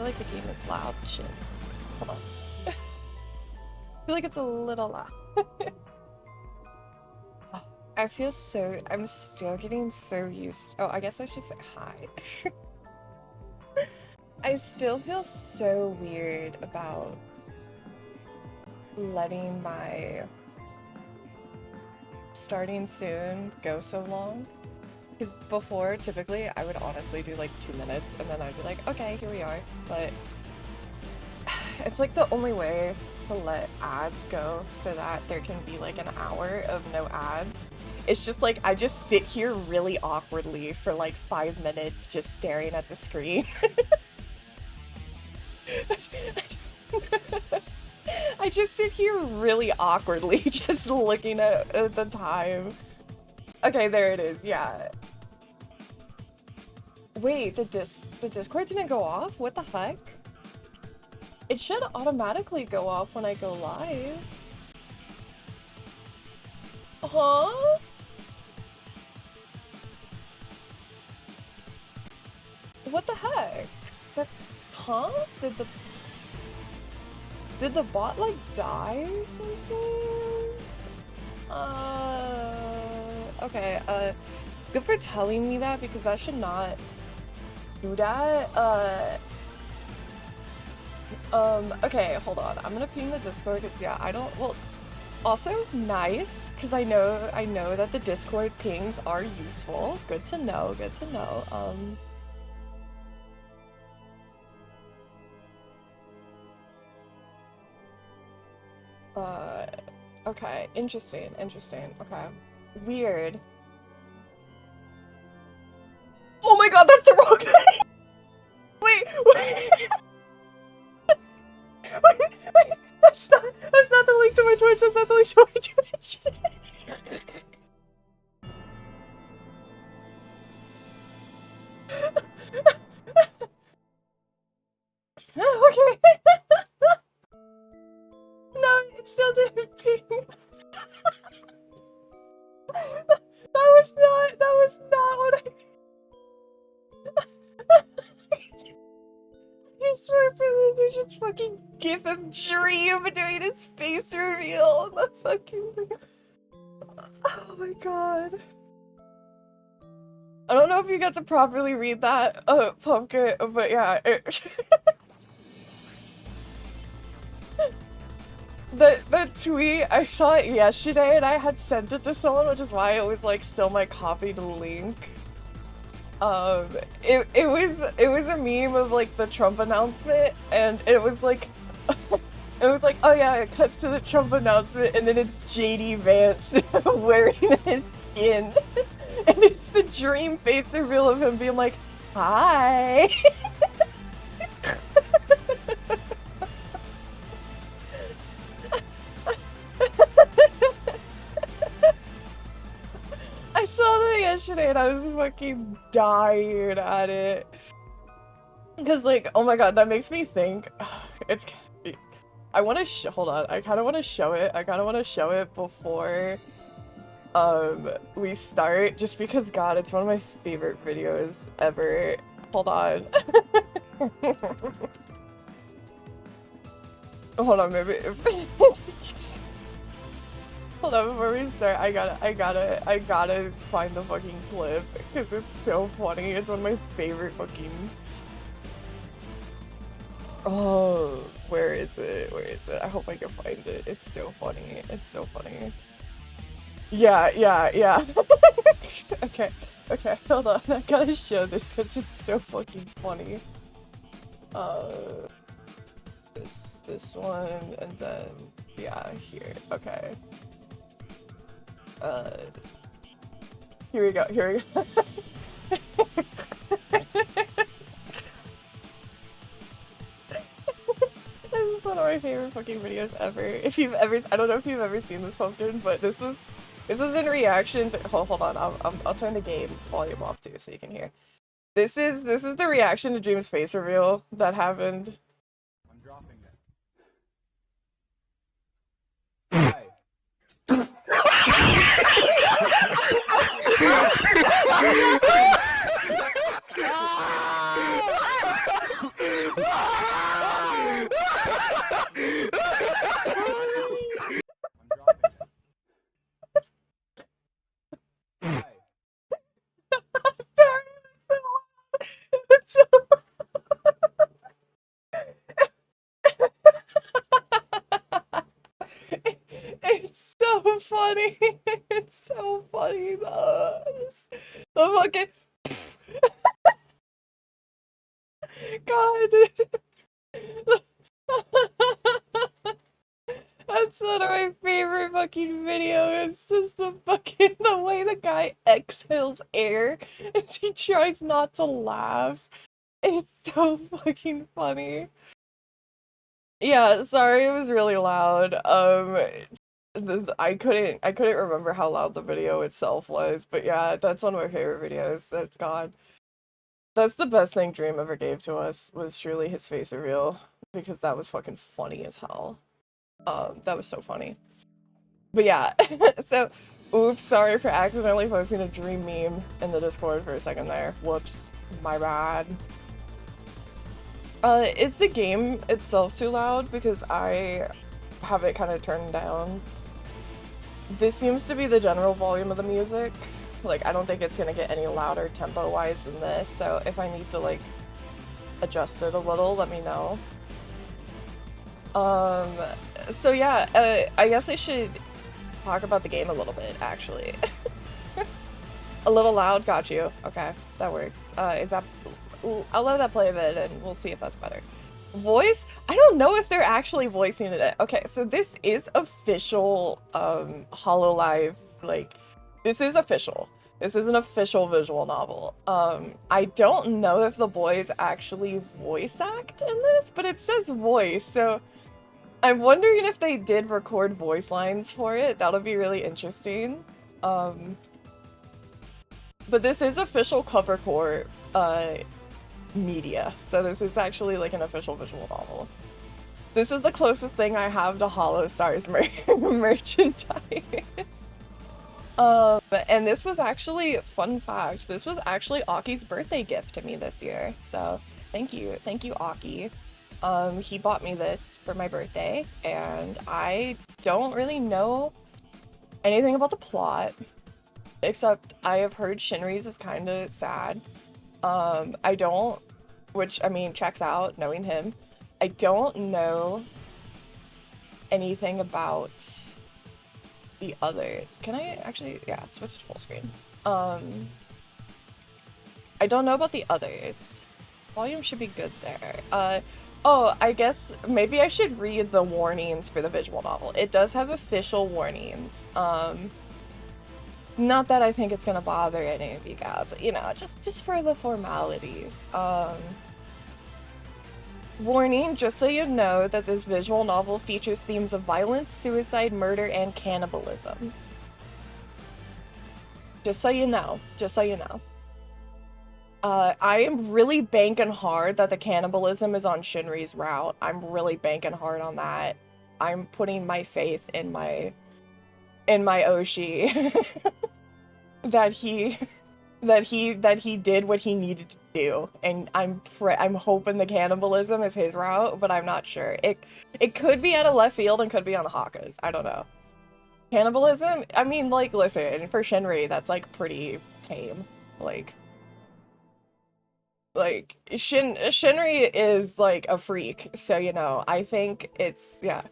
feel like the game is loud. Shit. Hold on. I feel like it's a little loud. I feel so... I'm still getting so used... Oh, I guess I should say hi. I still feel so weird about letting my starting soon go so long. Because before, typically, I would honestly do like 2 minutes and then I'd be like, okay, here we are. But it's like the only way to let ads go so that there can be like an hour of no ads. It's just like, I just sit here really awkwardly for like 5 minutes just staring at the screen. I just sit here really awkwardly just looking at the time. Okay, there it is, yeah. Wait, the Discord didn't go off? What the heck? It should automatically go off when I go live. Huh? What the heck? Huh? Did the bot like die or something? Okay, good for telling me that because I should not do that. Okay, hold on. I'm gonna ping the Discord because yeah, I don't, well, also nice because I know that the Discord pings are useful. Good to know, good to know. Okay, interesting, okay. Weird. Oh my god, that's the wrong thing! Wait! Wait, that's not the link to my Twitch, that's not the link to my Twitch! Okay. No, it still didn't ping. That was not what I... I swear to there's just fucking gif of Dream doing his face reveal on the fucking... Oh my god. I don't know if you got to properly read that, Pumpkin, but yeah, The tweet, I saw it yesterday and I had sent it to someone, which is why it was like still my copied link. It was a meme of like the Trump announcement and it was like it was like, oh yeah, it cuts to the Trump announcement and then it's JD Vance wearing his skin and it's the dream face reveal of him being like, hi. I saw that yesterday and I was fucking dying at it. Cause like, oh my god, that makes me think, it's, I want to hold on, I kind of want to show it, before, we start, just because god, it's one of my favorite videos ever. Hold on. Hold on, maybe hold on, before we start, I gotta find the fucking clip, because it's so funny. It's one of my favorite fucking... Oh, where is it? I hope I can find it. It's so funny. Yeah. Okay, hold on. I gotta show this, because it's so fucking funny. This one, and then, yeah, here. Okay. Here we go. This is one of my favorite fucking videos ever. If you've ever, I don't know if you've ever seen this, Pumpkin, but this was in reaction to, hold on, I'll turn the game volume off too so you can hear. This is the reaction to Dream's face reveal that happened. I'm dropping it. Hi. so funny. It's so funny though. The fucking God. That's one of my favorite fucking videos. It's just the way the guy exhales air as he tries not to laugh. It's so fucking funny. Yeah, sorry, it was really loud. I couldn't remember how loud the video itself was, but yeah, that's one of my favorite videos. That's God. That's the best thing Dream ever gave to us, was truly his face reveal, because that was fucking funny as hell. That was so funny. But yeah, so oops, sorry for accidentally posting a Dream meme in the Discord for a second there. Whoops, my bad. Is the game itself too loud? Because I have it kind of turned down. This seems to be the general volume of the music. Like, I don't think it's gonna get any louder tempo-wise than this, so if I need to, like, adjust it a little, let me know. So yeah, I guess I should talk about the game a little bit, actually. A little loud, got you. Okay, that works. I'll let that play a bit and we'll see if that's better. Voice? I don't know if they're actually voicing it. Okay, so this is official, Hololive, like, this is official. This is an official visual novel. I don't know if the boys actually voice act in this, but it says voice, so I'm wondering if they did record voice lines for it. That'll be really interesting. But this is official covercore, media, so this is actually like an official visual novel. This is the closest thing I have to holostars merchandise. And this was actually, fun fact, this was actually Aki's birthday gift to me this year, so thank you Aki. He bought me this for my birthday, and I don't really know anything about the plot, except I have heard Shinri's is kind of sad. I don't, which, I mean, checks out, knowing him. I don't know anything about the others. Can I actually, yeah, switch to full screen. I don't know about the others. Volume should be good there. Oh, I guess maybe I should read the warnings for the visual novel. It does have official warnings. Not that I think it's gonna bother any of you guys, but, you know, just for the formalities. Warning, just so you know that this visual novel features themes of violence, suicide, murder, and cannibalism. Just so you know. Just so you know. I am really banking hard that the cannibalism is on Shinri's route. I'm really banking hard on that. I'm putting my faith in my Oshi. that he did what he needed to do, and I'm hoping the cannibalism is his route, but I'm not sure. It could be out of left field and could be on the Hakas. I don't know. Cannibalism? I mean, like, listen, for Shinri, that's like pretty tame. Like Shinri is like a freak, so, you know, I think it's, yeah.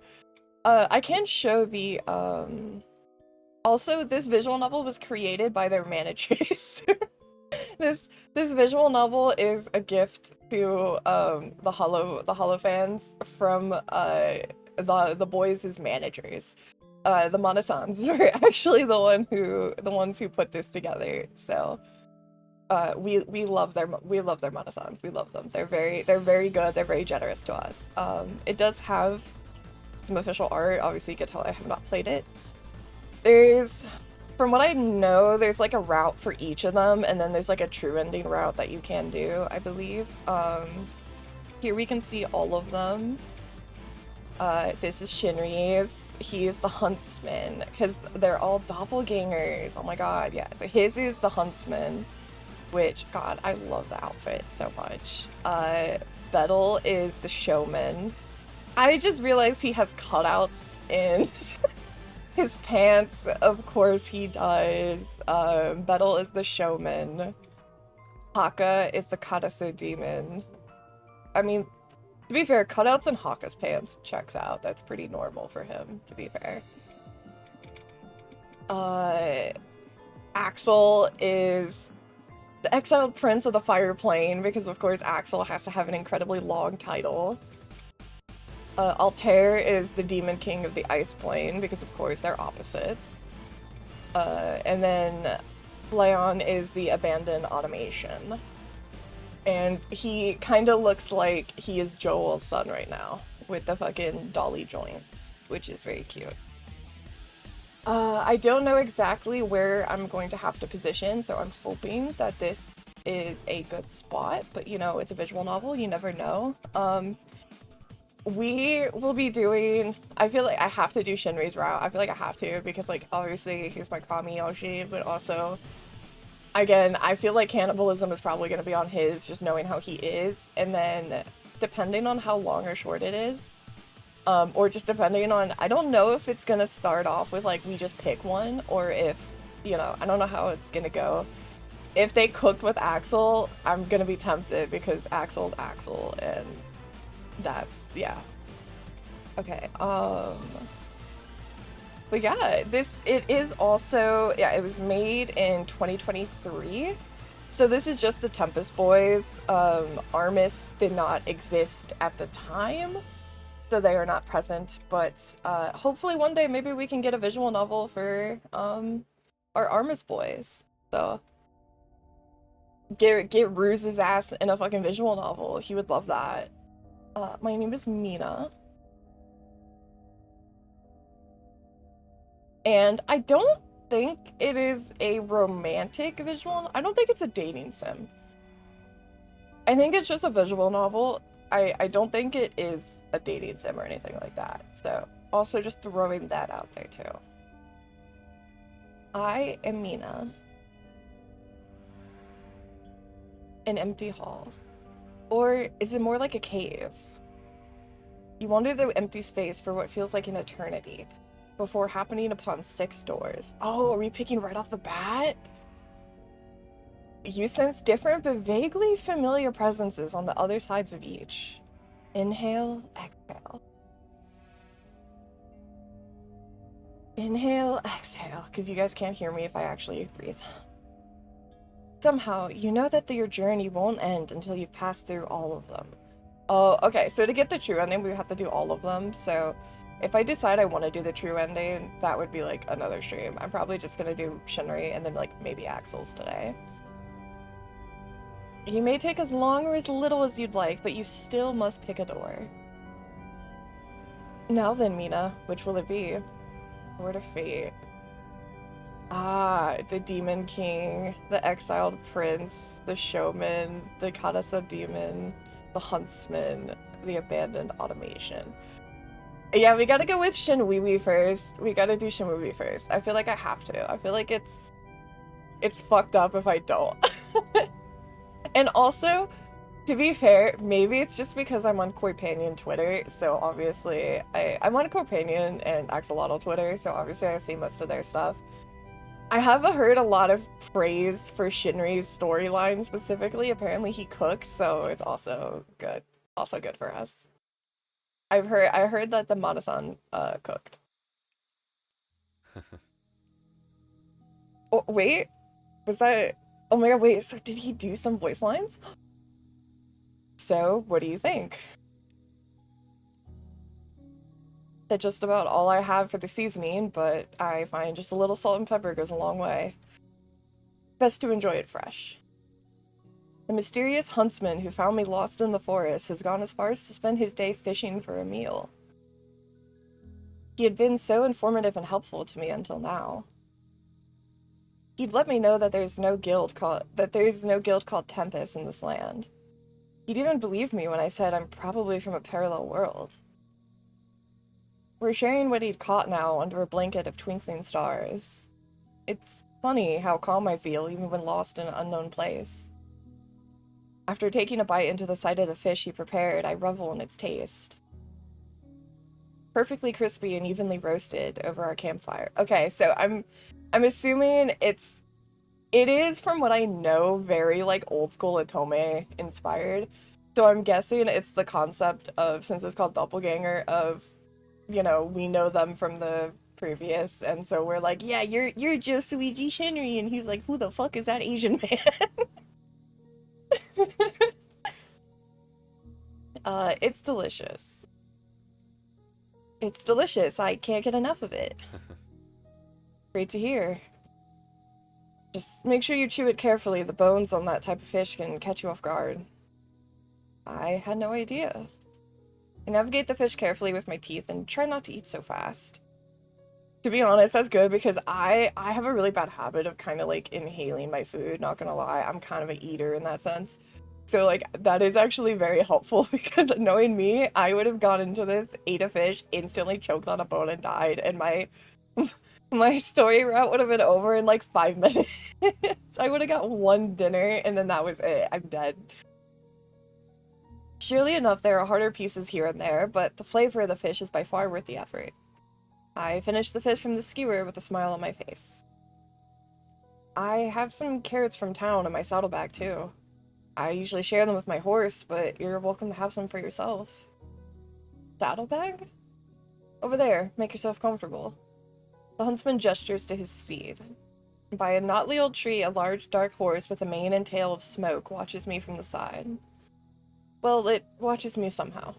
I can show the also, this visual novel was created by their managers. This visual novel is a gift to the Holo fans from the boys' managers. The Monasans were actually the ones who put this together. So we love their Monasans. We love them. They're very good. They're very generous to us. It does have some official art. Obviously, you can tell I have not played it. There's, from what I know, there's like a route for each of them, and then there's like a true ending route that you can do, I believe. Here we can see all of them. This is Shinri's. He is the huntsman, because they're all doppelgangers. Oh my god, yeah. So his is the huntsman, which, god, I love the outfit so much. Bettel is the showman. I just realized he has cutouts in his pants. Of course he does. Bettel is the showman. Haka is the Katasu demon. I mean, to be fair, cutouts in Haka's pants checks out. That's pretty normal for him, to be fair. Axel is the exiled prince of the fire plane, because of course Axel has to have an incredibly long title. Altair is the demon king of the ice plane, because of course they're opposites. And then Leon is the abandoned automation. And he kind of looks like he is Joel's son right now, with the fucking dolly joints, which is very cute. I don't know exactly where I'm going to have to position, so I'm hoping that this is a good spot, but you know, it's a visual novel, you never know. We will be doing, I feel like I have to do Shinri's route. I feel like I have to, because like, obviously he's my Kami Yoshi, but also, again, I feel like cannibalism is probably going to be on his, just knowing how he is, and then depending on how long or short it is, or just depending on, I don't know if it's gonna start off with like, we just pick one, or if, you know, I don't know how it's gonna go. If they cooked with Axel, I'm gonna be tempted because Axel's Axel, and that's, yeah. Okay, but yeah, it is also, yeah, it was made in 2023. So this is just the Tempus boys. Armis did not exist at the time, so they are not present, but hopefully one day maybe we can get a visual novel for our Armis boys. So get Ruse's ass in a fucking visual novel. He would love that. My name is Mina. And I don't think it is a romantic visual. I don't think it's a dating sim. I think it's just a visual novel. I don't think it is a dating sim or anything like that. So, also just throwing that out there too. I am Mina. An empty hall. Or is it more like a cave? You wander through empty space for what feels like an eternity, before happening upon 6 doors. Oh, are we picking right off the bat? You sense different but vaguely familiar presences on the other sides of each. Inhale, exhale. Inhale, exhale, because you guys can't hear me if I actually breathe. Somehow, you know that your journey won't end until you've passed through all of them. Oh, okay, so to get the true ending, we have to do all of them, so if I decide I want to do the true ending, that would be like another stream. I'm probably just gonna do Shinri and then like maybe Axel's today. You may take as long or as little as you'd like, but you still must pick a door. Now then, Mina, which will it be? Word of fate. Ah, the Demon King, the Exiled Prince, the Showman, the Karasa Demon, the Huntsman, the Abandoned Automation. Yeah, we gotta go with Shinwiwi first. We gotta do Shinwiwi first. I feel like I have to. I feel like it's fucked up if I don't. And also, to be fair, maybe it's just because I'm on Corpanion Twitter, so obviously I'm on Corpanion and Axolotl Twitter, so obviously I see most of their stuff. I have heard a lot of praise for Shinri's storyline specifically. Apparently he cooks, so it's also good. Also good for us. I heard that the Manasan cooked. Oh wait, was that? Oh my god, wait, so did he do some voice lines? So, what do you think? That's just about all I have for the seasoning, but I find just a little salt and pepper goes a long way. Best to enjoy it fresh. The mysterious huntsman who found me lost in the forest has gone as far as to spend his day fishing for a meal. He had been so informative and helpful to me until now. He'd let me know that there's no guild called Tempus in this land. He'd even believe me when I said I'm probably from a parallel world. We're sharing what he'd caught now under a blanket of twinkling stars. It's funny how calm I feel even when lost in an unknown place. After taking a bite into the sight of the fish he prepared, I revel in its taste. Perfectly crispy and evenly roasted over our campfire. Okay, so I'm assuming it is, from what I know, very like old school Otome inspired. So I'm guessing it's the concept of, since it's called doppelganger, of, you know, we know them from the previous, and so we're like, yeah, you're Josuiji Shinri, and he's like, who the fuck is that Asian man? It's delicious. It's delicious. I can't get enough of it. Great to hear. Just make sure you chew it carefully. The bones on that type of fish can catch you off guard. I had no idea. I navigate the fish carefully with my teeth and try not to eat so fast. To be honest, that's good because I have a really bad habit of kind of like inhaling my food, not gonna lie. I'm kind of an eater in that sense. So like that is actually very helpful because knowing me, I would have gone into this, ate a fish, instantly choked on a bone and died, and my story route would have been over in like 5 minutes. I would have got one dinner and then that was it. I'm dead. Surely enough, there are harder pieces here and there, but the flavor of the fish is by far worth the effort. I finished the fish from the skewer with a smile on my face. I have some carrots from town in my saddlebag too. I usually share them with my horse, but you're welcome to have some for yourself. Saddlebag? Over there, make yourself comfortable. The huntsman gestures to his steed. By a knotly old tree, a large dark horse with a mane and tail of smoke watches me from the side. Well, it watches me somehow.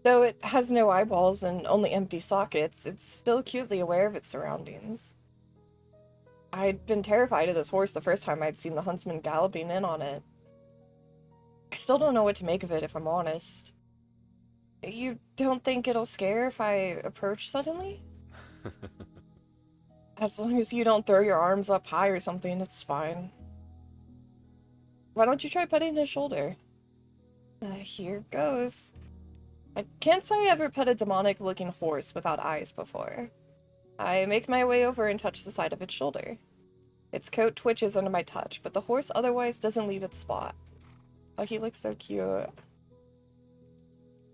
Though it has no eyeballs and only empty sockets, it's still acutely aware of its surroundings. I'd been terrified of this horse the first time I'd seen the huntsman galloping in on it. I still don't know what to make of it, if I'm honest. You don't think it'll scare if I approach suddenly? As long as you don't throw your arms up high or something, it's fine. Why don't you try petting his shoulder? Here goes. I can't say I ever pet a demonic-looking horse without eyes before. I make my way over and touch the side of its shoulder. Its coat twitches under my touch, but the horse otherwise doesn't leave its spot. Oh, he looks so cute.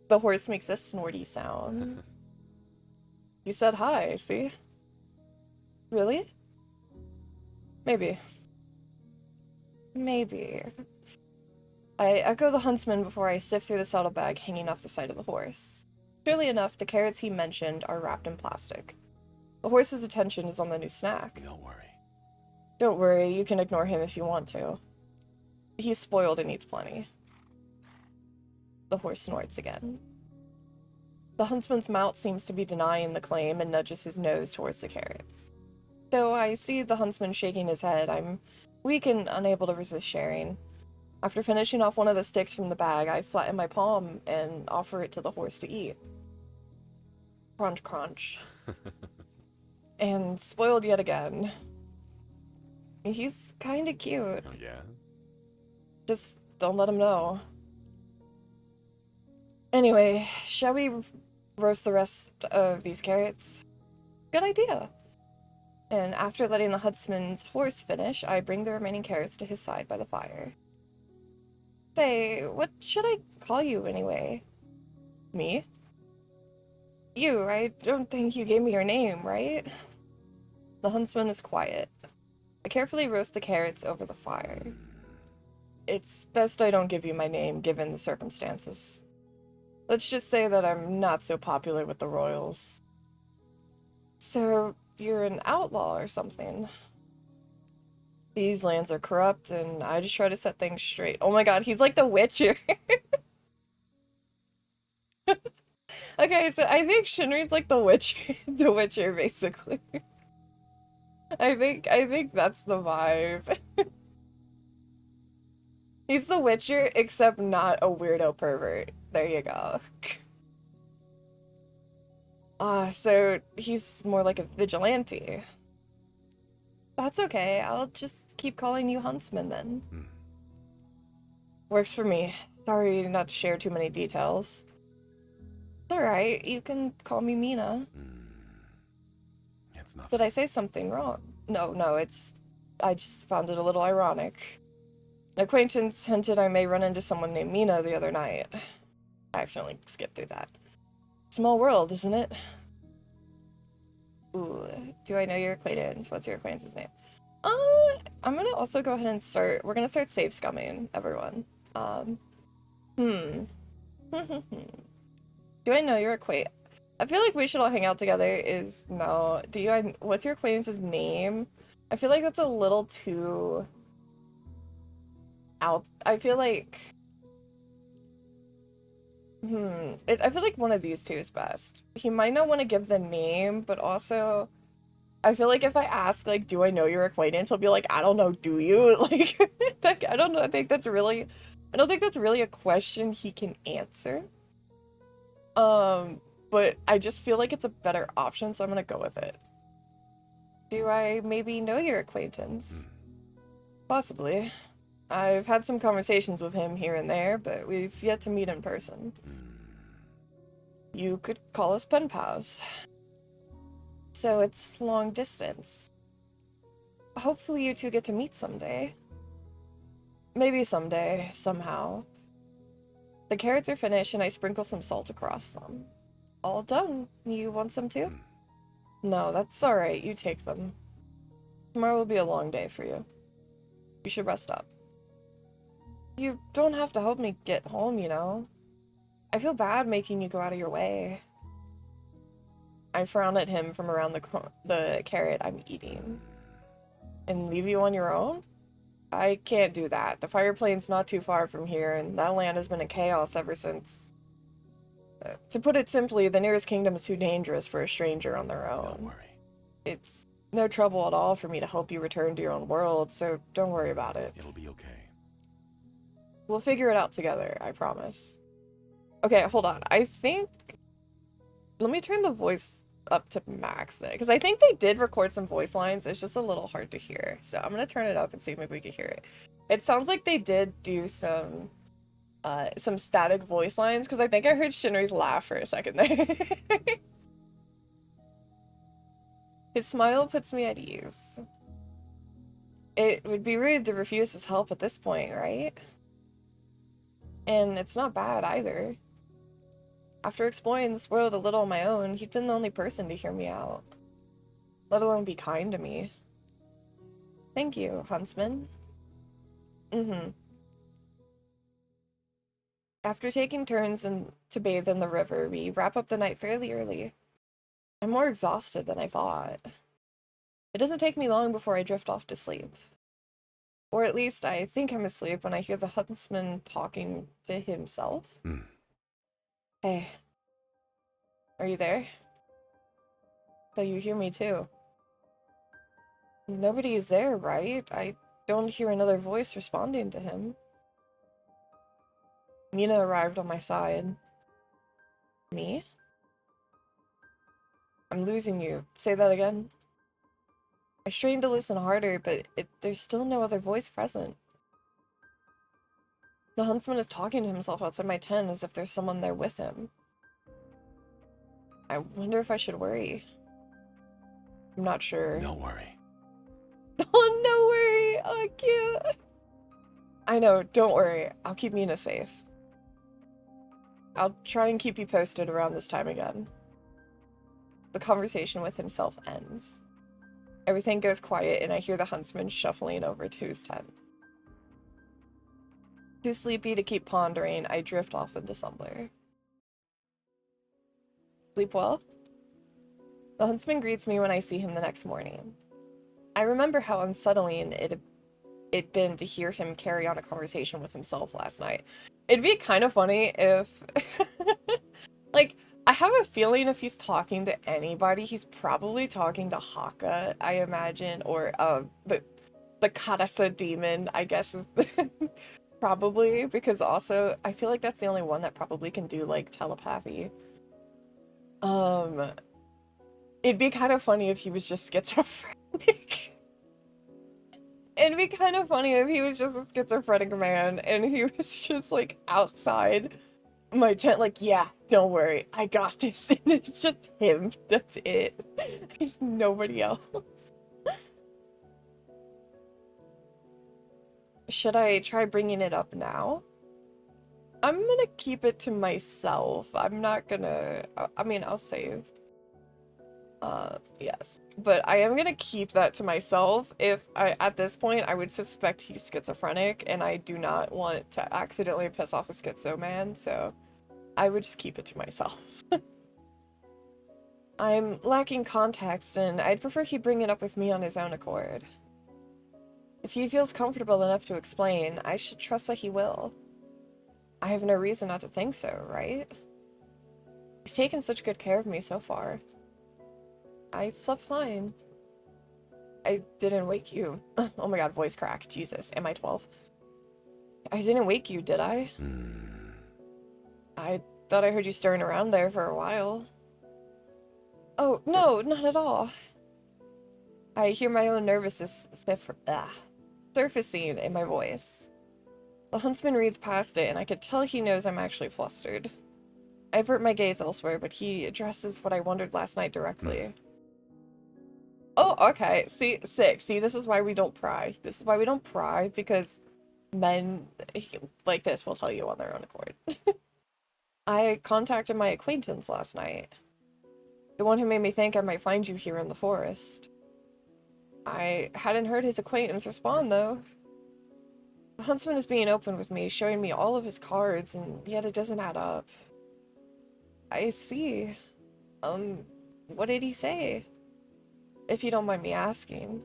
The horse makes a snorty sound. You said hi, see? Really? Maybe. Maybe. I echo the huntsman before I sift through the saddlebag hanging off the side of the horse. Surely enough, the carrots he mentioned are wrapped in plastic. The horse's attention is on the new snack. Don't worry. Don't worry, you can ignore him if you want to. He's spoiled and eats plenty. The horse snorts again. The huntsman's mouth seems to be denying the claim and nudges his nose towards the carrots. Though I see the huntsman shaking his head, I'm weak and unable to resist sharing. After finishing off one of the sticks from the bag, I flatten my palm and offer it to the horse to eat. Crunch, crunch. And spoiled yet again. He's kinda cute. Oh, yeah? Just don't let him know. Anyway, shall we roast the rest of these carrots? Good idea. And after letting the huntsman's horse finish, I bring the remaining carrots to his side by the fire. Say, what should I call you anyway? Me? You, I don't think you gave me your name, right? The huntsman is quiet. I carefully roast the carrots over the fire. It's best I don't give you my name, given the circumstances. Let's just say that I'm not so popular with the royals. So, you're an outlaw or something? These lands are corrupt, and I just try to set things straight. Oh my god, he's like the Witcher! Okay, so I think Shinri's like the Witcher, the Witcher, basically. I think that's the vibe. He's the Witcher, except not a weirdo pervert. There you go. So he's more like a vigilante. That's okay, I'll just keep calling you Huntsman then. Works for me. Sorry not to share too many details. It's alright, you can call me Mina. It's not. Did I say something wrong? No, I just found it a little ironic. An acquaintance hinted I may run into someone named Mina the other night. I accidentally skipped through that. Small world, isn't it? Ooh, do I know your acquaintance? What's your acquaintance's name? I'm gonna also go ahead and we're gonna start save scumming, everyone. Do I know your I feel like we should all hang out together is no. What's your acquaintance's name? I feel like that's a little too out. I feel like I feel like one of these two is best. He might not want to give the name, but also I feel like if I ask like, do I know your acquaintance, he'll be like, I don't know, do you? Like I don't know. I don't think that's really a question he can answer. But I just feel like it's a better option, so I'm gonna go with it. Do I maybe know your acquaintance? Possibly. I've had some conversations with him here and there, but we've yet to meet in person. You could call us pen pals. So it's long distance. Hopefully you two get to meet someday. Maybe someday, somehow. The carrots are finished and I sprinkle some salt across them. All done. You want some too? No, that's alright. You take them. Tomorrow will be a long day for you. You should rest up. You don't have to help me get home, you know? I feel bad making you go out of your way. I frown at him from around the carrot I'm eating. And leave you on your own? I can't do that. The fire plane's not too far from here, and that land has been in chaos ever since. To put it simply, the nearest kingdom is too dangerous for a stranger on their own. Don't worry. It's no trouble at all for me to help you return to your own world, so don't worry about it. It'll be okay. We'll figure it out together, I promise. Okay, hold on. I think... Let me turn the voice up to max then, because I think they did record some voice lines. It's just a little hard to hear. So I'm going to turn it up and see if maybe we can hear it. It sounds like they did do some static voice lines, because I think I heard Shinri's laugh for a second there. His smile puts me at ease. It would be rude to refuse his help at this point, right? And it's not bad either. After exploring this world a little on my own, he'd been the only person to hear me out. Let alone be kind to me. Thank you, Huntsman. After taking turns to bathe in the river, we wrap up the night fairly early. I'm more exhausted than I thought. It doesn't take me long before I drift off to sleep. Or at least I think I'm asleep when I hear the huntsman talking to himself. Hey. Are you there? So you hear me too. Nobody is there, right? I don't hear another voice responding to him. Mina arrived on my side. Me? I'm losing you. Say that again. I strained to listen harder, but there's still no other voice present. The huntsman is talking to himself outside my tent as if there's someone there with him. I wonder if I should worry. I'm not sure. Don't worry. Oh, no worry! Oh, cute! I know, don't worry. I'll keep Mina safe. I'll try and keep you posted around this time again. The conversation with himself ends. Everything goes quiet and I hear the huntsman shuffling over to his tent. Too sleepy to keep pondering, I drift off into slumber. Sleep well? The huntsman greets me when I see him the next morning. I remember how unsettling it'd been to hear him carry on a conversation with himself last night. It'd be kind of funny if... like, I have a feeling if he's talking to anybody, he's probably talking to Haka, I imagine, or the Karasa demon, I guess is probably, because also I feel like that's the only one that probably can do like telepathy. It'd be kind of funny if he was just schizophrenic. It'd be kind of funny if he was just a schizophrenic man and he was just like outside my tent like, yeah, don't worry, I got this. And it's just him. That's it. There's nobody else. Should I try bringing it up now? I'm gonna keep it to myself. I'm not gonna... I mean, I'll save. Yes. But I am gonna keep that to myself. If at this point, I would suspect he's schizophrenic, and I do not want to accidentally piss off a schizo man, so I would just keep it to myself. I'm lacking context, and I'd prefer he bring it up with me on his own accord. If he feels comfortable enough to explain, I should trust that he will. I have no reason not to think so, right? He's taken such good care of me so far. I slept fine. I didn't wake you. Oh my god, voice crack. Jesus, am I 12? I didn't wake you, did I? I thought I heard you stirring around there for a while. Oh, no, not at all. I hear my own nervousness surfacing in my voice. The huntsman reads past it, and I could tell he knows I'm actually flustered. I avert my gaze elsewhere, but he addresses what I wondered last night directly. Oh, okay. See, sick. See, this is why we don't pry. This is why we don't pry, because men like this will tell you on their own accord. I contacted my acquaintance last night. The one who made me think I might find you here in the forest. I hadn't heard his acquaintance respond, though. The huntsman is being open with me, showing me all of his cards, and yet it doesn't add up. I see. What did he say? If you don't mind me asking.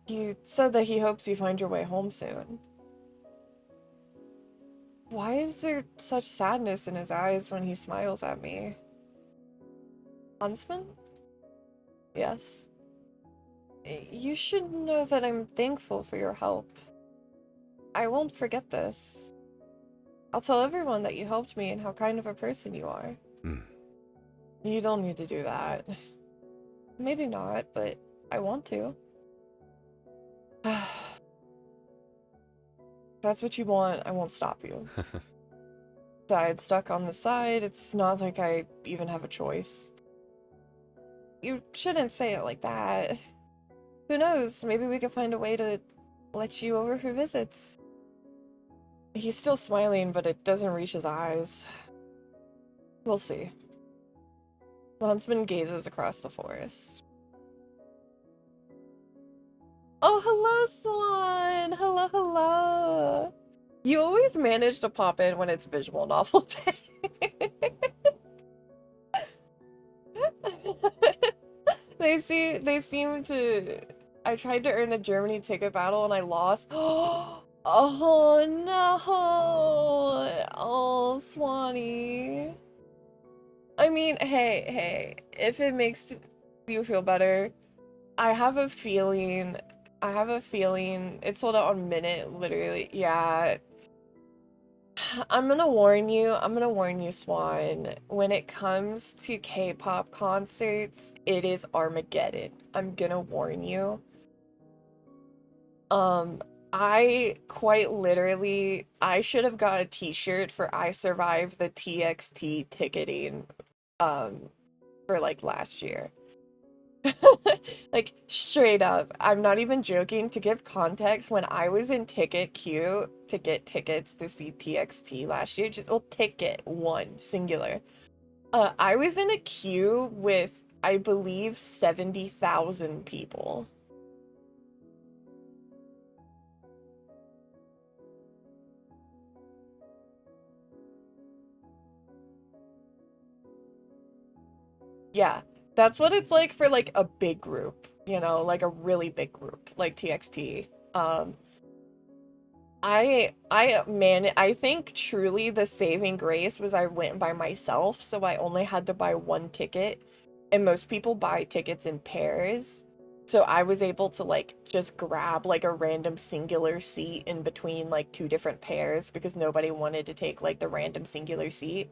He said that he hopes you find your way home soon. Why is there such sadness in his eyes when he smiles at me? Huntsman? Yes. You should know that I'm thankful for your help. I won't forget this. I'll tell everyone that you helped me and how kind of a person you are. You don't need to do that. Maybe not, but I want to. If that's what you want, I won't stop you. Died stuck on the side, it's not like I even have a choice. You shouldn't say it like that. Who knows, maybe we could find a way to let you over for visits. He's still smiling, but it doesn't reach his eyes. We'll see. The huntsman gazes across the forest. Oh, hello, Swan! Hello, hello! You always manage to pop in when it's visual novel day. They seem to... I tried to earn the Germany ticket battle and I lost. Oh no! Oh, Swanee. I mean, hey, if it makes you feel better, I have a feeling it sold out on minute, literally. Yeah. I'm gonna warn you, Swan. When it comes to K-pop concerts, it is Armageddon. I'm gonna warn you. I quite literally, I should have got a t-shirt for I survived the TXT ticketing, for like last year. Like, straight up, I'm not even joking. To give context, when I was in ticket queue to get tickets to see TXT last year, ticket one, singular. I was in a queue with, I believe, 70,000 people. Yeah. That's what it's like for like a big group, you know, like a really big group, like TXT. I think truly the saving grace was I went by myself, so I only had to buy one ticket, and most people buy tickets in pairs. So I was able to like just grab like a random singular seat in between like two different pairs because nobody wanted to take like the random singular seat.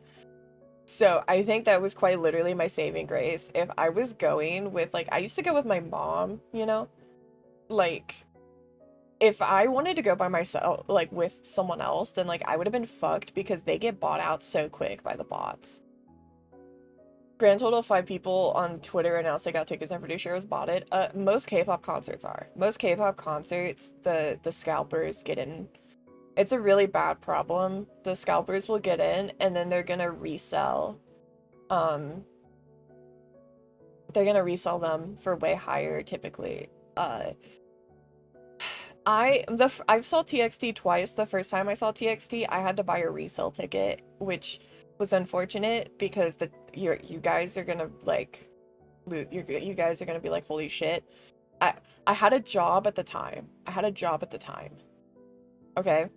So I think that was quite literally my saving grace. If I was going with, like, I used to go with my mom, you know? Like, if I wanted to go by myself, like, with someone else, then, like, I would have been fucked because they get bought out so quick by the bots. Grand total of 5 people on Twitter announced they got tickets. I'm pretty sure it was botted. Most K-pop concerts are. Most K-pop concerts, the scalpers get in. It's a really bad problem. The scalpers will get in and then they're gonna resell. They're gonna resell them for way higher typically. I saw TXT twice. The first time I saw TXT, I had to buy a resale ticket, which was unfortunate because you guys are gonna like, you guys are gonna be like, holy shit. I had a job at the time. I had a job at the time. Okay.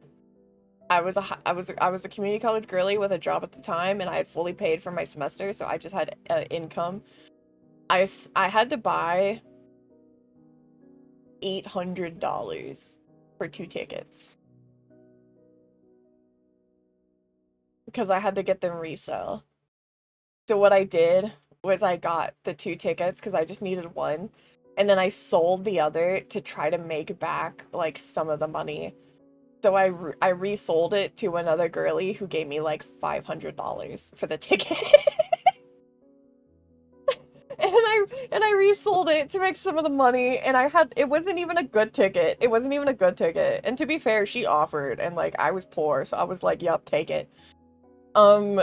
I was a community college girly with a job at the time, and I had fully paid for my semester, so I just had income. I had to buy $800 for 2 tickets because I had to get them resale. So what I did was I got the 2 tickets because I just needed one, and then I sold the other to try to make back like some of the money. So I resold it to another girly who gave me like $500 for the ticket. And I resold it to make some of the money, and it wasn't even a good ticket. It wasn't even a good ticket. And to be fair, she offered, and like I was poor, so I was like, "Yup, take it." Um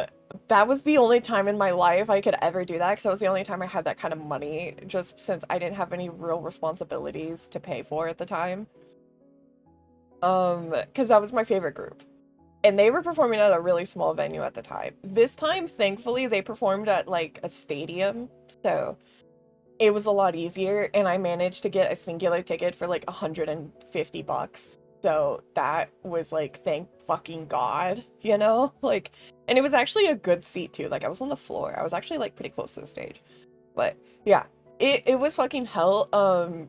that was the only time in my life I could ever do that, because that was the only time I had that kind of money, just since I didn't have any real responsibilities to pay for at the time. Because that was my favorite group. And they were performing at a really small venue at the time. This time, thankfully, they performed at like a stadium, so it was a lot easier, and I managed to get a singular ticket for like $150. So that was like, thank fucking God, you know? Like, and it was actually a good seat too. Like, I was on the floor. I was actually like pretty close to the stage. But yeah, it was fucking hell,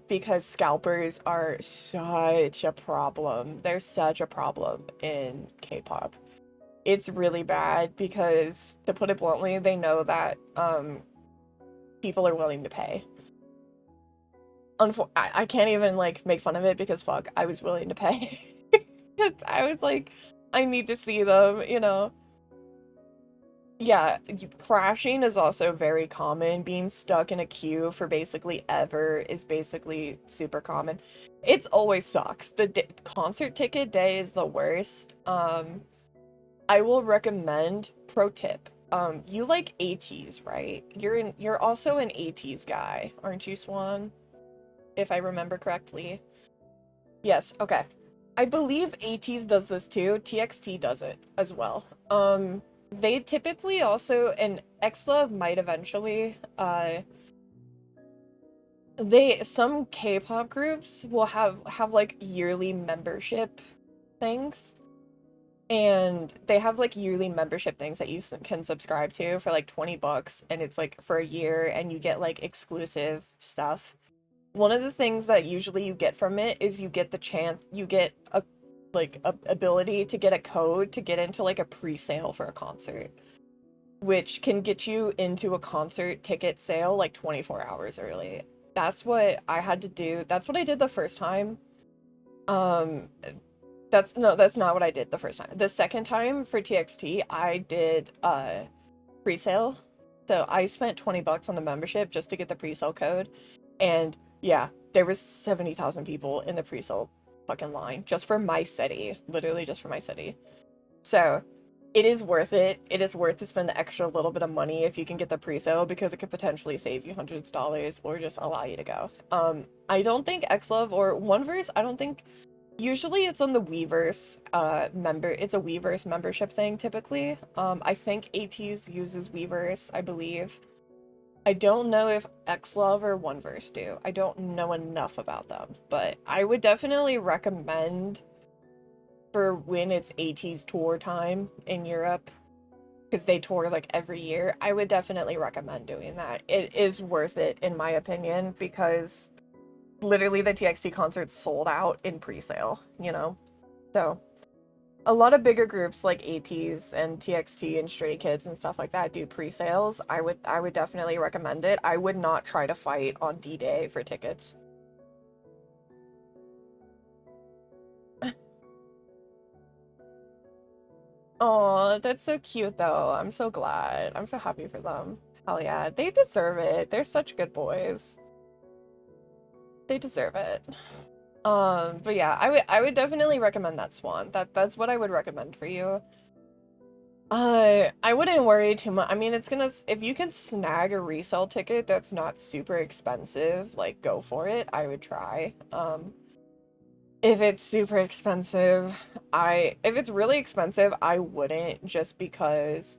because scalpers are such a problem. They're such a problem in K-pop. It's really bad because, to put it bluntly, they know that people are willing to pay. I can't even like make fun of it because fuck, I was willing to pay. Because I was like, I need to see them, you know. Yeah, crashing is also very common. Being stuck in a queue for basically ever is basically super common. It's always sucks. The concert ticket day is the worst. I will recommend, pro tip. You like ATs, right? You're also an ATs guy, aren't you, Swan? If I remember correctly. Yes, okay. I believe ATs does this too. TXT does it as well. They typically also, and XLove might eventually, some K-pop groups will have like yearly membership things. And they have like yearly membership things that you can subscribe to for like $20, and it's like for a year, and you get like exclusive stuff. One of the things that usually you get from it is you get the chance, you get a ability to get a code to get into like a pre-sale for a concert, which can get you into a concert ticket sale like 24 hours early. That's what I had to do. That's what I did the first time. Um, that's not what I did the first time. The second time for TXT, I did pre-sale. So I spent $20 on the membership just to get the pre-sale code. And yeah, there was 70,000 people in the pre-sale fucking line just for my city, literally just for my city. So it is worth it. It is worth to spend the extra little bit of money if you can get the pre-sale, because it could potentially save you hundreds of dollars or just allow you to go. I don't think XLove or OneVerse, I don't think, usually it's on the Weverse it's a Weverse membership thing typically. I think ATEEZ uses Weverse, I believe. I don't know if XLove or OneVerse do. I don't know enough about them, but I would definitely recommend, for when it's ATEEZ tour time in Europe, because they tour like every year, I would definitely recommend doing that. It is worth it in my opinion, because literally the TXT concerts sold out in pre-sale, you know? So a lot of bigger groups like ATEEZ and TXT and Stray Kids and stuff like that do pre-sales. I would definitely recommend it. I would not try to fight on D-Day for tickets. Oh, that's so cute though. I'm so glad. I'm so happy for them. Hell yeah. They deserve it. They're such good boys. They deserve it. But yeah, I would definitely recommend that, Swan. That's what I would recommend for you. I wouldn't worry too much. I mean, it's gonna, if you can snag a resale ticket that's not super expensive, like, go for it. I would try. If it's super expensive, if it's really expensive, I wouldn't, just because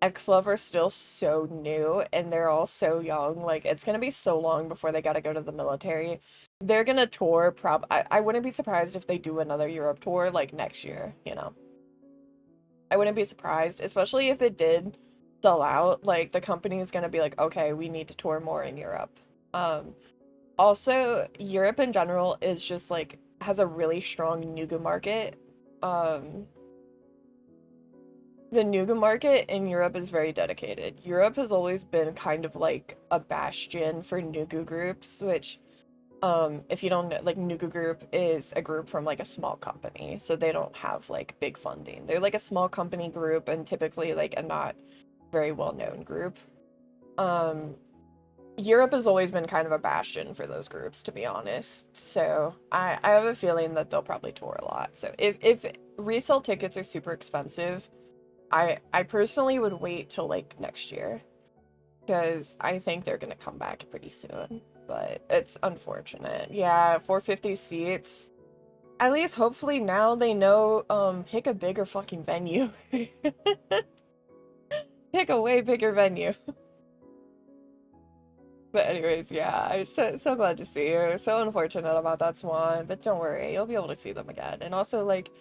X-Love are still so new and they're all so young. Like, it's gonna be so long before they gotta go to the military. They're gonna tour I wouldn't be surprised if they do another Europe tour like next year, you know. I wouldn't be surprised, especially if it did sell out. Like, the company is gonna be like, okay, we need to tour more in Europe. Also, Europe in general is just like has a really strong Nuga market. Um, the Nuga market in Europe is very dedicated. Europe has always been kind of like a bastion for Nuga groups, which, if you don't know, like Nuga group is a group from like a small company, so they don't have like big funding. They're like a small company group and typically like a not very well-known group. Um, Europe has always been kind of a bastion for those groups, to be honest. So I have a feeling that they'll probably tour a lot. So if resale tickets are super expensive, I personally would wait till like next year because I think they're gonna come back pretty soon. But it's unfortunate. Yeah, 450 seats. At least hopefully now they know pick a bigger fucking venue. Pick a way bigger venue. But anyways, yeah, I'm so glad to see you. So unfortunate about that Swan, but don't worry, you'll be able to see them again. And also, like,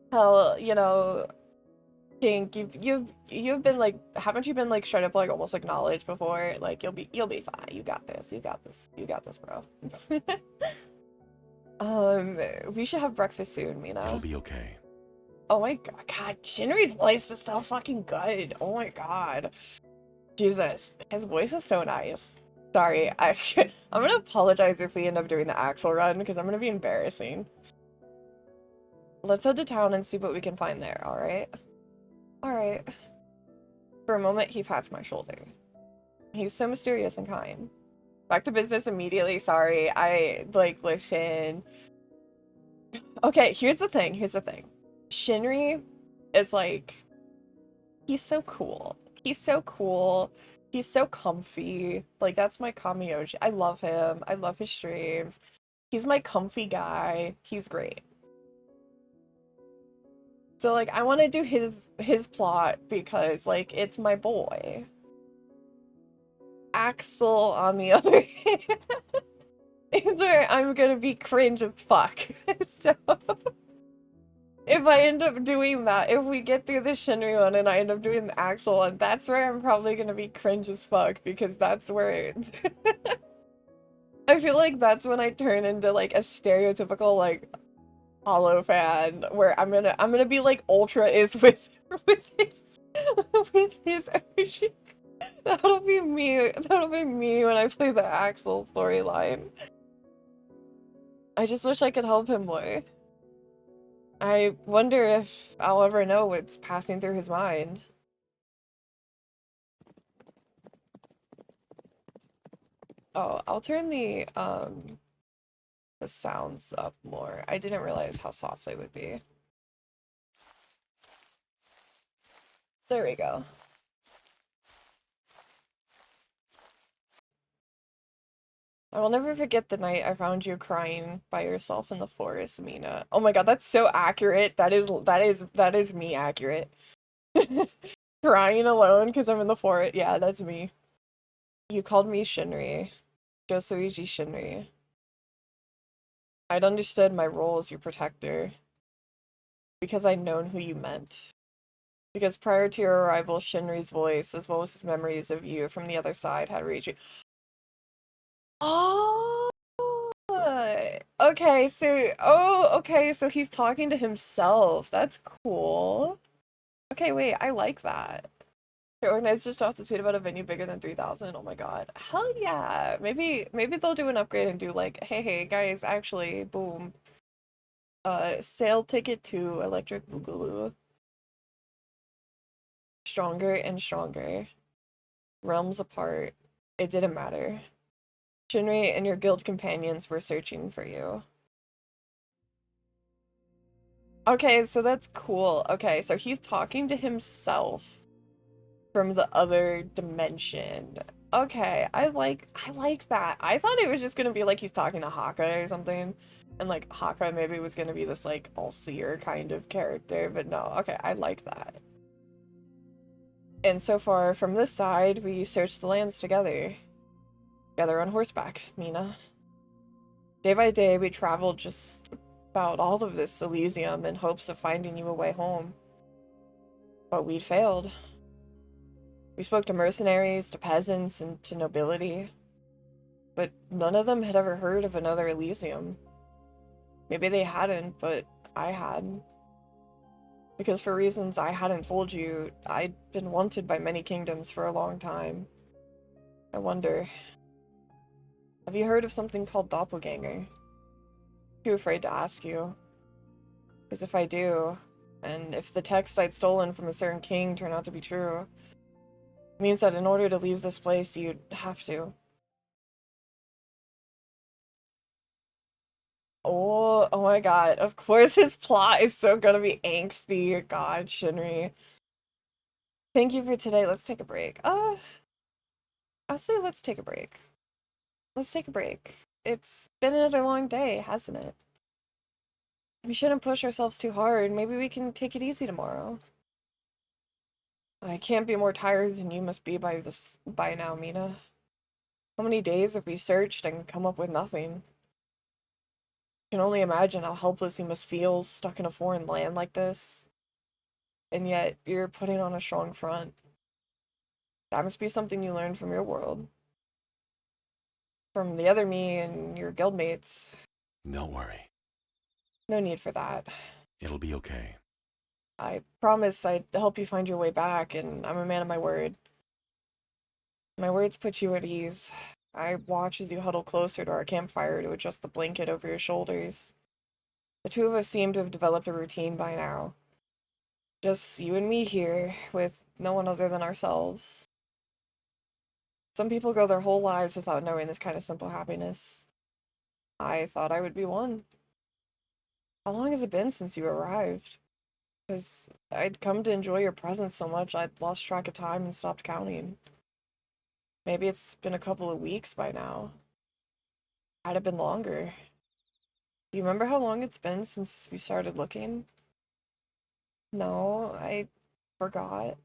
hell, you know, Pink, you've been like, haven't you been like straight up like almost acknowledged before? Like, you'll be fine. You got this. You got this. You got this, bro. We should have breakfast soon, Mina. It'll be okay. Oh my god, Shinri's voice is so fucking good. Oh my god. Jesus, his voice is so nice. Sorry, I'm gonna apologize if we end up doing the Axel run because I'm gonna be embarrassing. Let's head to town and see what we can find there, alright? Alright. For a moment, he pats my shoulder. He's so mysterious and kind. Back to business immediately, sorry. Like, listen. Okay, here's the thing. Shinri is like, he's so cool. He's so cool. He's so comfy. Like, that's my Kamiyoshi. I love him. I love his streams. He's my comfy guy. He's great. So, like, I want to do his plot because, like, it's my boy. Axel, on the other hand, is where I'm gonna be cringe as fuck. So, if I end up doing that, if we get through the Shinri one and I end up doing the Axel one, that's where I'm probably gonna be cringe as fuck because that's where I feel like that's when I turn into like a stereotypical like Hollow fan where I'm gonna be like Ultra is with his Oshi. That'll be me. That'll be me when I play the Axel storyline. I just wish I could help him more. I wonder if I'll ever know what's passing through his mind. Oh, I'll turn the sounds up more. I didn't realize how soft they would be. There we go. I will never forget the night I found you crying by yourself in the forest, Mina. Oh my god, that's so accurate. That is me accurate. Crying alone because I'm in the forest. Yeah, that's me. You called me Shinri. Josuichi Shinri. I'd understood my role as your protector. Because I'd known who you meant. Because prior to your arrival, Shinri's voice, as well as his memories of you from the other side, had reached you. Oh, okay, so he's talking to himself. That's cool. Okay, wait, I like that. They organized just off the tweet about a venue bigger than 3,000. Oh my god. Hell yeah. Maybe they'll do an upgrade and do like, hey guys, actually, boom. Sale ticket to Electric Boogaloo. Stronger and stronger. Realms apart. It didn't matter. Shinri and your guild companions were searching for you. Okay, so that's cool. Okay, so he's talking to himself from the other dimension. Okay, I like that. I thought it was just gonna be like he's talking to Haka or something. And like Haka maybe was gonna be this like all-seer kind of character, but no, okay, I like that. And so far, from this side, we searched the lands together. Together on horseback, Mina. Day by day, we traveled just about all of this Elysium in hopes of finding you a way home. But we'd failed. We spoke to mercenaries, to peasants, and to nobility. But none of them had ever heard of another Elysium. Maybe they hadn't, but I had. Because for reasons I hadn't told you, I'd been wanted by many kingdoms for a long time. I wonder, have you heard of something called doppelganger? Too afraid to ask you. Because if I do, and if the text I'd stolen from a certain king turned out to be true, it means that in order to leave this place, you'd have to. Oh my god, of course his plot is so gonna be angsty. God, Shinri. Thank you for today. Let's take a break. I'll say let's take a break. Let's take a break. It's been another long day, hasn't it? We shouldn't push ourselves too hard. Maybe we can take it easy tomorrow. I can't be more tired than you must be by now, Mina. How many days have we searched and come up with nothing? I can only imagine how helpless you must feel stuck in a foreign land like this. And yet, you're putting on a strong front. That must be something you learned from your world. From the other me and your guildmates. Don't worry. No need for that. It'll be okay. I promise I'd help you find your way back, and I'm a man of my word. My words put you at ease. I watch as you huddle closer to our campfire to adjust the blanket over your shoulders. The two of us seem to have developed a routine by now. Just you and me here, with no one other than ourselves. Some people go their whole lives without knowing this kind of simple happiness. I thought I would be one. How long has it been since you arrived? Because I'd come to enjoy your presence so much I'd lost track of time and stopped counting. Maybe it's been a couple of weeks by now. Might have been longer. Do you remember how long it's been since we started looking? No, I forgot.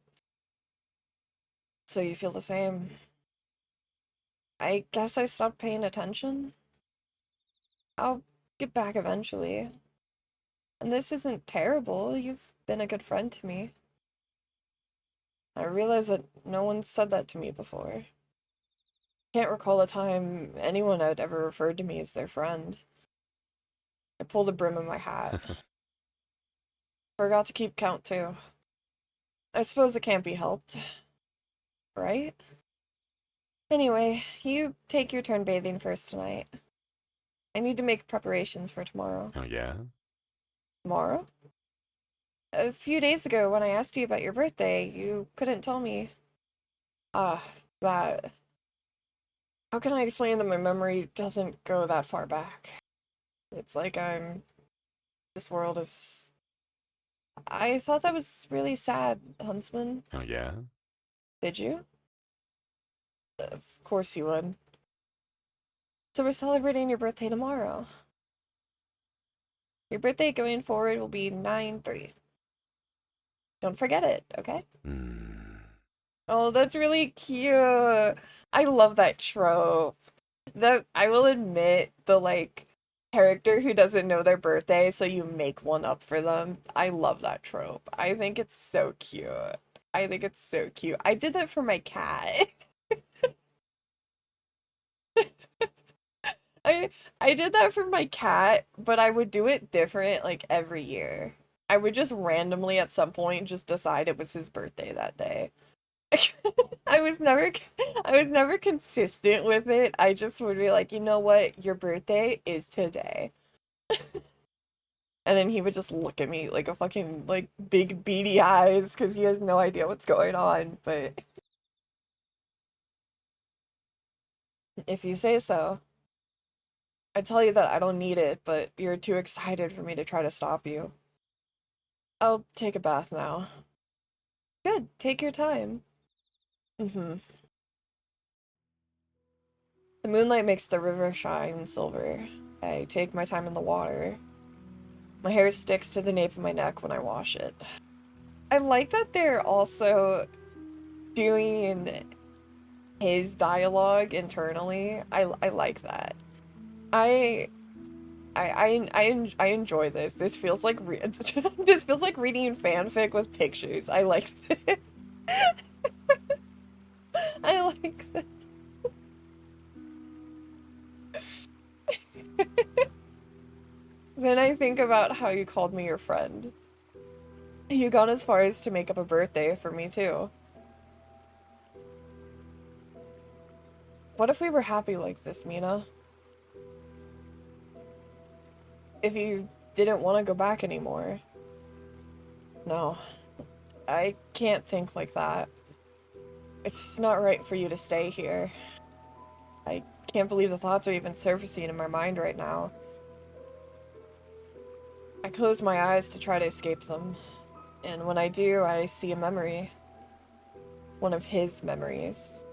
So you feel the same. I guess I stopped paying attention. I'll get back eventually. And this isn't terrible. You've been a good friend to me. I realize that no one said that to me before. Can't recall a time anyone had ever referred to me as their friend. I pulled the brim of my hat. Forgot to keep count too. I suppose it can't be helped. Right? Anyway, you take your turn bathing first tonight. I need to make preparations for tomorrow. Oh, yeah? Tomorrow? A few days ago, when I asked you about your birthday, you couldn't tell me. Ah, that. How can I explain that my memory doesn't go that far back? It's like this world is... I thought that was really sad, Huntsman. Oh, yeah? Did you? Of course you would. So we're celebrating your birthday tomorrow. Your birthday going forward will be 9/3. Don't forget it, okay? Oh, that's really cute. I love that trope. I will admit, the like character who doesn't know their birthday, so you make one up for them. I love that trope. I think it's so cute. I think it's so cute. I did that for my cat. I did that for my cat, but I would do it different like every year. I would just randomly at some point just decide it was his birthday that day. I was never consistent with it. I just would be like, you know what, your birthday is today. And then he would just look at me like a fucking like big beady eyes because he has no idea what's going on, but if you say so. I tell you that I don't need it, but you're too excited for me to try to stop you. I'll take a bath now. Good, take your time. The moonlight makes the river shine silver. I take my time in the water. My hair sticks to the nape of my neck when I wash it. I like that they're also doing his dialogue internally. I like that. I I enjoy this. This feels like this feels like reading fanfic with pictures. I like this. I like this. Then I think about how you called me your friend. You got as far as to make up a birthday for me too. What if we were happy like this, Mina? If you didn't want to go back anymore. No. I can't think like that. It's not right for you to stay here. I can't believe the thoughts are even surfacing in my mind right now. I close my eyes to try to escape them, and when I do, I see a memory. One of his memories.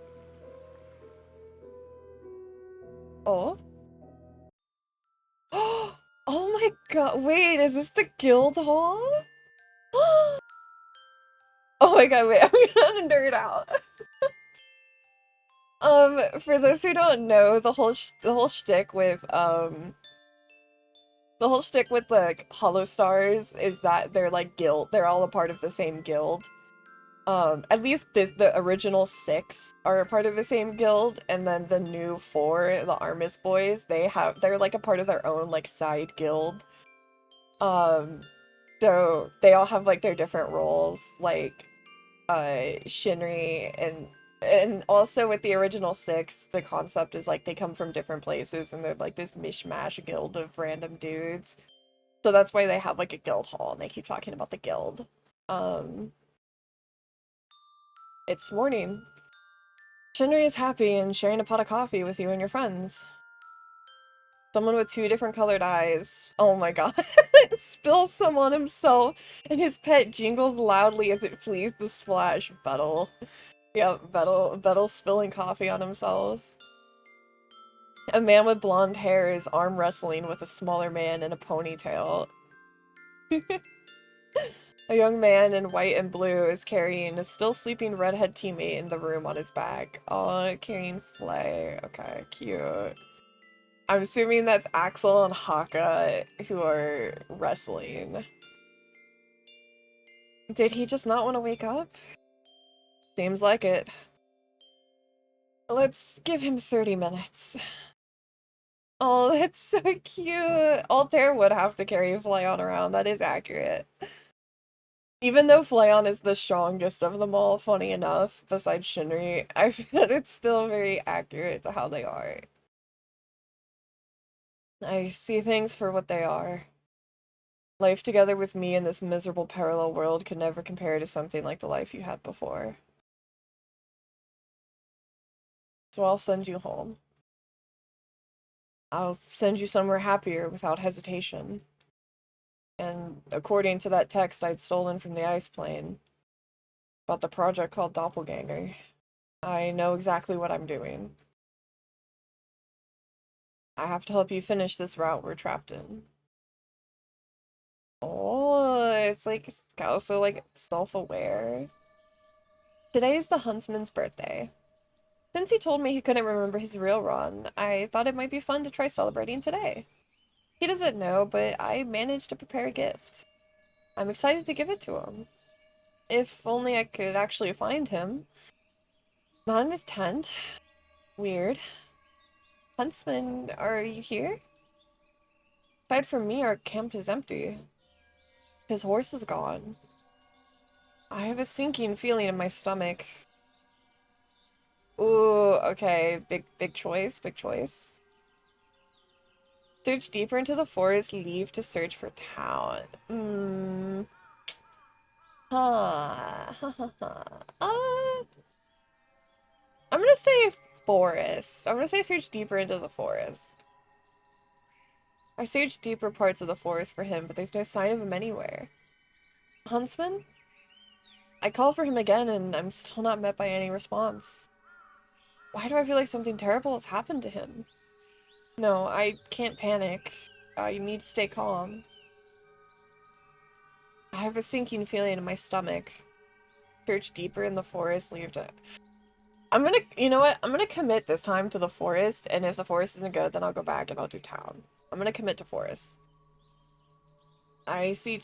Oh? Oh my god, wait, is this the guild hall? Oh my god, wait, I'm gonna nerd out. For those who don't know, the whole shtick with the holostars is that they're like guild. They're all a part of the same guild. At least the original 6 are a part of the same guild, and then the new 4, the Armis boys, they're like a part of their own like side guild. So they all have like their different roles, like Shinri and also with the original 6, the concept is like they come from different places and they're like this mishmash guild of random dudes. So that's why they have like a guild hall and they keep talking about the guild. It's morning. Shinri is happy and sharing a pot of coffee with you and your friends. Someone with 2 different colored eyes. Oh my god. Spills some on himself and his pet jingles loudly as it flees the splash. Bettle. Yep, Bettle spilling coffee on himself. A man with blonde hair is arm wrestling with a smaller man in a ponytail. A young man in white and blue is carrying a still sleeping redhead teammate in the room on his back. Oh, carrying Flay. Okay, cute. I'm assuming that's Axel and Haka who are wrestling. Did he just not want to wake up? Seems like it. Let's give him 30 minutes. Oh, that's so cute. Altair would have to carry Flayon around. That is accurate. Even though Flayon is the strongest of them all, funny enough, besides Shinri, I feel that it's still very accurate to how they are. I see things for what they are. Life together with me in this miserable parallel world could never compare to something like the life you had before. So I'll send you home. I'll send you somewhere happier without hesitation. And according to that text I'd stolen from the ice plane about the project called Doppelganger, I know exactly what I'm doing. I have to help you finish this route we're trapped in. Oh, it's like also like self-aware. Today is the huntsman's birthday. Since he told me he couldn't remember his real run, I thought it might be fun to try celebrating today. He doesn't know, but I managed to prepare a gift. I'm excited to give it to him. If only I could actually find him. Not in his tent. Weird. Huntsman, are you here? Aside from me, our camp is empty. His horse is gone. I have a sinking feeling in my stomach. Ooh, okay. Big choice, big choice. Search deeper into the forest, leave to search for town. Huh. I'm gonna say forest. I'm gonna say search deeper into the forest. I searched deeper parts of the forest for him, but there's no sign of him anywhere. Huntsman? I call for him again, and I'm still not met by any response. Why do I feel like something terrible has happened to him? No, I can't panic. I need to stay calm. I have a sinking feeling in my stomach. Search deeper in the forest, leave to... I'm gonna, you know what? I'm gonna commit this time to the forest, and if the forest isn't good, then I'll go back and I'll do town. I'm gonna commit to forest. I see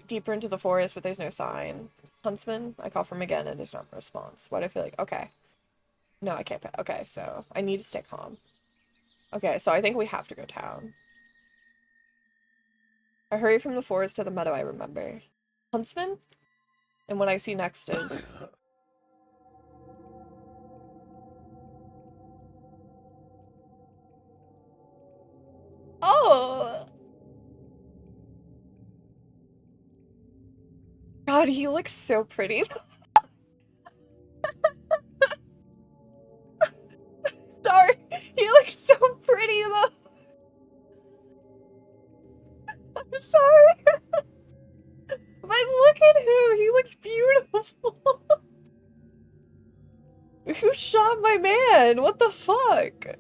deeper into the forest, but there's no sign. Huntsman, I call from again, and there's no response. Why do I feel like, okay. No, I can't, okay, so I need to stay calm. Okay, so I think we have to go town. I hurry from the forest to the meadow I remember. Huntsman? And what I see next is... Oh! God, he looks so pretty. Sorry, he looks so pretty though. I'm sorry. But look at him, he looks beautiful. Who shot my man? What the fuck?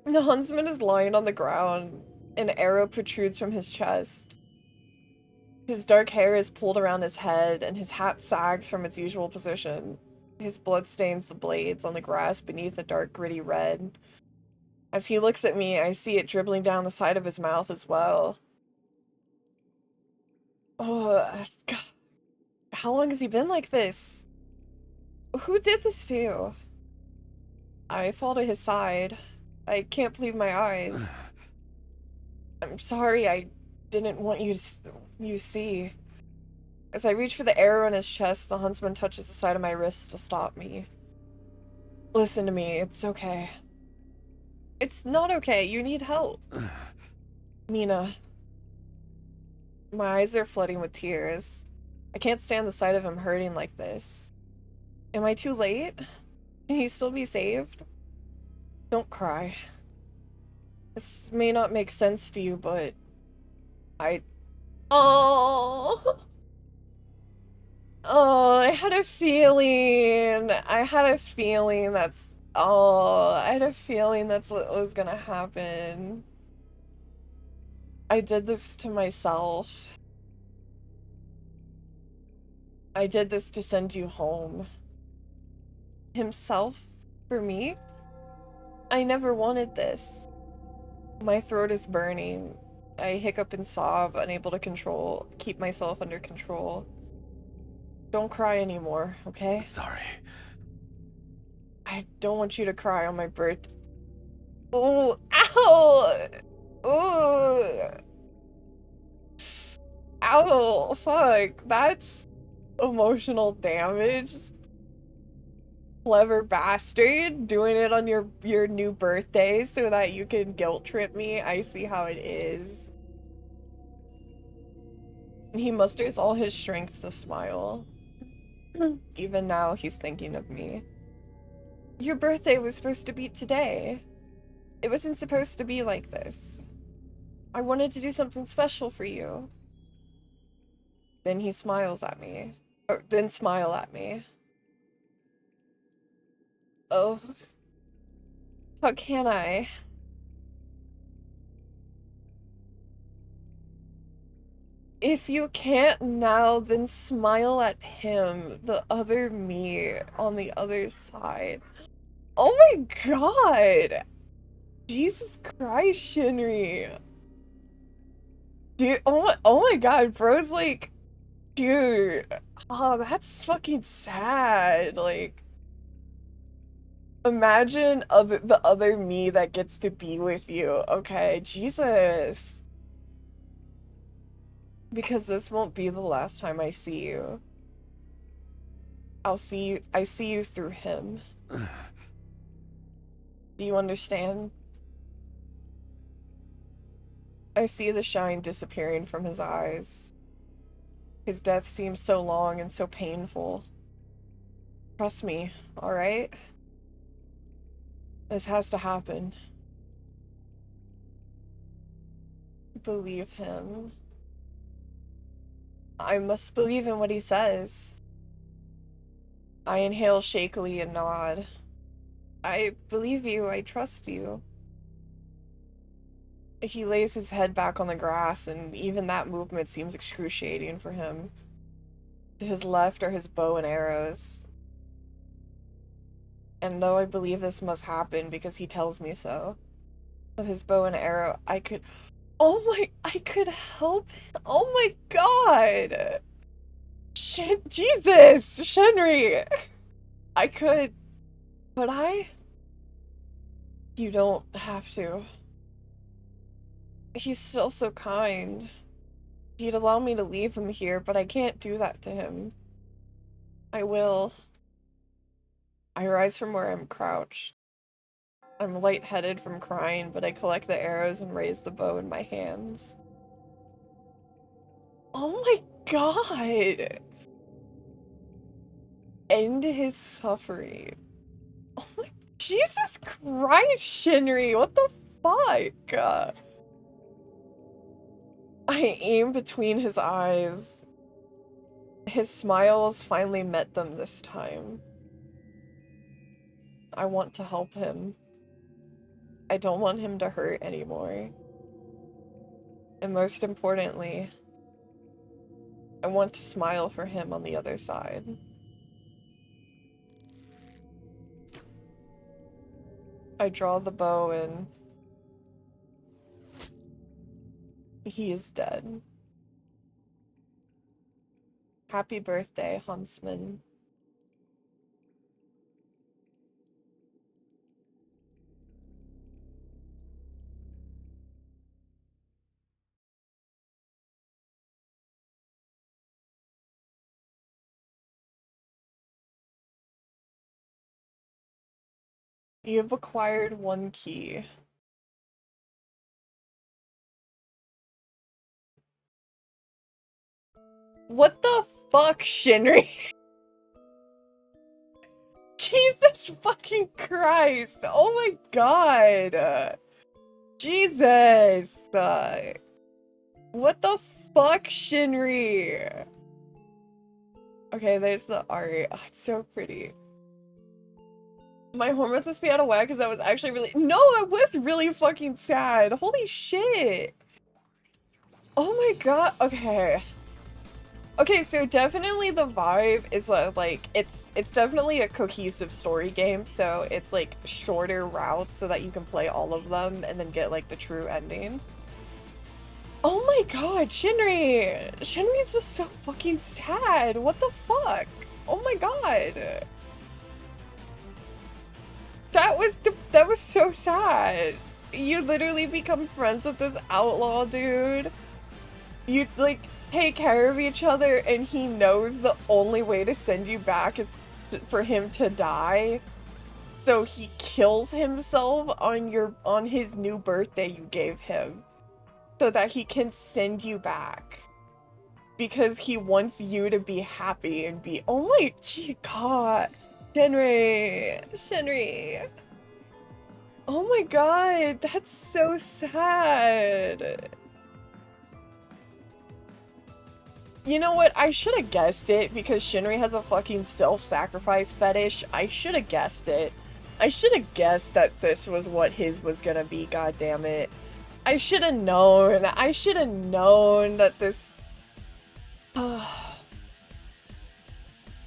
The huntsman is lying on the ground. An arrow protrudes from his chest. His dark hair is pulled around his head, and his hat sags from its usual position. His blood stains the blades on the grass beneath a dark, gritty red. As he looks at me, I see it dribbling down the side of his mouth as well. Oh, God. How long has he been like this? Who did this to you? I fall to his side. I can't believe my eyes. I'm sorry, I didn't want you to see. As I reach for the arrow in his chest, the huntsman touches the side of my wrist to stop me. Listen to me, it's okay. It's not okay, you need help. Mina. My eyes are flooding with tears. I can't stand the sight of him hurting like this. Am I too late? Can he still be saved? Don't cry. This may not make sense to you, but Oh, I had a feeling. I had a feeling that's what was gonna happen. I did this to myself. I did this to send you home. Himself for me? I never wanted this. My throat is burning. I hiccup and sob, unable to keep myself under control. Don't cry anymore, okay? Sorry. I don't want you to cry on my birthday. Ooh, ow! Ooh. Ow, fuck. That's emotional damage. Clever bastard, doing it on your new birthday so that you can guilt trip me. I see how it is. He musters all his strength to smile. Even now, he's thinking of me. Your birthday was supposed to be today. It wasn't supposed to be like this. I wanted to do something special for you. Then he smiles at me. Then smile at me. Oh. How can I? If you can't now, then smile at him, the other me, on the other side. Oh my god! Jesus Christ, Shinri. Dude, oh my god, bro's like, dude, oh, that's fucking sad, like, imagine the other me that gets to be with you, okay, Jesus. Because this won't be the last time I see you. I see you through him. Do you understand? I see the shine disappearing from his eyes. His death seems so long and so painful. Trust me, alright? This has to happen. Believe him. I must believe in what he says. I inhale shakily and nod. I believe you, I trust you. He lays his head back on the grass, and even that movement seems excruciating for him. to his left are his bow and arrows. And though I believe this must happen because he tells me so, with his bow and arrow, I could help him. Oh my god! Jesus! Shenry! I could I? You don't have to. He's still so kind. He'd allow me to leave him here, but I can't do that to him. I will. I rise from where I'm crouched. I'm lightheaded from crying, but I collect the arrows and raise the bow in my hands. Oh my god! End his suffering. Oh my Jesus Christ, Shinri! What the fuck? I aim between his eyes. His smiles finally met them this time. I want to help him. I don't want him to hurt anymore. And most importantly, I want to smile for him on the other side. I draw the bow and he is dead. Happy birthday, Huntsman. You've acquired one key. What the fuck, Shinri? Jesus fucking Christ! Oh my god! Jesus! What the fuck, Shinri? Okay, there's the art. Oh, it's so pretty. My hormones must be out of whack because I was actually really- No, I was really fucking sad. Holy shit. Oh my god. Okay. Okay, so definitely the vibe is like, it's definitely a cohesive story game, so it's like shorter routes so that you can play all of them and then get like the true ending. Oh my god, Shinri! Shinri's was so fucking sad. What the fuck? Oh my god. That was so sad. You literally become friends with this outlaw dude. You like take care of each other and he knows the only way to send you back is for him to die. So he kills himself on his new birthday you gave him so that he can send you back. Because he wants you to be happy and be, oh my god. Shinri. Oh my god, that's so sad. You know what? I should have guessed it because Shinri has a fucking self-sacrifice fetish. I should have guessed it. I should have guessed that this was what his was gonna be, god damn it. I should have known. I should have known that this...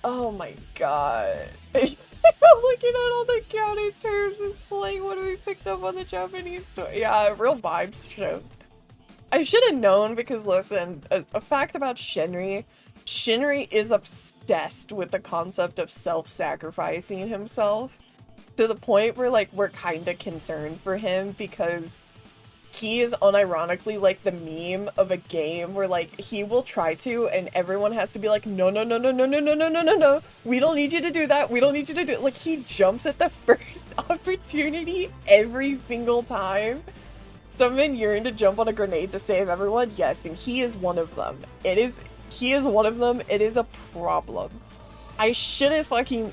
Oh my god. I'm looking at all the county terms and slang when we picked up on the Japanese store. Yeah, real vibes shift. I should have known because listen, a fact about Shinri is obsessed with the concept of self-sacrificing himself to the point where like we're kind of concerned for him because he is unironically like the meme of a game where like he will try to and everyone has to be like no, we don't need you to do that, we don't need you to do it. Like he jumps at the first opportunity every single time. Some men yearn to jump on a grenade to save everyone, yes, and he is one of them. He is one of them. It is a problem. I should have fucking,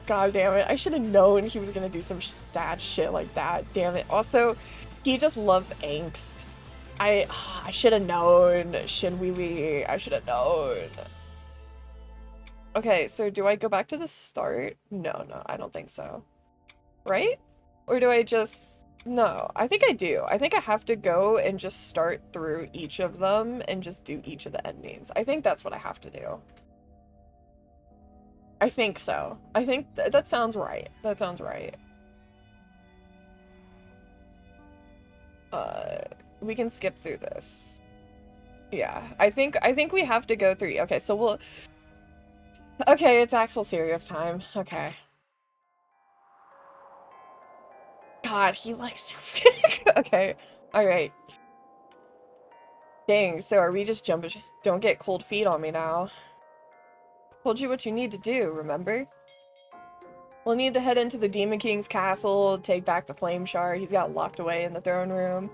god damn it, I should have known he was gonna do some sad shit like that, damn it. Also, he just loves angst. I should have known. Shin-wee-wee. I should have known. Okay, so do I go back to the start? No, I don't think so. Right? Or do I just... No, I think I do. I think I have to go and just start through each of them and just do each of the endings. I think that's what I have to do. I think so. I think that sounds right. That sounds right. We can skip through this. Yeah, I think we have to go through. Okay, so we'll. Okay, it's Axel serious time. Okay. God, he likes. Okay. All right. Dang. So are we just jumping? Don't get cold feet on me now. Told you what you need to do. Remember? We'll need to head into the Demon King's castle, take back the flame shard. He's got locked away in the throne room.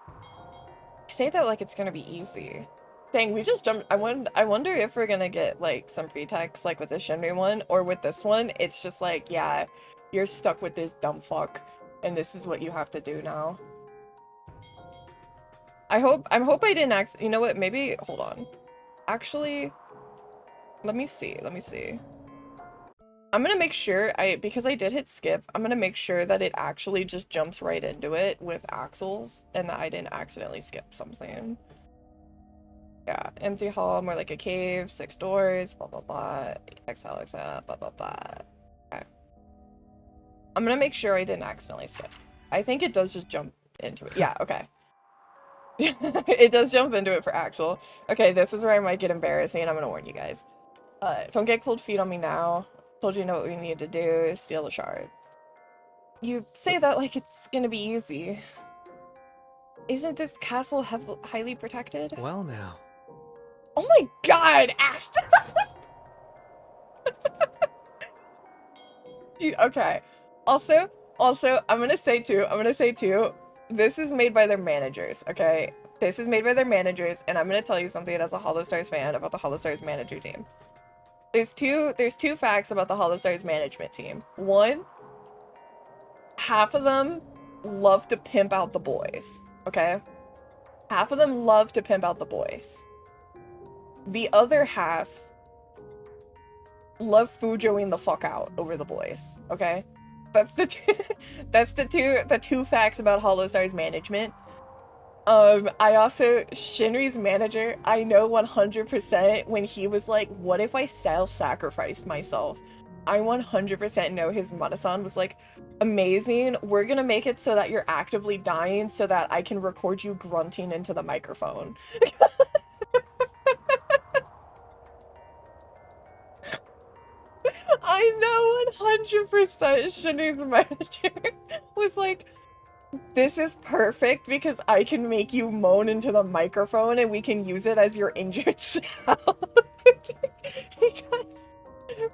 You say that like it's gonna be easy. Dang, we just jumped. I wonder if we're gonna get like some pretext like with the Shinri one, or with this one, it's just like, yeah, you're stuck with this dumb fuck, and this is what you have to do now. I hope I didn't you know what, maybe, hold on. Actually, let me see. I'm gonna make sure because I did hit skip, I'm gonna make sure that it actually just jumps right into it with Axel's and that I didn't accidentally skip something. Yeah, empty hall, more like a cave, 6 doors, blah blah blah, exhale, blah blah blah. Okay. I'm gonna make sure I didn't accidentally skip. I think it does just jump into it. Yeah, okay. It does jump into it for Axel. Okay, this is where I might get embarrassing, I'm gonna warn you guys. Don't get cold feet on me now. Told you know what we need to do, steal the shard. You say that like it's gonna be easy. Isn't this castle highly protected? Well now. Oh my god, Axel! Okay. Also, I'm gonna say too, this is made by their managers, okay? This is made by their managers, and I'm gonna tell you something as a holostars fan about the holostars manager team. There's two facts about the holostars management team. One, half of them love to pimp out the boys, okay? Half of them love to pimp out the boys. The other half love Fujoing the fuck out over the boys, okay? That's the two facts about holostars management. I also, Shinri's manager, I know 100% when he was like, what if I self-sacrificed myself? I 100% know his Mana-san was like, amazing, we're gonna make it so that you're actively dying so that I can record you grunting into the microphone. I know 100% Shinri's manager was like, this is perfect because I can make you moan into the microphone and we can use it as your injured sound.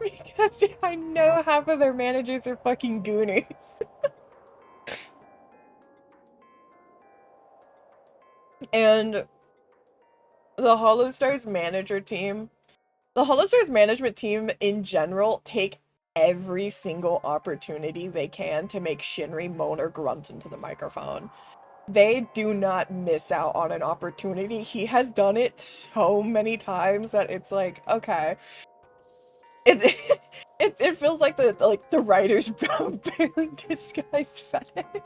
because I know half of their managers are fucking gooners. And the holostars management team in general take every single opportunity they can to make Shinri moan or grunt into the microphone. They do not miss out on an opportunity. He has done it so many times that it's like, okay. It feels like the writer's barely disguised fetish.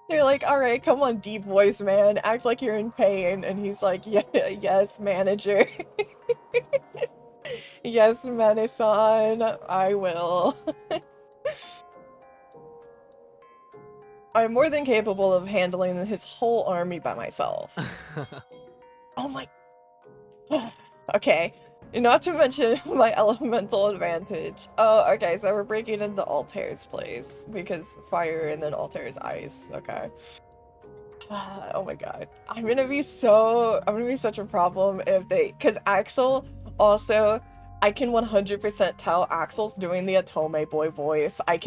They're like, alright, come on, deep voice man, act like you're in pain. And he's like, yeah, yes, manager. Yes, Mana-san, I will. I'm more than capable of handling his whole army by myself. Oh my... Okay, not to mention my elemental advantage. Oh, okay, so we're breaking into Altair's place, because fire and then Altair's ice, okay. Oh my god. I'm gonna be such a problem if cause Axel also, I can 100% tell Axel's doing the Atome boy voice. I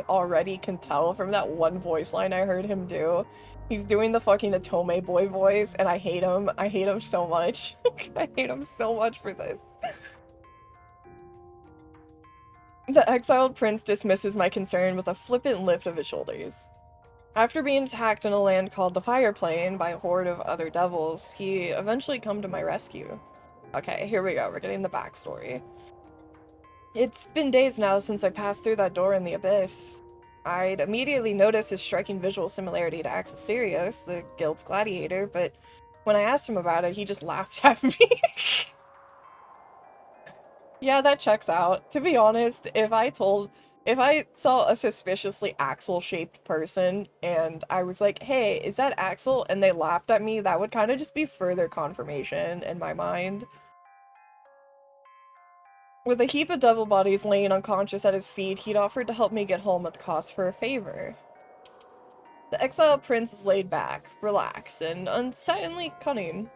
already can tell from that one voice line I heard him do. He's doing the fucking Atome boy voice, and I hate him. I hate him so much. I hate him so much for this. The exiled prince dismisses my concern with a flippant lift of his shoulders. After being attacked in a land called the Fire Plane by a horde of other devils, he eventually come to my rescue. Okay, here we go. We're getting the backstory. It's been days now since I passed through that door in the abyss. I'd immediately noticed his striking visual similarity to Axel Sirius, the guild's gladiator, but when I asked him about it, he just laughed at me. Yeah, that checks out. To be honest, if I saw a suspiciously Axel-shaped person and I was like, hey, is that Axel? And they laughed at me, that would kind of just be further confirmation in my mind. With a heap of devil bodies laying unconscious at his feet, he'd offered to help me get home at the cost for a favor. The exiled prince is laid back, relaxed, and unsettlingly cunning.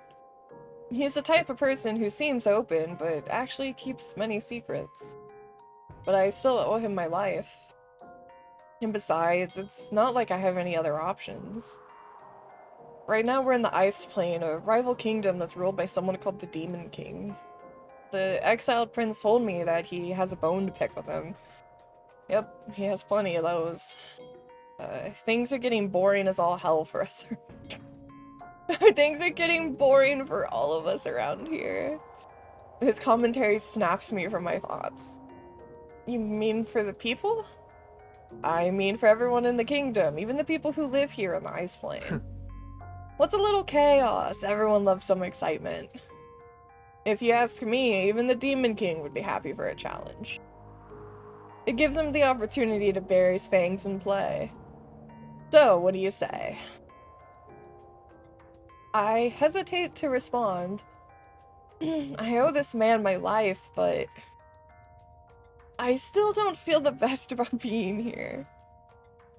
He's the type of person who seems open, but actually keeps many secrets. But I still owe him my life. And besides, it's not like I have any other options. Right now we're in the Ice Plane, a rival kingdom that's ruled by someone called the Demon King. The exiled prince told me that he has a bone to pick with him. Yep, he has plenty of those. Things are getting boring as all hell for us. Things are getting boring for all of us around here. His commentary snaps me from my thoughts. You mean for the people? I mean for everyone in the kingdom, even the people who live here on the Ice Plane. What's a little chaos? Everyone loves some excitement. If you ask me, even the Demon King would be happy for a challenge. It gives him the opportunity to bare his fangs in play. So, what do you say? I hesitate to respond. I owe this man my life, but I still don't feel the best about being here.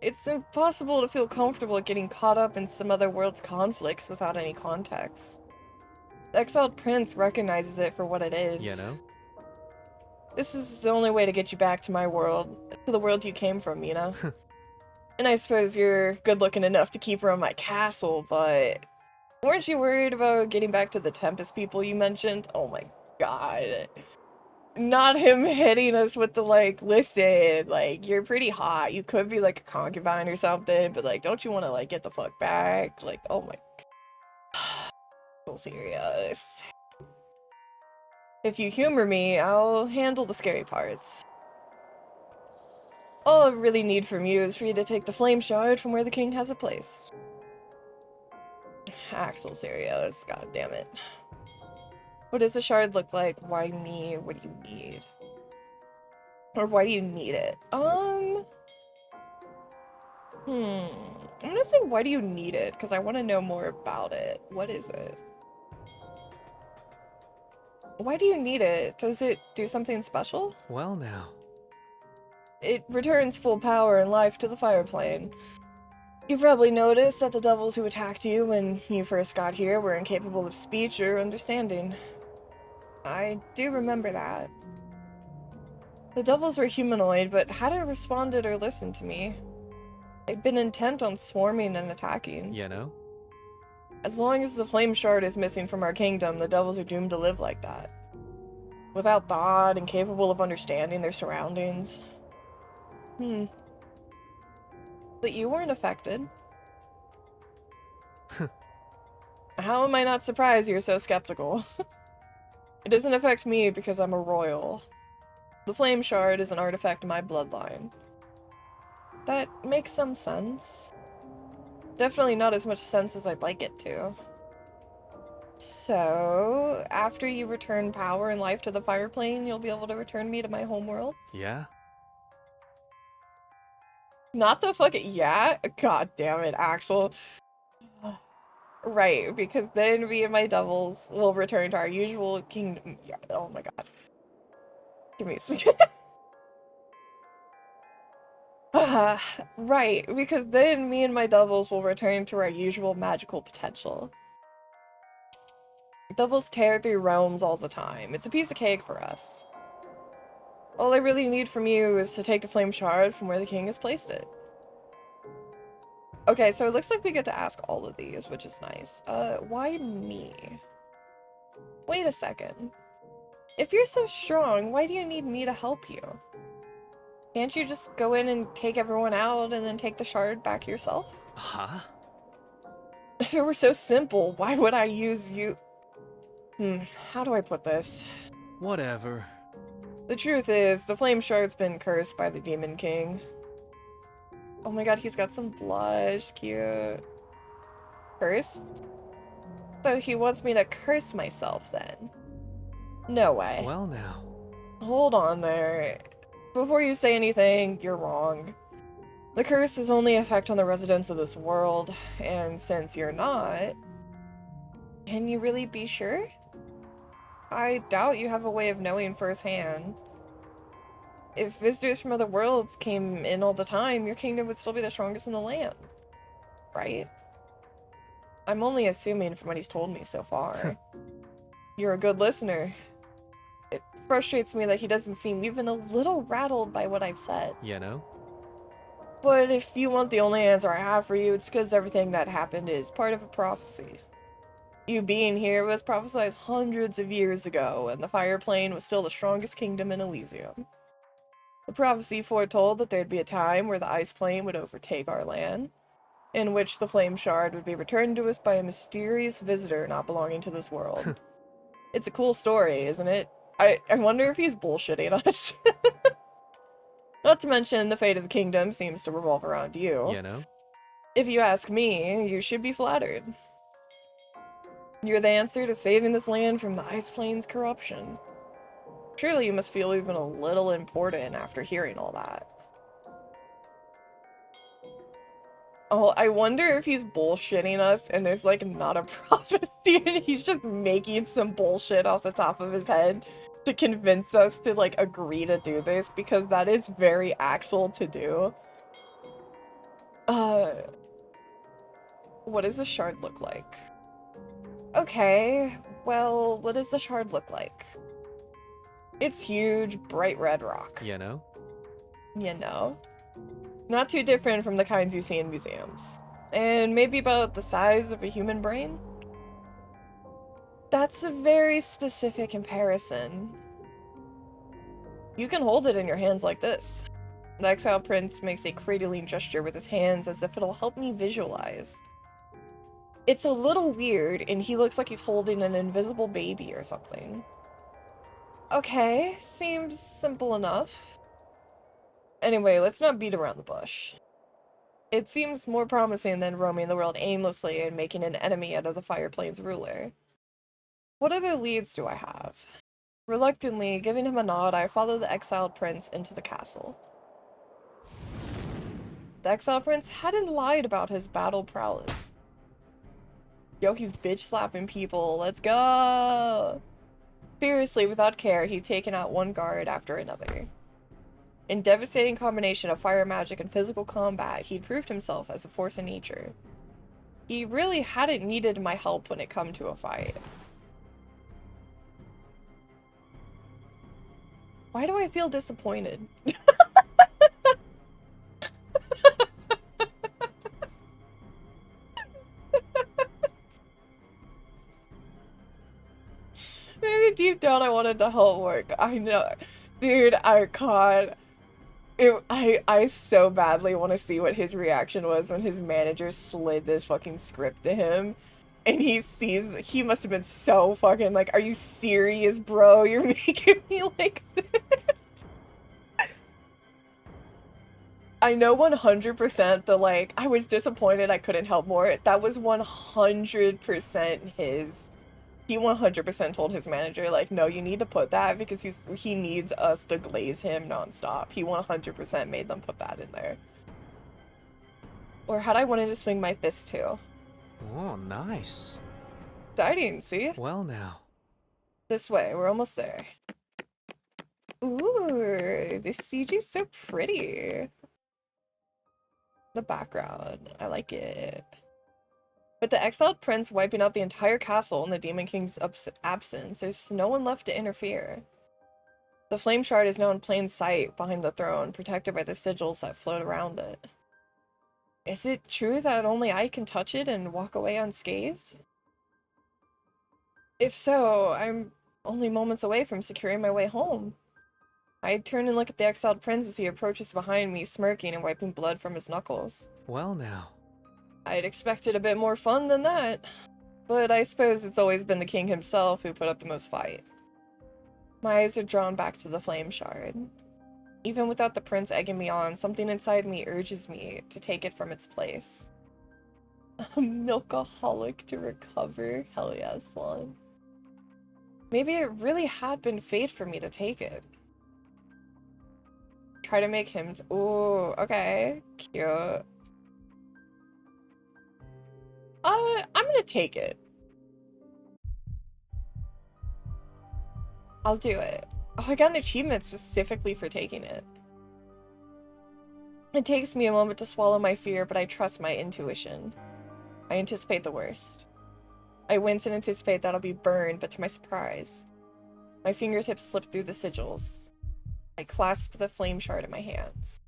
It's impossible to feel comfortable getting caught up in some other world's conflicts without any context. The exiled prince recognizes it for what it is. You know? This is the only way to get you back to my world, to the world you came from, Mina. And I suppose you're good-looking enough to keep around my castle, but weren't you worried about getting back to the Tempest people you mentioned? Oh my god. Not him hitting us with the, like, listen, like, you're pretty hot. You could be, like, a concubine or something, but, like, don't you want to, like, get the fuck back? Like, oh my... So serious. If you humor me, I'll handle the scary parts. All I really need from you is for you to take the flame shard from where the king has it placed. Axel, serious, god damn it. What does the shard look like? Why me? What do you need? Or why do you need it? I'm gonna say why do you need it? Because I want to know more about it. What is it? Why do you need it? Does it do something special? Well now. It returns full power and life to the fire plane. You probably noticed that the devils who attacked you when you first got here were incapable of speech or understanding. I do remember that. The devils were humanoid, but hadn't responded or listened to me. They'd been intent on swarming and attacking. You know? As long as the flame shard is missing from our kingdom, the devils are doomed to live like that. Without thought, incapable of understanding their surroundings. But you weren't affected. How am I not surprised you're so skeptical? It doesn't affect me because I'm a royal. The flame shard is an artifact of my bloodline. That makes some sense. Definitely not as much sense as I'd like it to. So, after you return power and life to the fire plane, you'll be able to return me to my homeworld? Yeah? Not the fucking yeah? God damn it, Axel. Right, because then me and my devils will return to our usual kingdom. Yeah, oh my god. Give me a second. Right, because then me and my devils will return to our usual magical potential. Devils tear through realms all the time. It's a piece of cake for us. All I really need from you is to take the flame shard from where the king has placed it. Okay, so it looks like we get to ask all of these, which is nice. Why me? Wait a second. If you're so strong, why do you need me to help you? Can't you just go in and take everyone out and then take the shard back yourself? Huh? If it were so simple, why would I use you? How do I put this? Whatever. The truth is, the flame shard's been cursed by the Demon King. Oh my god, he's got some blush, cute. Curse? So he wants me to curse myself then? No way. Well now. Hold on there. Before you say anything, you're wrong. The curse is only effect on the residents of this world, and since you're not, can you really be sure? I doubt you have a way of knowing firsthand. If visitors from other worlds came in all the time, your kingdom would still be the strongest in the land. Right? I'm only assuming from what he's told me so far. You're a good listener. It frustrates me that he doesn't seem even a little rattled by what I've said. You know? But if you want the only answer I have for you, it's because everything that happened is part of a prophecy. You being here was prophesied hundreds of years ago, and the Fire Plane was still the strongest kingdom in Elysium. The prophecy foretold that there'd be a time where the Ice Plane would overtake our land, in which the Flame Shard would be returned to us by a mysterious visitor not belonging to this world. It's a cool story, isn't it? I wonder if he's bullshitting us. Not to mention, the fate of the kingdom seems to revolve around you. You know? If you ask me, you should be flattered. You're the answer to saving this land from the Ice Plane's corruption. Surely you must feel even a little important after hearing all that. Oh, I wonder if he's bullshitting us and there's like not a prophecy and he's just making some bullshit off the top of his head to convince us to like agree to do this, because that is very Axel to do. What does the shard look like? Okay, well, what does the shard look like? It's huge, bright red rock. You know? You know? Not too different from the kinds you see in museums. And maybe about the size of a human brain? That's a very specific comparison. You can hold it in your hands like this. The Exile Prince makes a cradling gesture with his hands as if it'll help me visualize. It's a little weird, and he looks like he's holding an invisible baby or something. Okay, seems simple enough. Anyway, let's not beat around the bush. It seems more promising than roaming the world aimlessly and making an enemy out of the Fire Plane's ruler. What other leads do I have? Reluctantly, giving him a nod, I follow the exiled prince into the castle. The exiled prince hadn't lied about his battle prowess. Yo, he's bitch slapping people, let's go! Furiously, without care, he'd taken out one guard after another. In devastating combination of fire magic and physical combat, he'd proved himself as a force in nature. He really hadn't needed my help when it come to a fight. Why do I feel disappointed? Maybe deep down I wanted to help work. I know. Dude, I so badly want to see what his reaction was when his manager slid this fucking script to him. And he must have been so fucking like, are you serious, bro? You're making me like this? I know 100% the like, I was disappointed I couldn't help more. That was 100% his. He 100% told his manager, like, no, you need to put that because he needs us to glaze him nonstop. He 100% made them put that in there. Or had I wanted to swing my fist too? Oh, nice. Exciting, see? Well now. This way, we're almost there. Ooh, this CG's so pretty. The background, I like it. With the exiled prince wiping out the entire castle in the Demon King's absence, there's no one left to interfere. The flame shard is now in plain sight behind the throne, protected by the sigils that float around it. Is it true that only I can touch it and walk away unscathed? If so, I'm only moments away from securing my way home. I turn and look at the exiled prince as he approaches behind me, smirking and wiping blood from his knuckles. Well now. I'd expected a bit more fun than that, but I suppose it's always been the king himself who put up the most fight. My eyes are drawn back to the flame shard. Even without the prince egging me on, something inside me urges me to take it from its place. A milkaholic to recover? Hell yeah, Swan. Maybe it really had been fate for me to take it. Try to make him. Ooh, okay. Cute. I'm gonna take it. I'll do it. Oh, I got an achievement specifically for taking it. It takes me a moment to swallow my fear, but I trust my intuition. I anticipate the worst. I wince and anticipate that I'll be burned, but to my surprise, my fingertips slip through the sigils. I clasp the flame shard in my hands.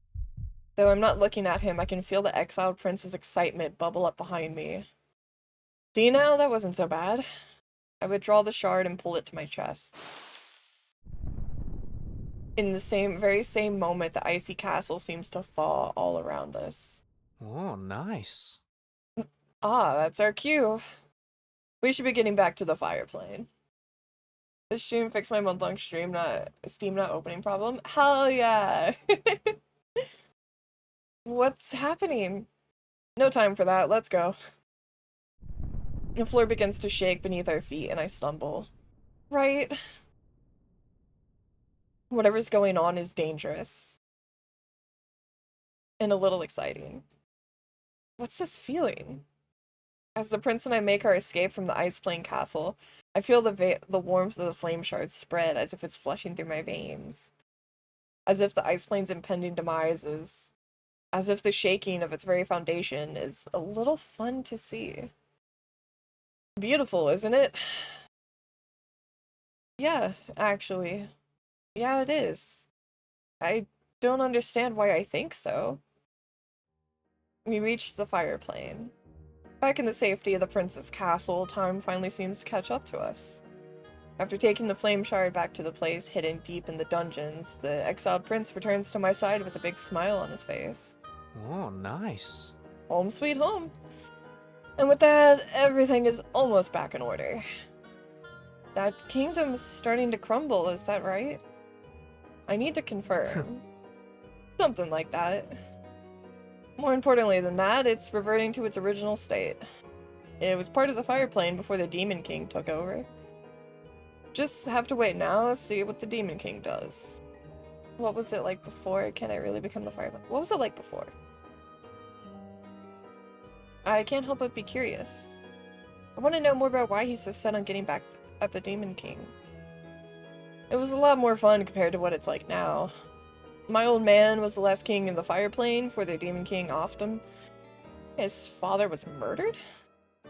Though I'm not looking at him, I can feel the exiled prince's excitement bubble up behind me. See now? That wasn't so bad. I withdraw the shard and pull it to my chest. In the very same moment, the icy castle seems to thaw all around us. Oh, nice. Ah, that's our cue. We should be getting back to the fire plane. This stream fixed my month-long Steam not opening problem. Hell yeah! What's happening? No time for that, let's go. The floor begins to shake beneath our feet and I stumble. Right? Whatever's going on is dangerous. And a little exciting. What's this feeling? As the prince and I make our escape from the ice plane castle, I feel the warmth of the flame shards spread as if it's flushing through my veins. As if the ice plane's impending demise is... As if the shaking of its very foundation is a little fun to see. Beautiful, isn't it? Yeah, actually. Yeah, it is. I don't understand why I think so. We reached the fire plane. Back in the safety of the prince's castle, time finally seems to catch up to us. After taking the flame shard back to the place hidden deep in the dungeons, the exiled prince returns to my side with a big smile on his face. Oh, nice. Home sweet home. And with that, everything is almost back in order. That kingdom's starting to crumble, is that right? I need to confirm. Something like that. More importantly than that, it's reverting to its original state. It was part of the fire plane before the Demon King took over. Just have to wait now, see what the Demon King does. What was it like before? Can I really become the fire plane? What was it like before? I can't help but be curious. I want to know more about why he's so set on getting back at the Demon King. It was a lot more fun compared to what it's like now. My old man was the last king in the fire plane before the Demon King offed him. His father was murdered?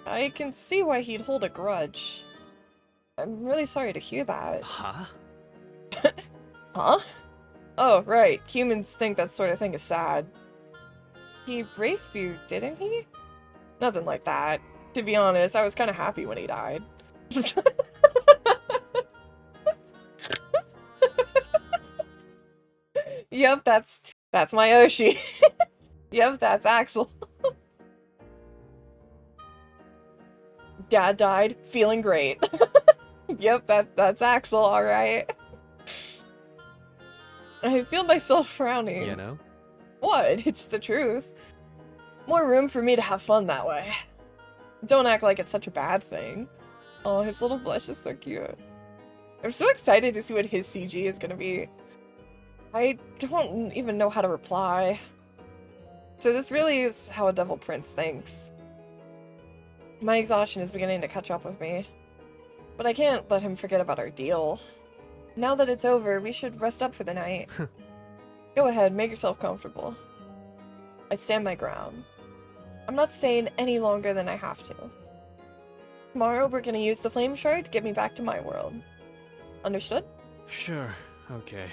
I can see why he'd hold a grudge. I'm really sorry to hear that. Huh? Huh? Oh, right. Humans think that sort of thing is sad. He raised you, didn't he? Nothing like that. To be honest, I was kind of happy when he died. Yep, that's my Oshi. Yep, that's Axel. Dad died, feeling great. Yep, that's Axel, alright. I feel myself frowning. You know? What? It's the truth. More room for me to have fun that way. Don't act like it's such a bad thing. Oh, his little blush is so cute. I'm so excited to see what his CG is gonna be. I don't even know how to reply. So this really is how a devil prince thinks. My exhaustion is beginning to catch up with me. But I can't let him forget about our deal. Now that it's over, we should rest up for the night. Go ahead, make yourself comfortable. I stand my ground. I'm not staying any longer than I have to. Tomorrow we're gonna use the flame shard to get me back to my world. Understood? Sure, okay.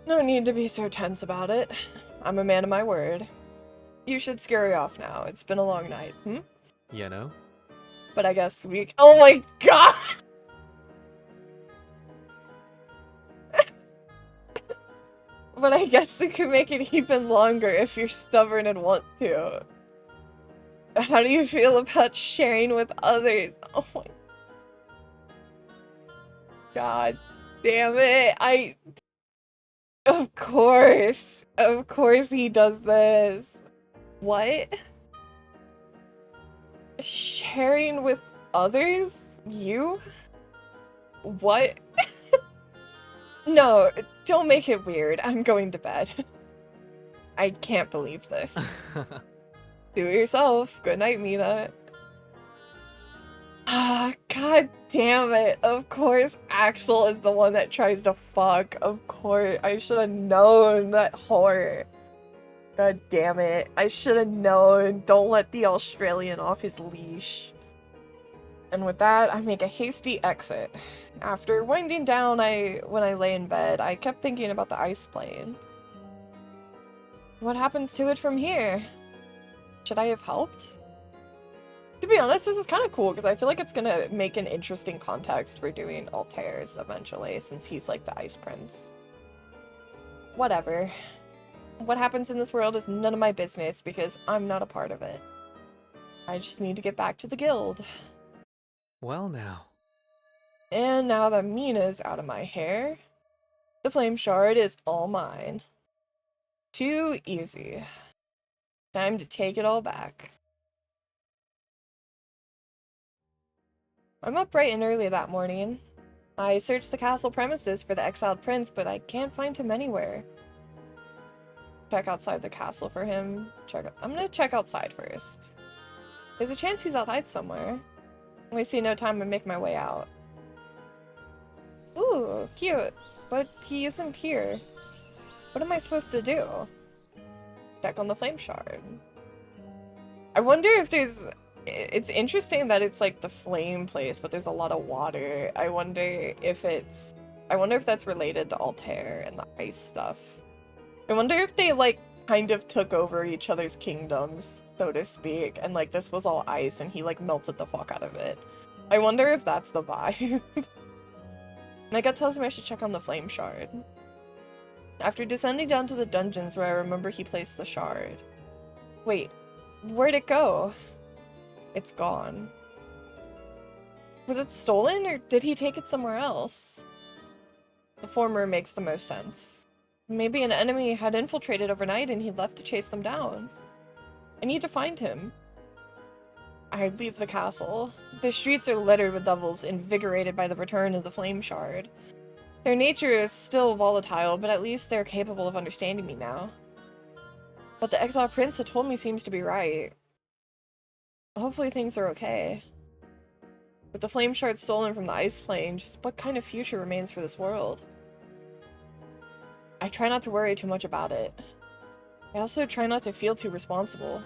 No need to be so tense about it. I'm a man of my word. You should scurry off now. It's been a long night, You know? But I guess we- Oh my god! But I guess we could make it even longer if you're stubborn and want to. How do you feel about sharing with others? Oh my... God damn it, Of course he does this. What? Sharing with others? You? What? No, don't make it weird. I'm going to bed. I can't believe this. Do it yourself. Good night, Mina. Ah, god damn it. Of course Axel is the one that tries to fuck. Of course. I should have known, that whore. God damn it. I should have known. Don't let the Australian off his leash. And with that, I make a hasty exit. After winding down, when I lay in bed, I kept thinking about the ice plane. What happens to it from here? Should I have helped? To be honest, this is kind of cool because I feel like it's gonna make an interesting context for doing Altairs eventually, since he's like the Ice Prince. Whatever. What happens in this world is none of my business because I'm not a part of it. I just need to get back to the guild. Well now. And now that Mina's out of my hair, the flame shard is all mine. Too easy. Time to take it all back. I'm up bright and early that morning. I searched the castle premises for the exiled prince, but I can't find him anywhere. Check outside the castle for him. I'm gonna check outside first. There's a chance he's outside somewhere. I'm wasting no time and make my way out. Ooh, cute. But he isn't here. What am I supposed to do? Check on the flame shard. I wonder if there's... It's interesting that it's like the flame place, but there's a lot of water. I wonder if that's related to Altair and the ice stuff. I wonder if they like kind of took over each other's kingdoms, so to speak, and like this was all ice and he like melted the fuck out of it. I wonder if that's the vibe. My gut tells me I should check on the flame shard. After descending down to the dungeons where I remember he placed the shard. Wait, where'd it go? It's gone. Was it stolen or did he take it somewhere else? The former makes the most sense. Maybe an enemy had infiltrated overnight and he left to chase them down. I need to find him. I leave the castle. The streets are littered with devils, invigorated by the return of the flame shard. Their nature is still volatile, but at least they're capable of understanding me now. What the exiled prince had told me seems to be right. Hopefully things are okay. With the flame shard stolen from the ice plane, just what kind of future remains for this world? I try not to worry too much about it. I also try not to feel too responsible.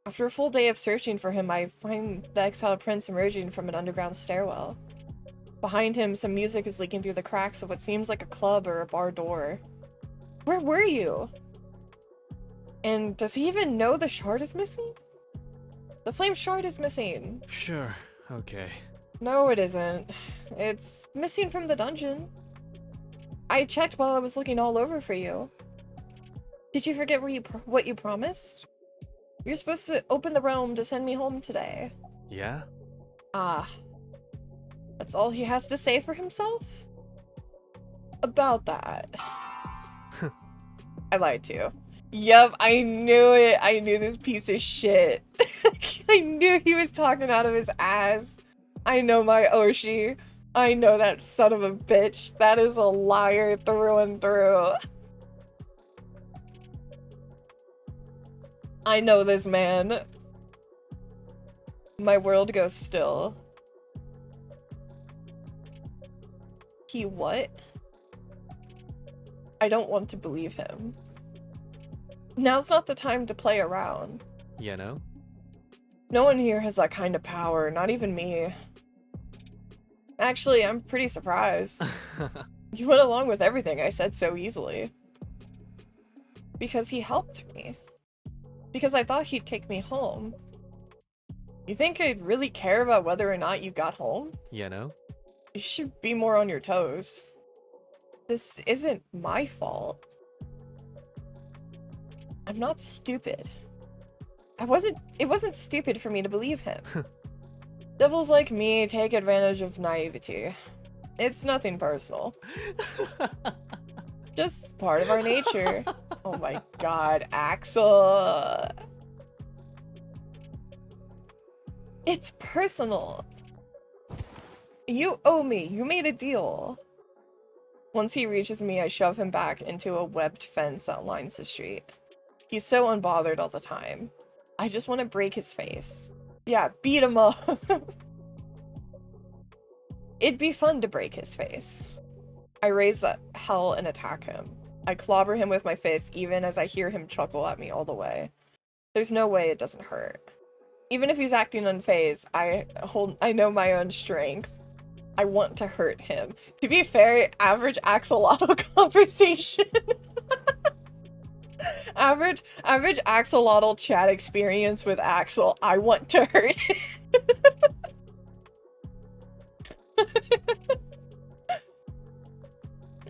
After a full day of searching for him, I find the exiled prince emerging from an underground stairwell. Behind him, some music is leaking through the cracks of what seems like a club or a bar door. Where were you? And does he even know the shard is missing? The flame shard is missing. Sure, okay. No, it isn't. It's missing from the dungeon. I checked while I was looking all over for you. Did you forget what you promised? You're supposed to open the realm to send me home today. Yeah? Ah. That's all he has to say for himself? About that. I lied to you. Yep, I knew it. I knew this piece of shit. I knew he was talking out of his ass. I know my Oshi. I know that son of a bitch. That is a liar through and through. I know this man. My world goes still. He what? I don't want to believe him. Now's not the time to play around. You know? No one here has that kind of power, not even me. Actually, I'm pretty surprised. You went along with everything I said so easily. Because he helped me. Because I thought he'd take me home. You think I'd really care about whether or not you got home? You know? You should be more on your toes. This isn't my fault. I'm not stupid. It wasn't stupid for me to believe him. Devils like me take advantage of naivety. It's nothing personal. Just part of our nature. Oh my god, Axel. It's personal. You owe me. You made a deal. Once he reaches me, I shove him back into a webbed fence that lines the street. He's so unbothered all the time. I just want to break his face. Yeah, beat him up. It'd be fun to break his face. I raise hell and attack him. I clobber him with my fist even as I hear him chuckle at me all the way. There's no way it doesn't hurt. Even if he's acting unfazed, I know my own strength. I want to hurt him. To be fair, average axolotl conversation. average axolotl chat experience with Axel. I want to hurt him.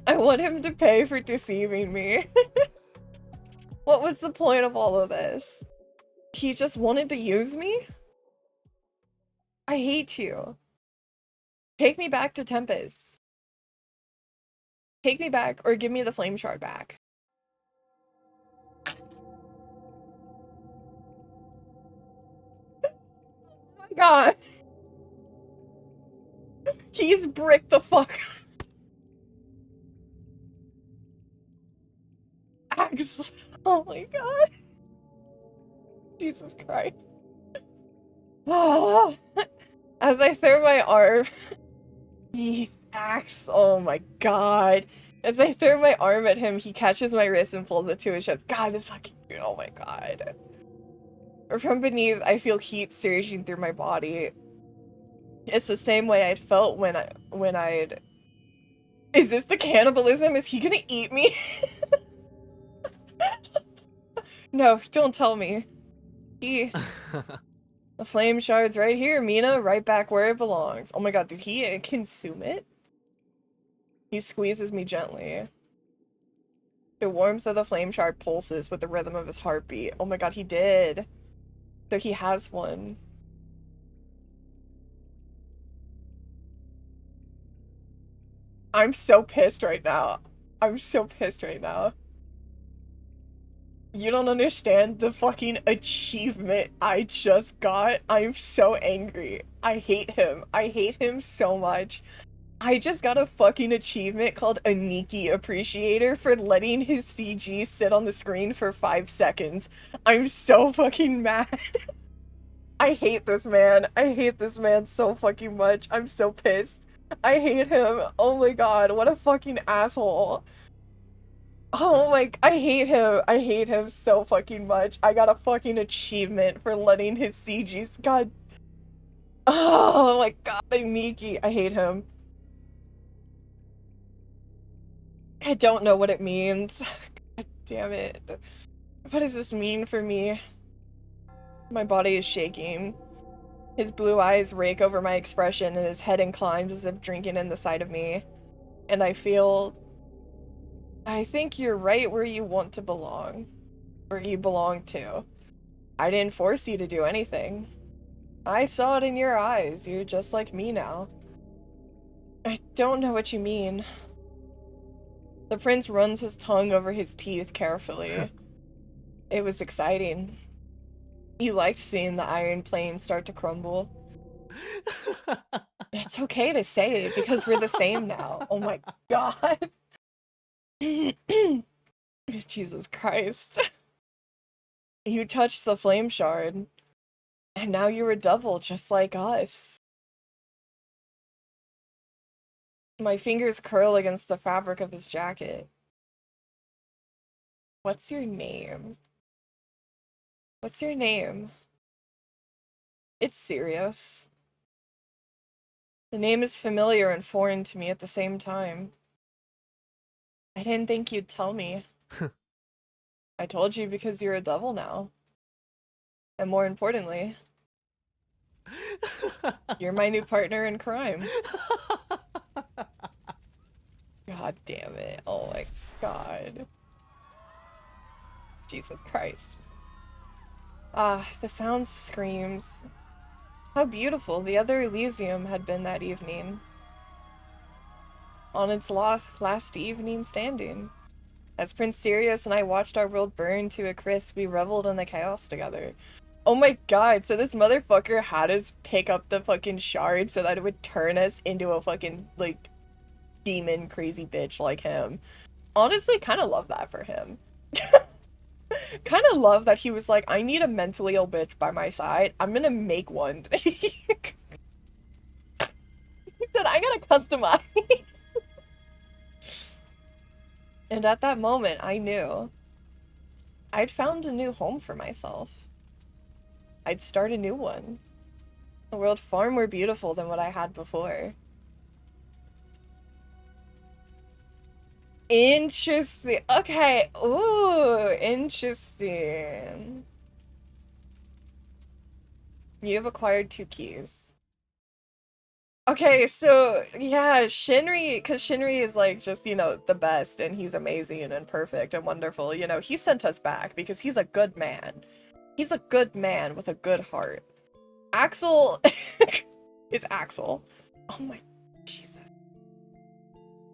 I want him to pay for deceiving me. What was the point of all of this? He just wanted to use me? I hate you. Take me back to Tempus. Take me back or give me the flame shard back. Oh my god. He's bricked the fuck. Axe. Oh my god. Jesus Christ. As I throw my arm. Axe. Oh my god. As I throw my arm at him, he catches my wrist and pulls it to his chest. God, this fucking. Oh my god. From beneath, I feel heat surging through my body. It's the same way I'd felt when I'd. Is this the cannibalism? Is he gonna eat me? No, don't tell me. The flame shard's right here, Mina. Right back where it belongs. Oh my god, did he consume it? He squeezes me gently. The warmth of the flame shard pulses with the rhythm of his heartbeat. Oh my god, he did. So he has one. I'm so pissed right now. I'm so pissed right now. You don't understand the fucking achievement I just got. I'm so angry. I hate him. I hate him so much. I just got a fucking achievement called a Nikki Appreciator for letting his CG sit on the screen for 5 seconds. I'm so fucking mad. I hate this man. I hate this man so fucking much. I'm so pissed. I hate him. Oh my god, what a fucking asshole. Oh my, I hate him. I hate him so fucking much. I got a fucking achievement for letting his CGs, god. Oh my god, Miki. I hate him. I don't know what it means. God damn it. What does this mean for me? My body is shaking. His blue eyes rake over my expression and his head inclines as if drinking in the sight of me. And I think you're right where you want to belong. Where you belong to. I didn't force you to do anything. I saw it in your eyes. You're just like me now. I don't know what you mean. The prince runs his tongue over his teeth carefully. It was exciting. You liked seeing the iron plane start to crumble. It's okay to say because we're the same now. Oh my god. Jesus Christ. You touched the flame shard. And now you're a devil just like us. My fingers curl against the fabric of his jacket. What's your name? What's your name? It's Sirius. The name is familiar and foreign to me at the same time. I didn't think you'd tell me. I told you because you're a devil now. And more importantly, you're my new partner in crime. God damn it. Oh my god. Jesus Christ. Ah, the sounds of screams. How beautiful the other Elysium had been that evening. On its last evening standing. As Prince Sirius and I watched our world burn to a crisp, we reveled in the chaos together. Oh my god, so this motherfucker had us pick up the fucking shard so that it would turn us into a fucking, like, demon crazy bitch like him. Honestly, kind of love that for him. Kind of love that he was like, I need a mentally ill bitch by my side. I'm gonna make one. He said, I gotta customize. And at that moment, I knew I'd found a new home for myself. I'd start a new one. A world far more beautiful than what I had before. Interesting. Okay. Ooh, interesting. You have acquired 2 keys. Okay, so yeah, Shinri, because Shinri is like just, you know, the best and he's amazing and perfect and wonderful. You know, he sent us back because he's a good man. He's a good man with a good heart. Axel is Axel. Oh my Jesus.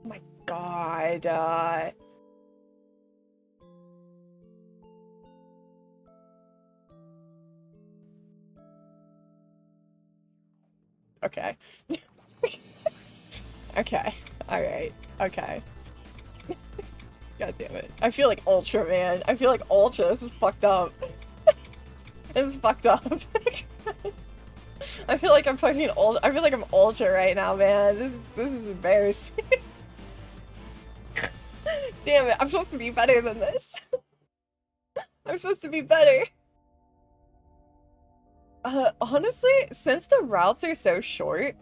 Oh my God. Okay. Okay. Alright. Okay. God damn it. I feel like Ultra, man. I feel like Ultra. This is fucked up. This is fucked up. I feel like I'm fucking old. I feel like I'm Ultra right now, man. This is embarrassing. Damn it. I'm supposed to be better than this. I'm supposed to be better. Honestly, since the routes are so short,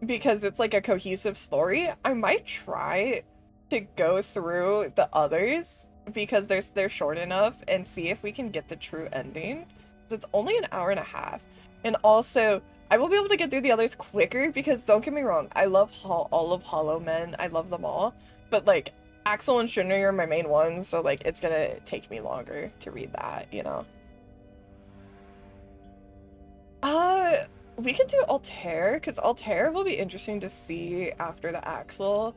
because it's like a cohesive story, I might try to go through the others because they're short enough and see if we can get the true ending. It's only an hour and a half. And also, I will be able to get through the others quicker because don't get me wrong, I love all of Hollow Men. I love them all. But like, Axel and Shinri are my main ones, so like it's gonna take me longer to read that, you know? We could do Altair, because Altair will be interesting to see after the Axel.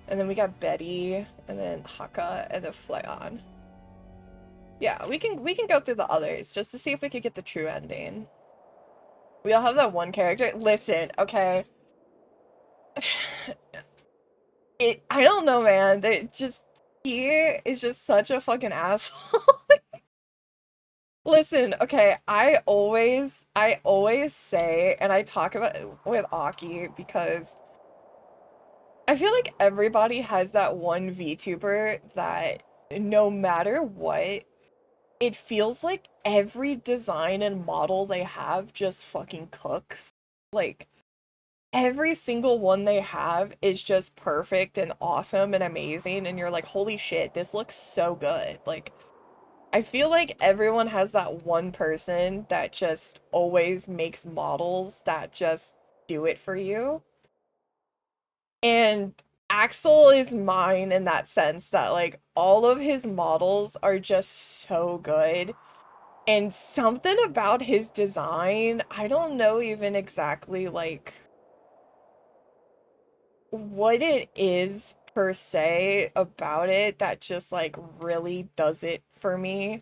And then we got Betty, and then Haka, and then Fleon. Yeah, we can go through the others, just to see if we could get the true ending. We all have that one character. Listen, okay. I don't know, man. He is just such a fucking asshole. Listen, okay, I always say, and I talk about it with Aki because I feel like everybody has that one VTuber that no matter what, it feels like every design and model they have just fucking cooks. Like, every single one they have is just perfect and awesome and amazing, and you're like, holy shit, this looks so good. Like, I feel like everyone has that one person that just always makes models that just do it for you. And Axel is mine in that sense that like all of his models are just so good. And something about his design, I don't know even exactly like what it is per se about it that just like really does it for me.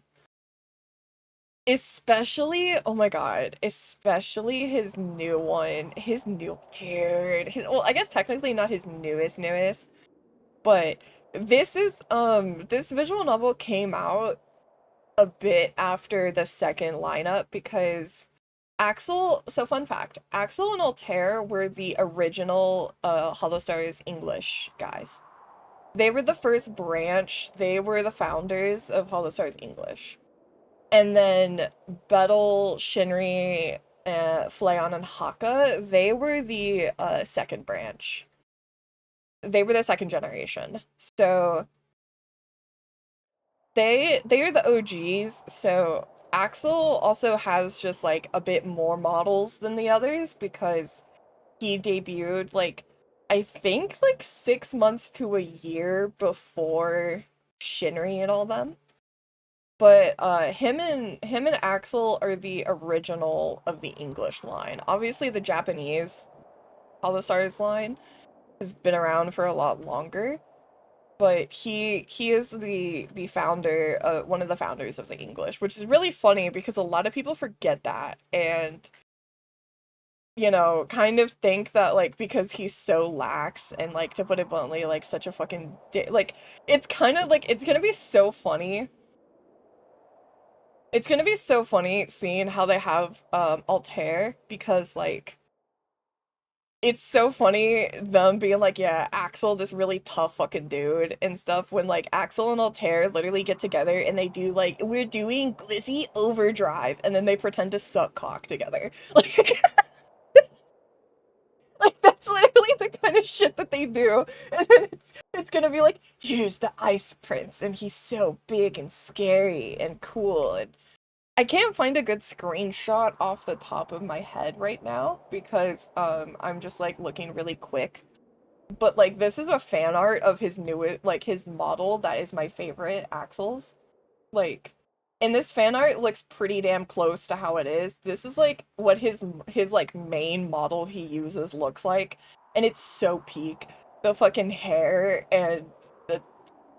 Especially, oh my god, especially his new one, his new, dude, well, I guess technically not his newest, but this visual novel came out a bit after the second lineup because so fun fact, Axel and Altair were the original, holostars English guys. They were the first branch, they were the founders of holostars English. And then Betel, Shinri, Fleon, and Haka, they were the second branch. They were the second generation. So they are the OGs. So Axel also has just like a bit more models than the others because he debuted like I think like 6 months to a year before Shinri and all them. But him and Axel are the original of the English line. Obviously, the Japanese Holostars line has been around for a lot longer, but he is the founder, one of the founders of the English, which is really funny because a lot of people forget that. And you know, kind of think that, like, because he's so lax and, like, to put it bluntly, like, such a fucking like, it's kind of, like, it's gonna be so funny. It's gonna be so funny seeing how they have, Altair, because, like, it's so funny them being like, yeah, Axel, this really tough fucking dude and stuff, when, like, Axel and Altair literally get together and they do, like, we're doing Glizzy Overdrive, and then they pretend to suck cock together. Like, like, that's literally the kind of shit that they do. And then it's gonna be like, here's the Ice Prince, and he's so big and scary and cool. And I can't find a good screenshot off the top of my head right now because I'm just like looking really quick. But like this is a fan art of his new like his model that is my favorite, Axel's. Like, and this fan art looks pretty damn close to how it is. This is like what his like main model he uses looks like, and it's so peak. The fucking hair and the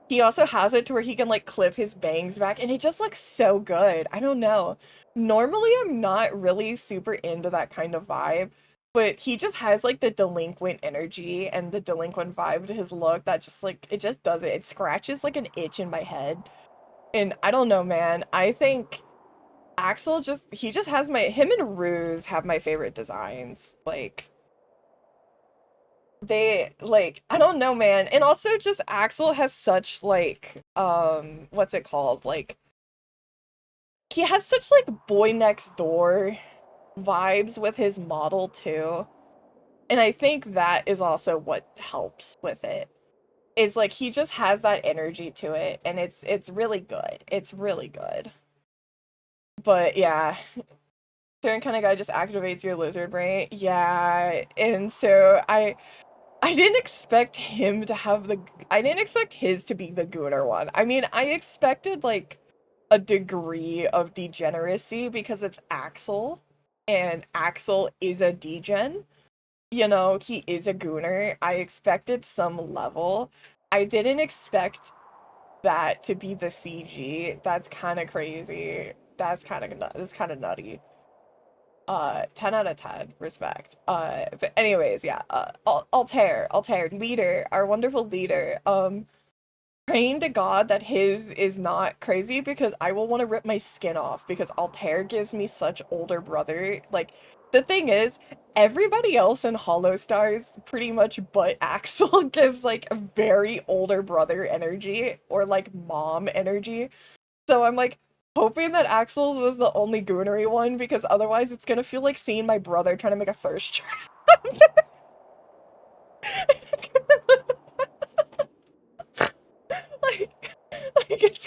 he also has it to where he can like clip his bangs back, and it just looks so good. I don't know. Normally I'm not really super into that kind of vibe, but he just has like the delinquent energy and the delinquent vibe to his look that just like it just does it. It scratches like an itch in my head. And I don't know, man. I think Axel just he just has him and Ruse have my favorite designs. Like they like I don't know, man. And also just Axel has such like what's it called? Like he has such like boy next door vibes with his model too. And I think that is also what helps with it. Is like he just has that energy to it, and it's really good. It's really good. But yeah, certain kind of guy just activates your lizard brain. Yeah, and so I didn't expect him to have I didn't expect his to be the gooner one. I mean, I expected like a degree of degeneracy because it's Axel, and Axel is a degen. You know, he is a gooner. I expected some level. I didn't expect that to be the CG. That's kind of crazy. That's kind of nutty. 10 out of 10, respect. But anyways, yeah, Altair, leader, our wonderful leader. Praying to God that his is not crazy because I will want to rip my skin off because Altair gives me such older brother. Like, the thing is, everybody else in holostars pretty much but Axel gives like a very older brother energy or like mom energy. So I'm like hoping that Axel's was the only goonery one because otherwise it's gonna feel like seeing my brother trying to make a thirst trap. like, like it's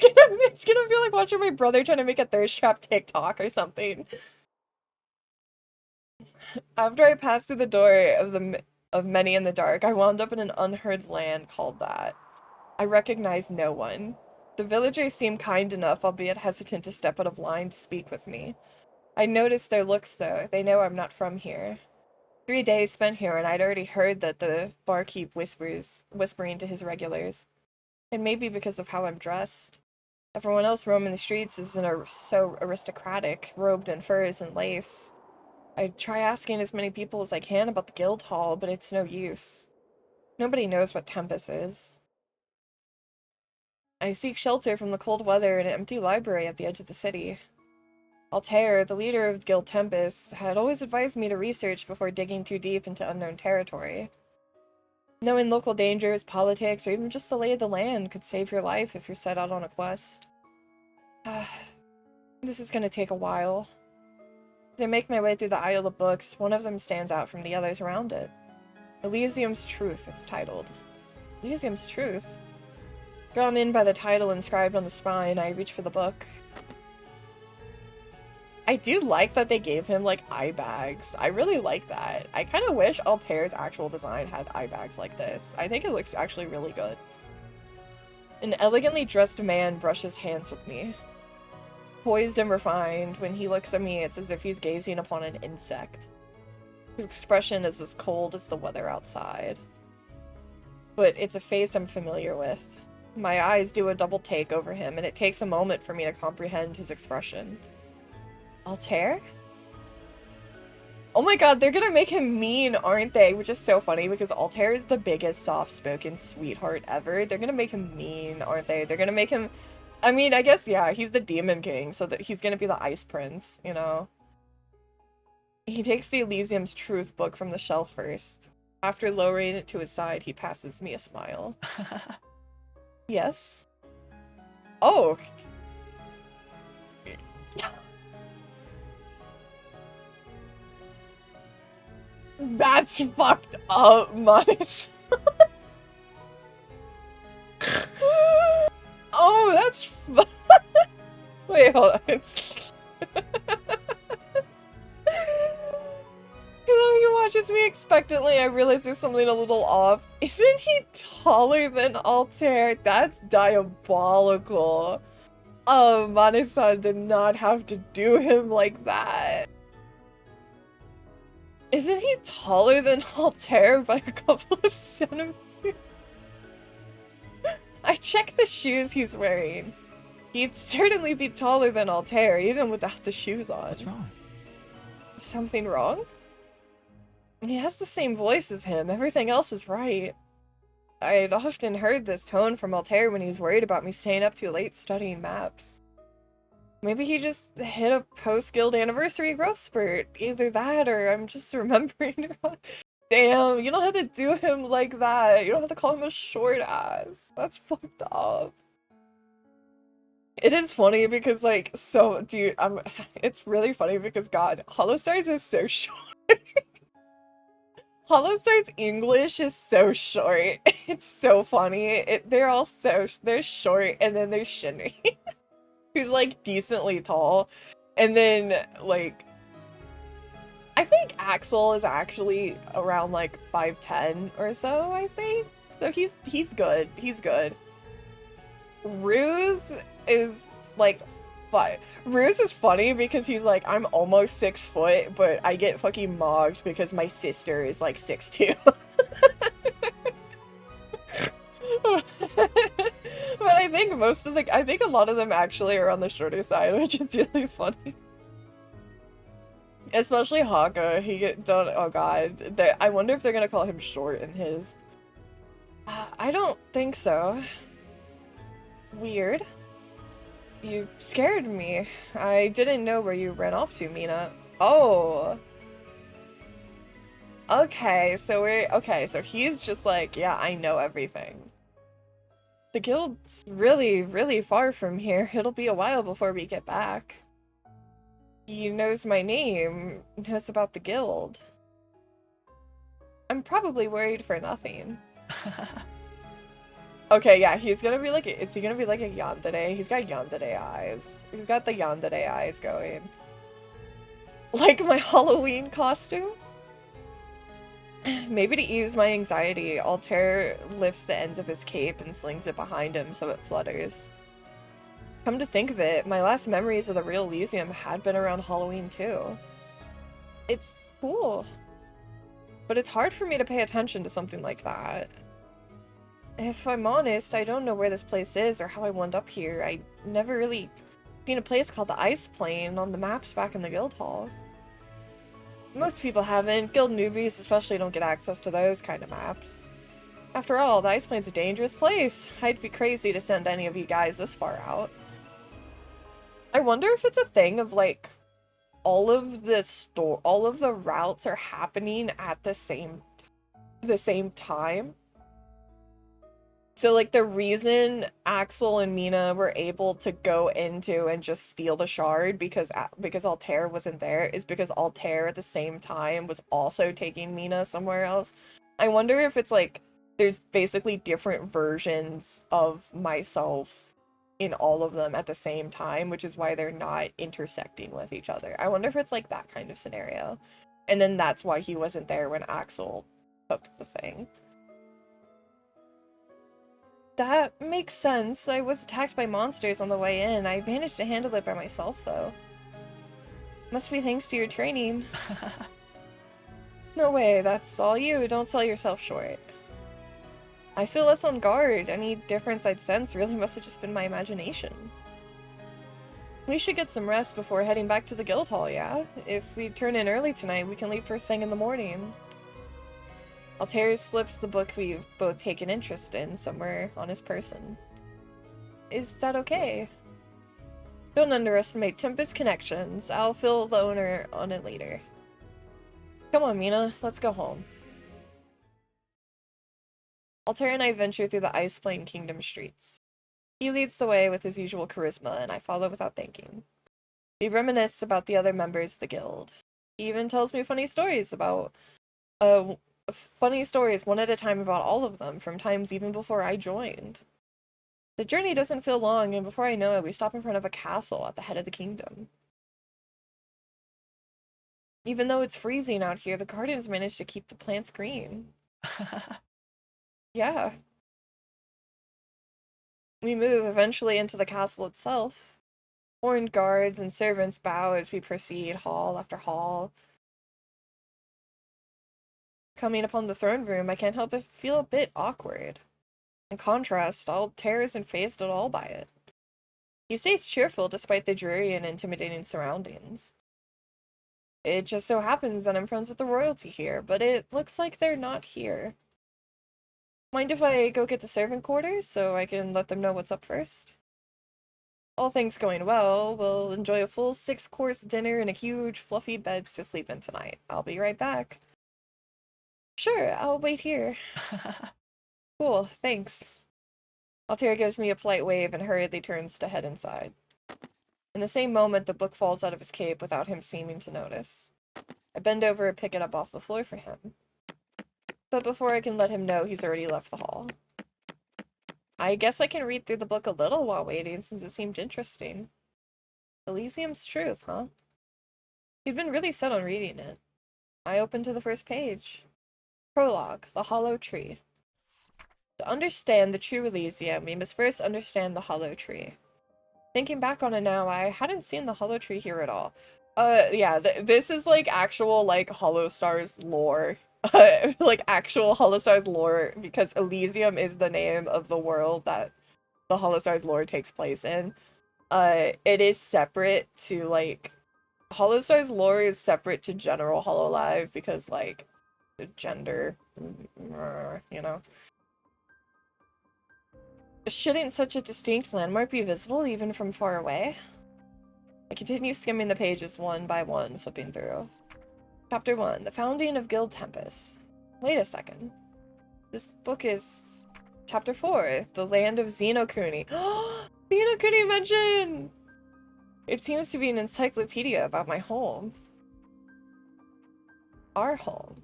gonna feel like watching my brother trying to make a thirst trap TikTok or something. After I passed through the door of many in the dark, I wound up in an unheard land called that. I recognized no one. The villagers seemed kind enough, albeit hesitant to step out of line to speak with me. I noticed their looks, though. They know I'm not from here. 3 days spent here, and I'd already heard that the barkeep whispering to his regulars. It may be because of how I'm dressed. Everyone else roaming the streets isn't so aristocratic, robed in furs and lace. I try asking as many people as I can about the guild hall, but it's no use. Nobody knows what tempus is. I seek shelter from the cold weather in an empty library at the edge of the city. Altair, the leader of Guild Tempus, had always advised me to research before digging too deep into unknown territory. Knowing local dangers, politics, or even just the lay of the land could save your life if you're set out on a quest. This is gonna take a while. As I make my way through the aisle of books, one of them stands out from the others around it. Elysium's Truth, it's titled. Elysium's Truth? Drawn in by the title inscribed on the spine, I reach for the book. I do like that they gave him, like, eye bags. I really like that. I kind of wish Altair's actual design had eye bags like this. I think it looks actually really good. An elegantly dressed man brushes hands with me. Poised and refined, when he looks at me, it's as if he's gazing upon an insect. His expression is as cold as the weather outside. But it's a face I'm familiar with. My eyes do a double take over him, and it takes a moment for me to comprehend his expression. Altair? Oh my god, they're gonna make him mean, aren't they? Which is so funny because Altair is the biggest soft-spoken sweetheart ever. They're gonna make him mean, aren't they? They're gonna make him... I mean, I guess, yeah, he's the Demon King, so that he's gonna be the Ice Prince, you know? He takes the Elysium's truth book from the shelf first. After lowering it to his side, he passes me a smile. Yes? Oh! That's fucked up, Manus. Oh, that's wait, hold on. He watches me expectantly. I realize there's something a little off. Isn't he taller than Altair? That's diabolical. Oh, Mane-san did not have to do him like that. Isn't he taller than Altair by a couple of centimeters? I checked the shoes he's wearing. He'd certainly be taller than Altair, even without the shoes on. What's wrong? Something wrong? He has the same voice as him. Everything else is right. I'd often heard this tone from Altair when he's worried about me staying up too late studying maps. Maybe he just hit a post-guild anniversary growth spurt. Either that or I'm just remembering wrong. Damn, you don't have to do him like that. You don't have to call him a short ass. That's fucked up. It is funny because, like, so, dude, it's really funny because, God, holostars is so short. holostars English is so short. It's so funny. They're all they're short and then there's Shinri. Who's, like, decently tall. And then, like, I think Axel is actually around, like, 5'10" or so, I think. So he's good. He's good. Ruse is, like, Ruse is funny because he's like, I'm almost 6 foot, but I get fucking mogged because my sister is, like, 6'2". But I think I think a lot of them actually are on the shorter side, which is really funny. Especially Haka, oh god, I wonder if they're gonna call him short in his. I don't think so. Weird. You scared me. I didn't know where you ran off to, Mina. Oh. Okay, so so he's just like, yeah, I know everything. The guild's really, really far from here. It'll be a while before we get back. He knows my name, knows about the guild. I'm probably worried for nothing. Okay, yeah, he's gonna be like, is he gonna be like a yandere? He's got yandere eyes. He's got the yandere eyes going. Like my Halloween costume? Maybe to ease my anxiety, Altair lifts the ends of his cape and slings it behind him so it flutters. Come to think of it, my last memories of the real Elysium had been around Halloween too. It's cool. But it's hard for me to pay attention to something like that. If I'm honest, I don't know where this place is or how I wound up here. I never really seen a place called the Ice Plain on the maps back in the guild hall. Most people haven't. Guild newbies especially don't get access to those kind of maps. After all, the Ice Plain's a dangerous place. I'd be crazy to send any of you guys this far out. I wonder if it's a thing of, like, all of the routes are happening at the same time. So, like, the reason Axel and Mina were able to go into and just steal the shard because Altair wasn't there is because Altair at the same time was also taking Mina somewhere else. I wonder if it's, like, there's basically different versions of myself in all of them at the same time, which is why they're not intersecting with each other. I wonder if it's, like, that kind of scenario. And then that's why he wasn't there when Axel took the thing. That makes sense. I was attacked by monsters on the way in. I managed to handle it by myself, though. Must be thanks to your training. No way, that's all you. Don't sell yourself short. I feel less on guard. Any difference I'd sense really must have just been my imagination. We should get some rest before heading back to the guild hall, yeah? If we turn in early tonight, we can leave first thing in the morning. Altair slips the book we've both taken interest in somewhere on his person. Is that okay? Don't underestimate Tempus connections. I'll fill the owner on it later. Come on, Mina. Let's go home. Altair and I venture through the Ice-Plane Kingdom streets. He leads the way with his usual charisma, and I follow without thinking. We reminisce about the other members of the guild. He even tells me funny stories one at a time about all of them, from times even before I joined. The journey doesn't feel long, and before I know it, we stop in front of a castle at the head of the kingdom. Even though it's freezing out here, the gardens manage to keep the plants green. Yeah. We move eventually into the castle itself. Horned guards and servants bow as we proceed hall after hall. Coming upon the throne room, I can't help but feel a bit awkward. In contrast, Altair isn't fazed at all by it. He stays cheerful despite the dreary and intimidating surroundings. It just so happens that I'm friends with the royalty here, but it looks like they're not here. Mind if I go get the servant quarters so I can let them know what's up first? All things going well, we'll enjoy a full 6-course dinner and a huge fluffy bed to sleep in tonight. I'll be right back. Sure, I'll wait here. Cool, thanks. Altair gives me a polite wave and hurriedly turns to head inside. In the same moment, the book falls out of his cape without him seeming to notice. I bend over and pick it up off the floor for him. But before I can let him know, he's already left the hall. I guess I can read through the book a little while waiting, since it seemed interesting. Elysium's Truth, huh? He'd been really set on reading it. I opened to the first page. Prologue, The Hollow Tree. To understand the true Elysium, we must first understand the Hollow Tree. Thinking back on it now, I hadn't seen the Hollow Tree here at all. Yeah, this is like actual like holostars lore. Like actual holostars lore, because Elysium is the name of the world that the holostars lore takes place in. It is separate to like holostars lore is separate to general Hololive because like the gender, you know. Shouldn't such a distinct landmark be visible even from far away? I continue skimming the pages one by one, flipping through. Chapter 1, The Founding of Guild Tempus. Wait a second. This book is... Chapter 4, The Land of Xenokuni. Xenokuni mention! It seems to be an encyclopedia about my home. Our home.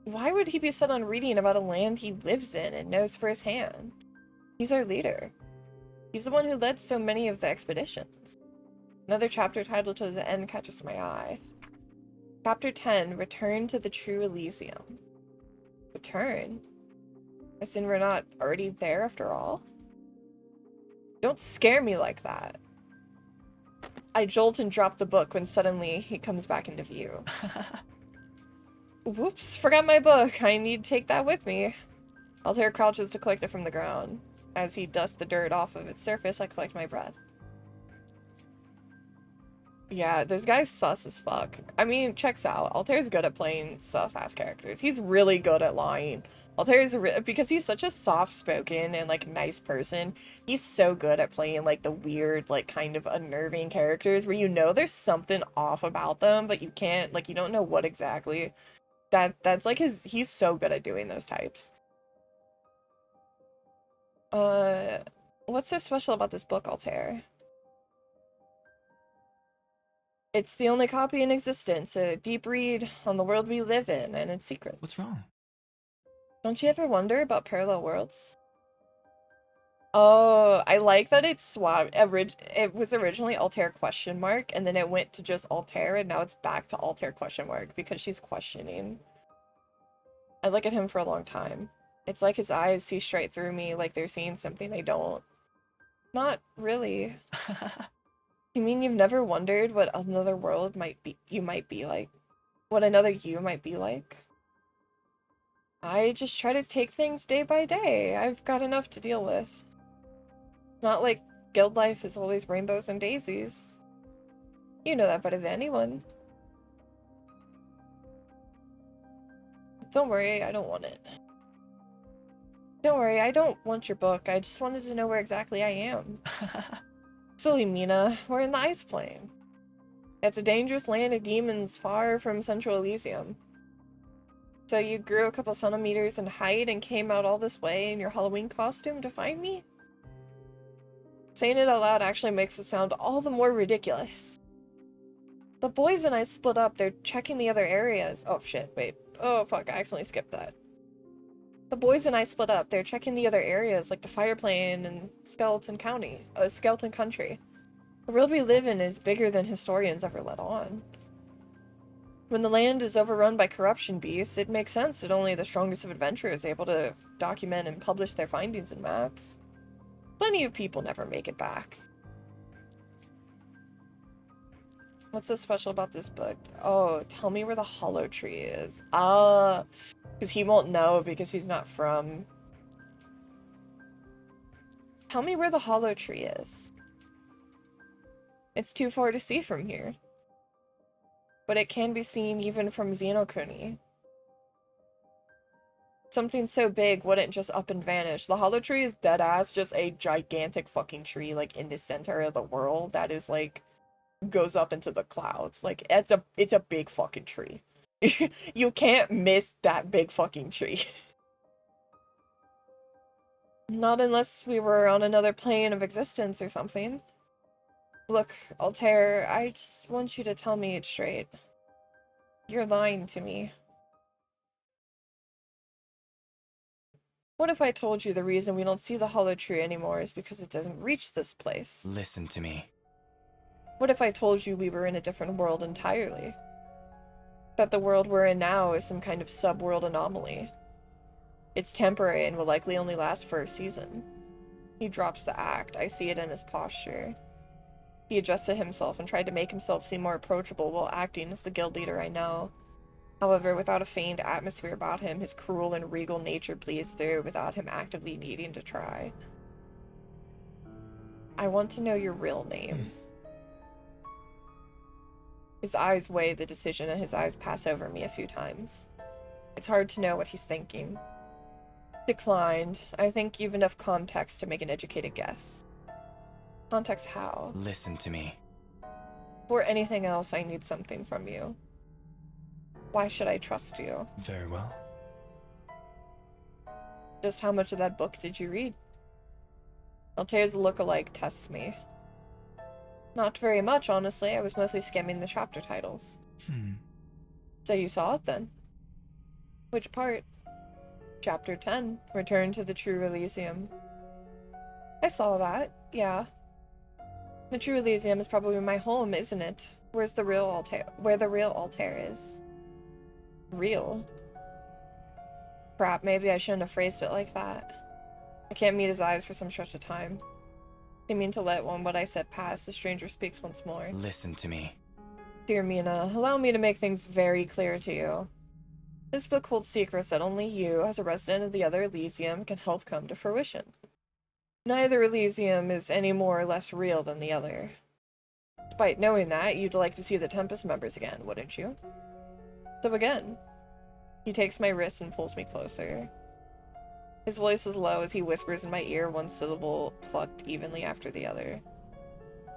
Why would he be set on reading about a land he lives in and knows firsthand? He's our leader. He's the one who led so many of the expeditions. Another chapter titled to the end catches my eye. Chapter 10, Return to the True Elysium. Return? As in we're not already there after all? Don't scare me like that. I jolt and drop the book when suddenly he comes back into view. Whoops, forgot my book. I need to take that with me. Altair crouches to collect it from the ground. As he dusts the dirt off of its surface, I collect my breath. Yeah, this guy's sus as fuck. I mean, checks out. Altair's good at playing sus-ass characters. He's really good at lying. Altair's, because he's such a soft-spoken and, like, nice person, he's so good at playing, like, the weird, like, kind of unnerving characters where you know there's something off about them, but you can't, like, you don't know what exactly. That's, like, he's so good at doing those types. What's so special about this book, Altair? It's the only copy in existence, a deep read on the world we live in and its secrets. What's wrong? Don't you ever wonder about parallel worlds? Oh, I like that it's swapped. It was originally Altair question mark, and then it went to just Altair, and now it's back to Altair question mark because she's questioning. I look at him for a long time. It's like his eyes see straight through me, like they're seeing something I don't. Not really. You mean you've never wondered what another world you might be like? What another you might be like? I just try to take things day by day. I've got enough to deal with. Not like Guild life is always rainbows and daisies. You know that better than anyone. Don't worry, I don't want it. Don't worry, I don't want your book. I just wanted to know where exactly I am. Silly Mina, we're in the Ice Plane. It's a dangerous land of demons far from Central Elysium. So you grew a couple centimeters in height and came out all this way in your Halloween costume to find me? Saying it out loud actually makes it sound all the more ridiculous. The boys and I split up. They're checking the other areas. Oh shit, wait. Oh fuck, I accidentally skipped that. The boys and I split up. They're checking the other areas like the Fire Plane and Skeleton Country. The world we live in is bigger than historians ever let on. When the land is overrun by corruption beasts, it makes sense that only the strongest of adventurers are able to document and publish their findings in maps. Plenty of people never make it back. What's so special about this book? Oh, tell me where the hollow tree is. Ah, because he won't know because he's not from. Tell me where the hollow tree is. It's too far to see from here. But it can be seen even from Xenocony. Something so big wouldn't just up and vanish. The hollow tree is dead ass just a gigantic fucking tree like in the center of the world that is like goes up into the clouds. Like it's a big fucking tree. You can't miss that big fucking tree. Not unless we were on another plane of existence or something. Look, Altair, I just want you to tell me it straight. You're lying to me. What if I told you the reason we don't see the hollow tree anymore is because it doesn't reach this place? Listen to me. What if I told you we were in a different world entirely? That the world we're in now is some kind of sub-world anomaly. It's temporary and will likely only last for a season. He drops the act. I see it in his posture. He adjusted himself and tried to make himself seem more approachable while acting as the guild leader I know. However, without a feigned atmosphere about him, his cruel and regal nature bleeds through without him actively needing to try. I want to know your real name. His eyes weigh the decision and his eyes pass over me a few times. It's hard to know what he's thinking. Declined. I think you've enough context to make an educated guess. Context how? Listen to me. For anything else, I need something from you. Why should I trust you? Very well. Just how much of that book did you read? Altair's look-alike tests me. Not very much, honestly. I was mostly skimming the chapter titles. So you saw it then? Which part? Chapter 10, Return to the True Elysium. I saw that, yeah. The True Elysium is probably my home, isn't it? Where's the real Altair? Where the real Altair is. Real? Crap, maybe I shouldn't have phrased it like that. I can't meet his eyes for some stretch of time. Seeming to let what I said pass, the stranger speaks once more. Listen to me. Dear Mina, allow me to make things very clear to you. This book holds secrets that only you, as a resident of the other Elysium, can help come to fruition. Neither Elysium is any more or less real than the other. Despite knowing that, you'd like to see the Tempus members again, wouldn't you? So again. He takes my wrist and pulls me closer. His voice is low as he whispers in my ear, one syllable plucked evenly after the other.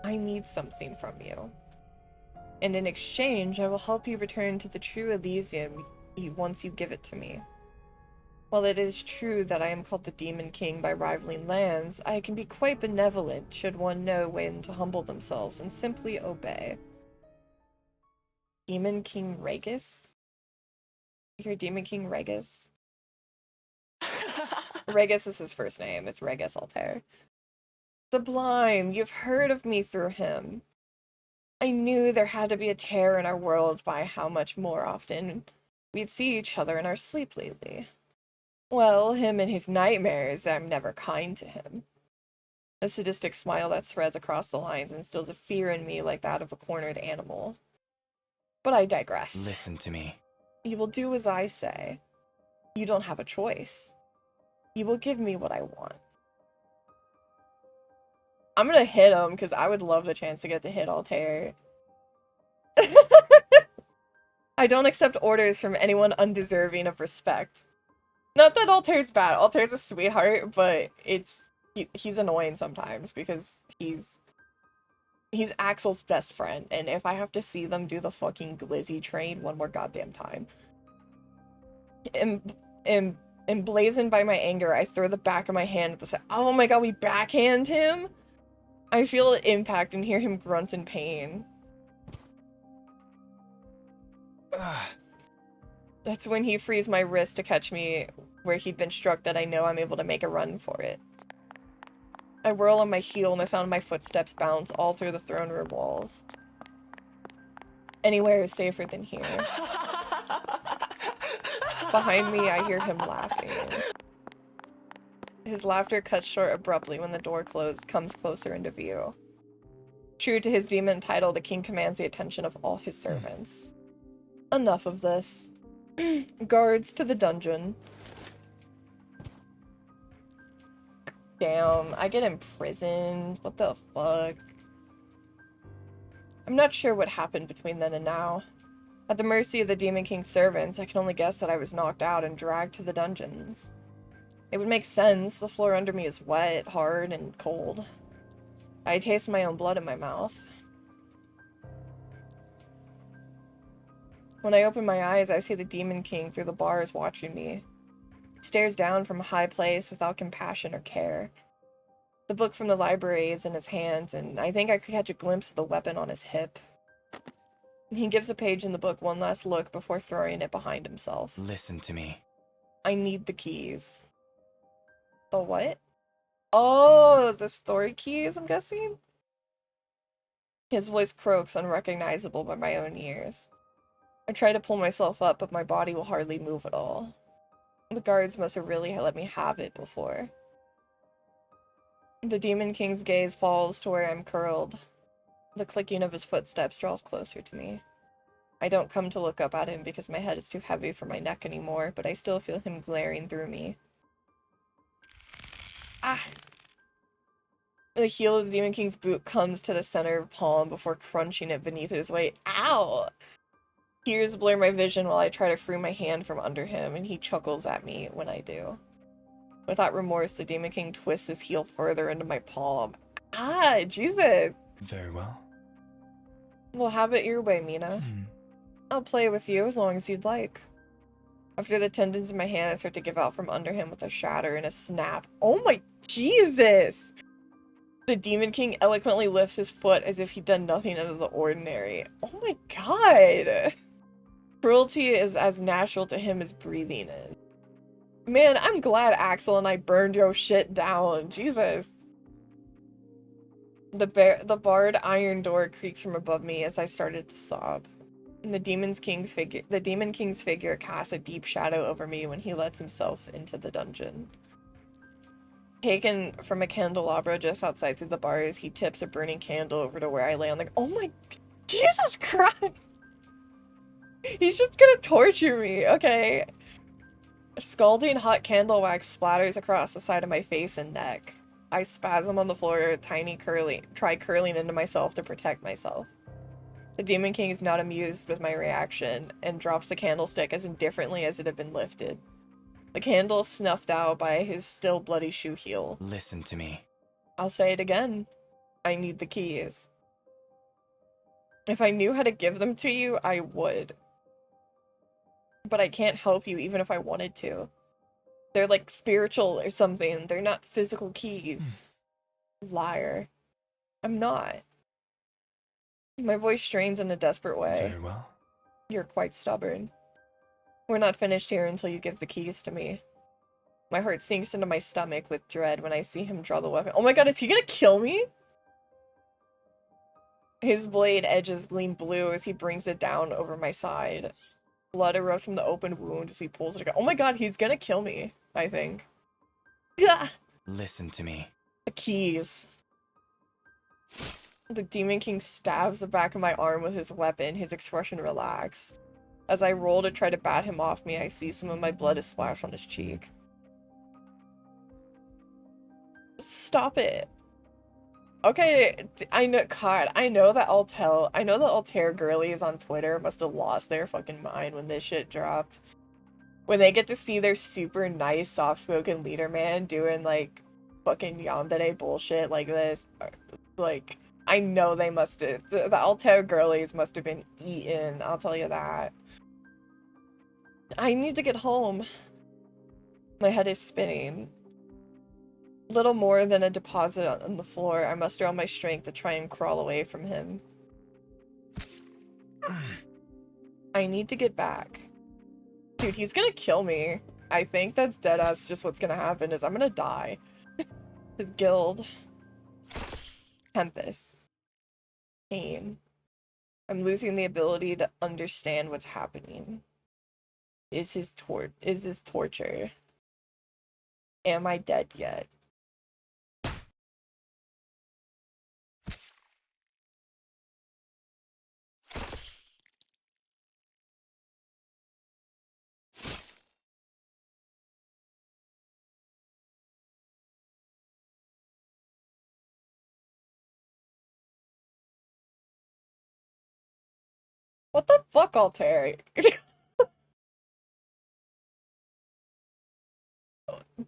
I need something from you. And in exchange, I will help you return to the true Elysium once you give it to me. While it is true that I am called the Demon King by rivaling lands, I can be quite benevolent should one know when to humble themselves and simply obey. Demon King Regis? You're Demon King Regis? Regis is his first name. It's Regis Altair. Sublime, you've heard of me through him. I knew there had to be a tear in our worlds by how much more often we'd see each other in our sleep lately. Well, him and his nightmares, I'm never kind to him. A sadistic smile that spreads across the lines instills a fear in me like that of a cornered animal. But I digress. Listen to me. You will do as I say. You don't have a choice. You will give me what I want. I'm gonna hit him because I would love the chance to get to hit Altair. I don't accept orders from anyone undeserving of respect. Not that Altair's bad. Altair's a sweetheart, but he's annoying sometimes because he's Axel's best friend, and if I have to see them do the fucking glizzy train one more goddamn time. Emblazoned by my anger, I throw the back of my hand at the side. Oh my god, we backhand him? I feel an impact and hear him grunt in pain. That's when he frees my wrist to catch me where he'd been struck that I know I'm able to make a run for it. I whirl on my heel and the sound of my footsteps bounce all through the throne room walls. Anywhere is safer than here. Behind me, I hear him laughing. His laughter cuts short abruptly when the door comes closer into view. True to his demon title, the king commands the attention of all his servants. Enough of this. Guards to the dungeon. Damn, I get imprisoned. What the fuck? I'm not sure what happened between then and now. At the mercy of the Demon King's servants, I can only guess that I was knocked out and dragged to the dungeons. It would make sense. The floor under me is wet, hard, and cold. I taste my own blood in my mouth. When I open my eyes, I see the Demon King through the bars watching me. He stares down from a high place without compassion or care. The book from the library is in his hands, and I think I could catch a glimpse of the weapon on his hip. He gives a page in the book one last look before throwing it behind himself. Listen to me. I need the keys. The what? Oh, the story keys, I'm guessing? His voice croaks, unrecognizable by my own ears. I try to pull myself up, but my body will hardly move at all. The guards must have really let me have it before. The Demon King's gaze falls to where I'm curled. The clicking of his footsteps draws closer to me. I don't come to look up at him because my head is too heavy for my neck anymore, but I still feel him glaring through me. Ah! The heel of the Demon King's boot comes to the center palm before crunching it beneath his weight. Ow! Tears blur my vision while I try to free my hand from under him, and he chuckles at me when I do. Without remorse, the Demon King twists his heel further into my palm. Ah, Jesus! Very well. Well, have it your way, Mina. I'll play with you as long as you'd like. After the tendons in my hand start to give out from under him with a shatter and a snap. Oh my Jesus! The Demon King eloquently lifts his foot as if he'd done nothing out of the ordinary. Oh my god! Cruelty is as natural to him as breathing is. Man, I'm glad Axel and I burned your shit down. Jesus. The barred iron door creaks from above me as I started to sob. And the Demon King's figure casts a deep shadow over me when he lets himself into the dungeon. Taken from a candelabra just outside through the bars, he tips a burning candle over to where I lay on the— oh my— Jesus Christ! He's just gonna torture me, okay. Scalding hot candle wax splatters across the side of my face and neck. I spasm on the floor, try curling into myself to protect myself. The Demon King is not amused with my reaction and drops the candlestick as indifferently as it had been lifted. The candle snuffed out by his still bloody shoe heel. Listen to me. I'll say it again. I need the keys. If I knew how to give them to you, I would. But I can't help you even if I wanted to. They're like spiritual or something. They're not physical keys. Liar. I'm not. My voice strains in a desperate way. Very well. You're quite stubborn. We're not finished here until you give the keys to me. My heart sinks into my stomach with dread when I see him draw the weapon. Oh my god, is he gonna kill me? His blade edges gleam blue as he brings it down over my side. Blood erupts from the open wound as he pulls it. Oh my god, he's gonna kill me, I think. Gah! Listen to me. The keys. The Demon King stabs the back of my arm with his weapon, his expression relaxed. As I roll to try to bat him off me, I see some of my blood is splashed on his cheek. Stop it. Okay, I know, God, I know the Altair girlies on Twitter must have lost their fucking mind when this shit dropped. When they get to see their super nice, soft-spoken leader man doing, like, fucking yandere bullshit like this. Like, I know they must have, the Altair girlies must have been eaten, I'll tell you that. I need to get home. My head is spinning. Little more than a deposit on the floor. I muster all my strength to try and crawl away from him. I need to get back. Dude, he's gonna kill me. I think that's deadass just what's gonna happen is I'm gonna die. His guild. Tempus. Pain. I'm losing the ability to understand what's happening. Is this torture? Am I dead yet? What the fuck, Altair?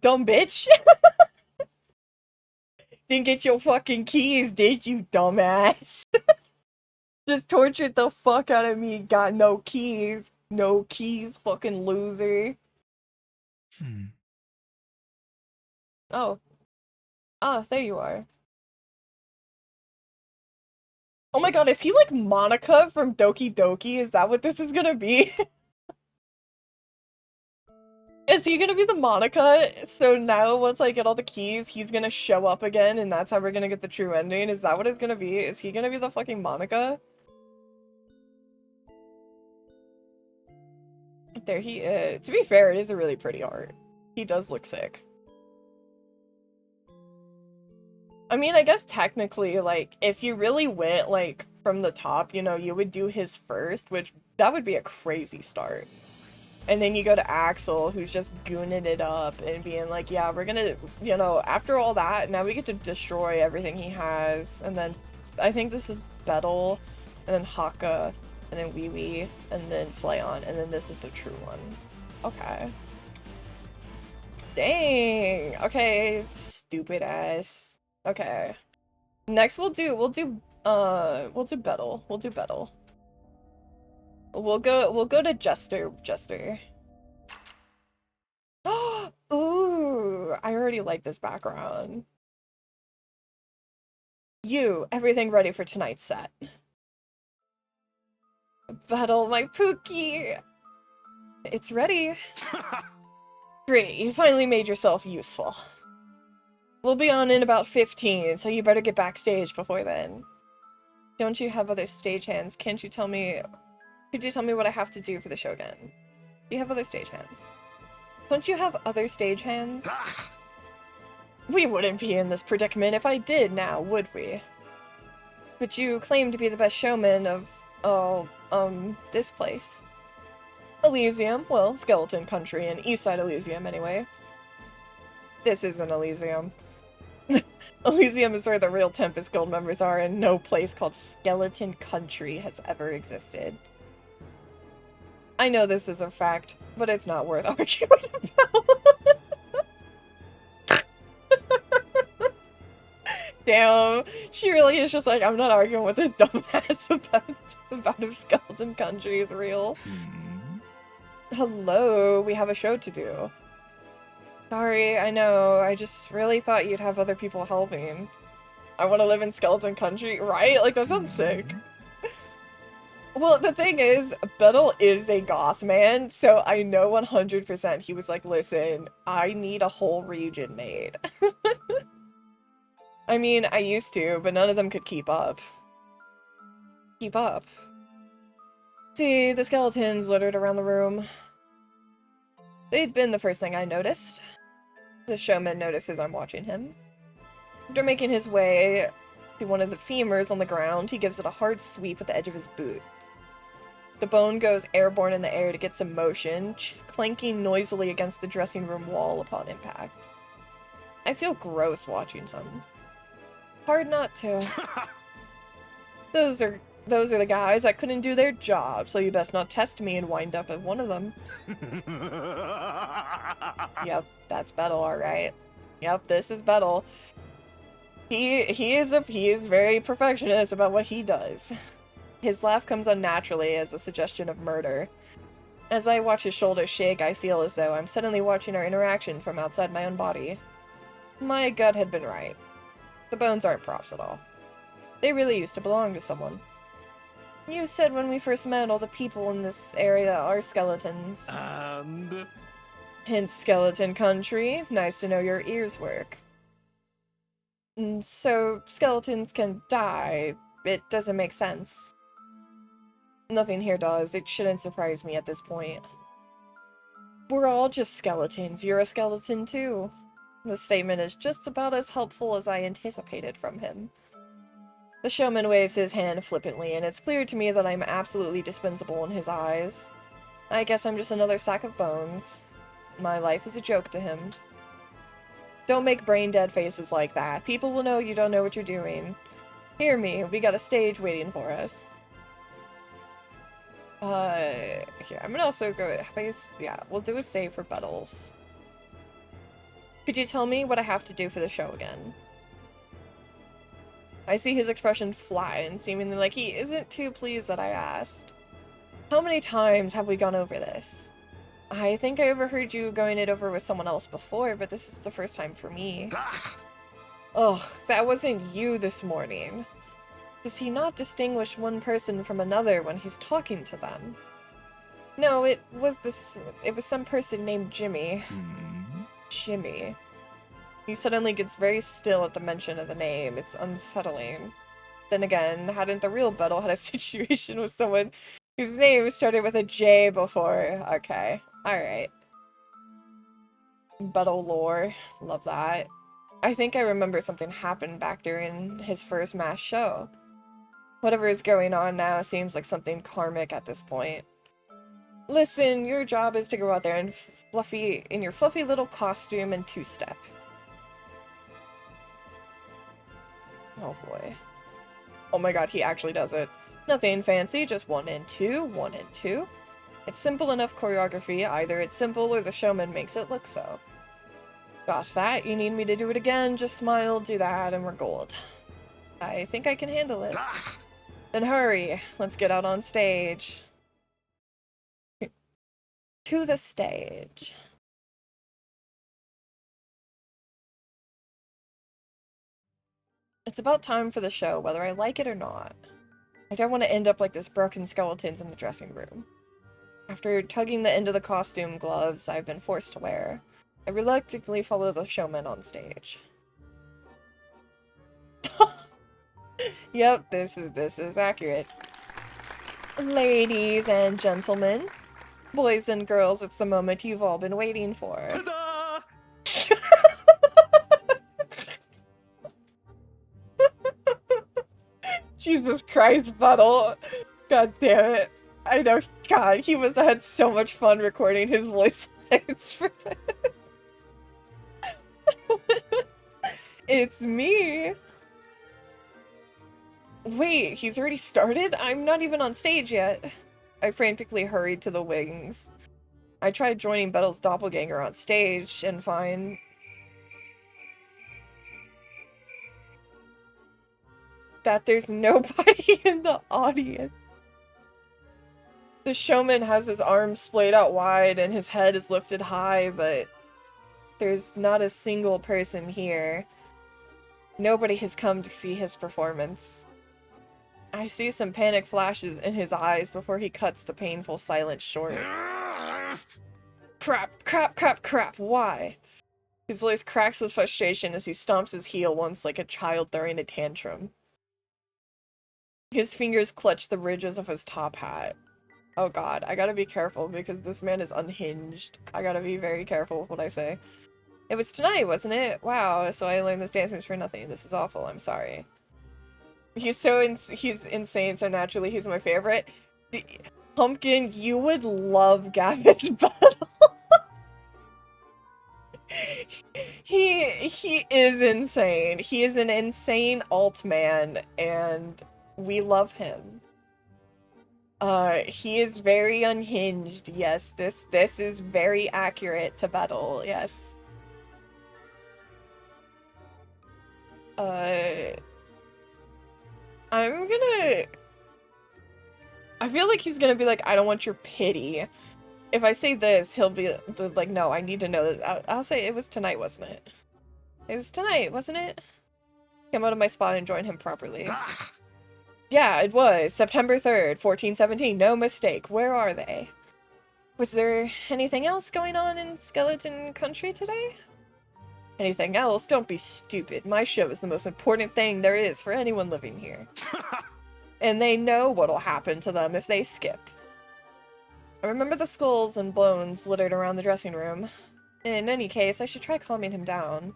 Dumb bitch. Didn't get your fucking keys, did you, dumbass? Just tortured the fuck out of me. Got no keys. No keys, fucking loser. Oh. Ah, there you are. Oh my god, is he like Monica from Doki Doki? Is that what this is gonna be? Is he gonna be the Monica? So now, once I get all the keys, he's gonna show up again, and that's how we're gonna get the true ending? Is that what it's gonna be? Is he gonna be the fucking Monica? There he is. To be fair, it is a really pretty art. He does look sick. I mean, I guess technically, like, if you really went, like, from the top, you know, you would do his first, which, that would be a crazy start. And then you go to Axel, who's just gooning it up and being like, yeah, we're gonna, you know, after all that, now we get to destroy everything he has. And then, I think this is Betel, and then Haka, and then Wee Wee, and then Flayon, and then this is the true one. Okay. Dang! Okay, stupid ass. Okay. Next we'll do Betel. We'll do Betel. We'll go to Jester. Ooh, I already like this background. Everything ready for tonight's set. Betel, my Pookie. It's ready. Great, you finally made yourself useful. We'll be on in about 15, so you better get backstage before then. Don't you have other stagehands? Could you tell me what I have to do for the show again? Do you have other stagehands? Don't you have other stagehands? We wouldn't be in this predicament if I did now, would we? But you claim to be the best showman of, this place. Elysium, well, Skeleton Country and Eastside Elysium anyway. This isn't Elysium. Elysium is where the real Tempest Guild members are, and no place called Skeleton Country has ever existed. I know this is a fact, but it's not worth arguing about. Damn, she really is just like, I'm not arguing with this dumbass about if Skeleton Country is real. Hello, we have a show to do. Sorry, I know, I just really thought you'd have other people helping. I want to live in Skeleton Country, right? Like, that sounds sick. Well, the thing is, Betel is a goth man, so I know 100% he was like, listen, I need a whole region made. I mean, I used to, but none of them could keep up. See, the skeletons littered around the room. They'd been the first thing I noticed. The showman notices I'm watching him. After making his way to one of the femurs on the ground, he gives it a hard sweep with the edge of his boot. The bone goes airborne in the air to get some motion, clanking noisily against the dressing room wall upon impact. I feel gross watching him. Hard not to. Those are the guys that couldn't do their job, so you best not test me and wind up as one of them. Yep, that's Bettle, alright. Yep, this is Bettle. He is very perfectionist about what he does. His laugh comes unnaturally as a suggestion of murder. As I watch his shoulders shake, I feel as though I'm suddenly watching our interaction from outside my own body. My gut had been right. The bones aren't props at all. They really used to belong to someone. You said when we first met all the people in this area are skeletons. And Hence skeleton country. Nice to know your ears work. So, skeletons can die. It doesn't make sense. Nothing here does. It shouldn't surprise me at this point. We're all just skeletons. You're a skeleton too. The statement is just about as helpful as I anticipated from him. The showman waves his hand flippantly, and it's clear to me that I'm absolutely dispensable in his eyes. I guess I'm just another sack of bones. My life is a joke to him. Don't make brain-dead faces like that. People will know you don't know what you're doing. Hear me, we got a stage waiting for us. Here, I'm gonna also go, yeah, we'll do a save for Bettles. Could you tell me what I have to do for the show again? I see his expression flatten, seemingly like he isn't too pleased that I asked. How many times have we gone over this? I think I overheard you going it over with someone else before, but this is the first time for me. Ugh, that wasn't you this morning. Does he not distinguish one person from another when he's talking to them? No, it was some person named Jimmy. Jimmy. He suddenly gets very still at the mention of the name. It's unsettling. Then again, hadn't the real Bettle had a situation with someone whose name started with a J before? Okay, alright. Bettle lore. Love that. I think I remember something happened back during his first mass show. Whatever is going on now seems like something karmic at this point. Listen, your job is to go out there and in your fluffy little costume and two-step. Oh boy. Oh my god, he actually does it. Nothing fancy, just 1 and 2, 1 and 2. It's simple enough choreography, either it's simple or the showman makes it look so. Got that? You need me to do it again? Just smile, do that, and we're gold. I think I can handle it. Then hurry, let's get out on stage. To the stage. It's about time for the show, whether I like it or not. I don't want to end up like those broken skeletons in the dressing room. After tugging the end of the costume gloves I've been forced to wear, I reluctantly follow the showman on stage. Yep, this is accurate. Ladies and gentlemen, boys and girls, it's the moment you've all been waiting for. ta-da! Jesus Christ, Buttle. God damn it. I know, God, he must have had so much fun recording his voice lines for this. It's me. Wait, he's already started? I'm not even on stage yet. I frantically hurried to the wings. I tried joining Bettle's doppelganger on stage and find that there's nobody in the audience. The showman has his arms splayed out wide and his head is lifted high, but there's not a single person here. Nobody has come to see his performance. I see some panic flashes in his eyes before he cuts the painful silence short. Crap, crap, crap, crap, why? His voice cracks with frustration as he stomps his heel once like a child throwing a tantrum. His fingers clutch the ridges of his top hat. Oh god, I gotta be careful because this man is unhinged. I gotta be very careful with what I say. It was tonight, wasn't it? Wow, so I learned those dance moves for nothing. This is awful, I'm sorry. He's insane, so naturally he's my favorite. Pumpkin, you would love Gavin's battle. He is insane. He is an insane alt man, and we love him. He is very unhinged. Yes, this is very accurate to Battle. Yes. I'm gonna... I feel like he's gonna be like, I don't want your pity. If I say this, he'll be like, no, I need to know that. I'll say it was tonight, wasn't it? It was tonight, wasn't it? Come out of my spot and join him properly. Yeah, it was. September 3rd, 1417. No mistake. Where are they? Was there anything else going on in Skeleton Country today? Anything else? Don't be stupid. My show is the most important thing there is for anyone living here. And they know what'll happen to them if they skip. I remember the skulls and bones littered around the dressing room. In any case, I should try calming him down.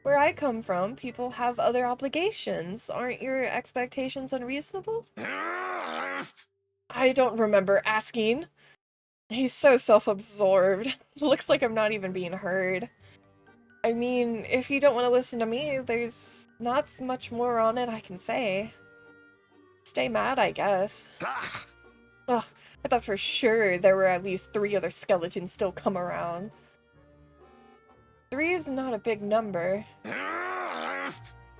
Where I come from, people have other obligations. Aren't your expectations unreasonable? I don't remember asking. He's so self-absorbed. Looks like I'm not even being heard. I mean, if you don't want to listen to me, there's not much more on it I can say. Stay mad, I guess. Ugh, I thought for sure there were at least 3 other skeletons still come around. 3 is not a big number.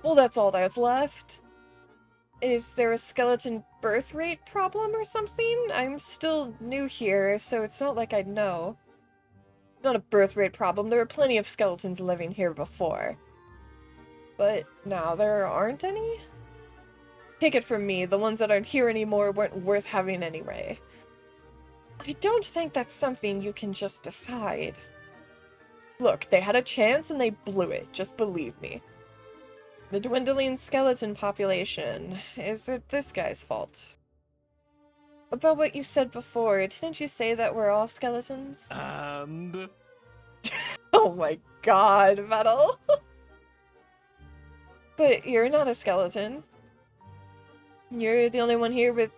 Well, that's all that's left. Is there a skeleton birth rate problem or something? I'm still new here, so it's not like I'd know. Not a birth rate problem, there were plenty of skeletons living here before. But now there aren't any? Take it from me, the ones that aren't here anymore weren't worth having anyway. I don't think that's something you can just decide. Look, they had a chance and they blew it, just believe me. The dwindling skeleton population, is it this guy's fault? About what you said before, didn't you say that we're all skeletons? And... Oh my god, Metal. But you're not a skeleton. You're the only one here with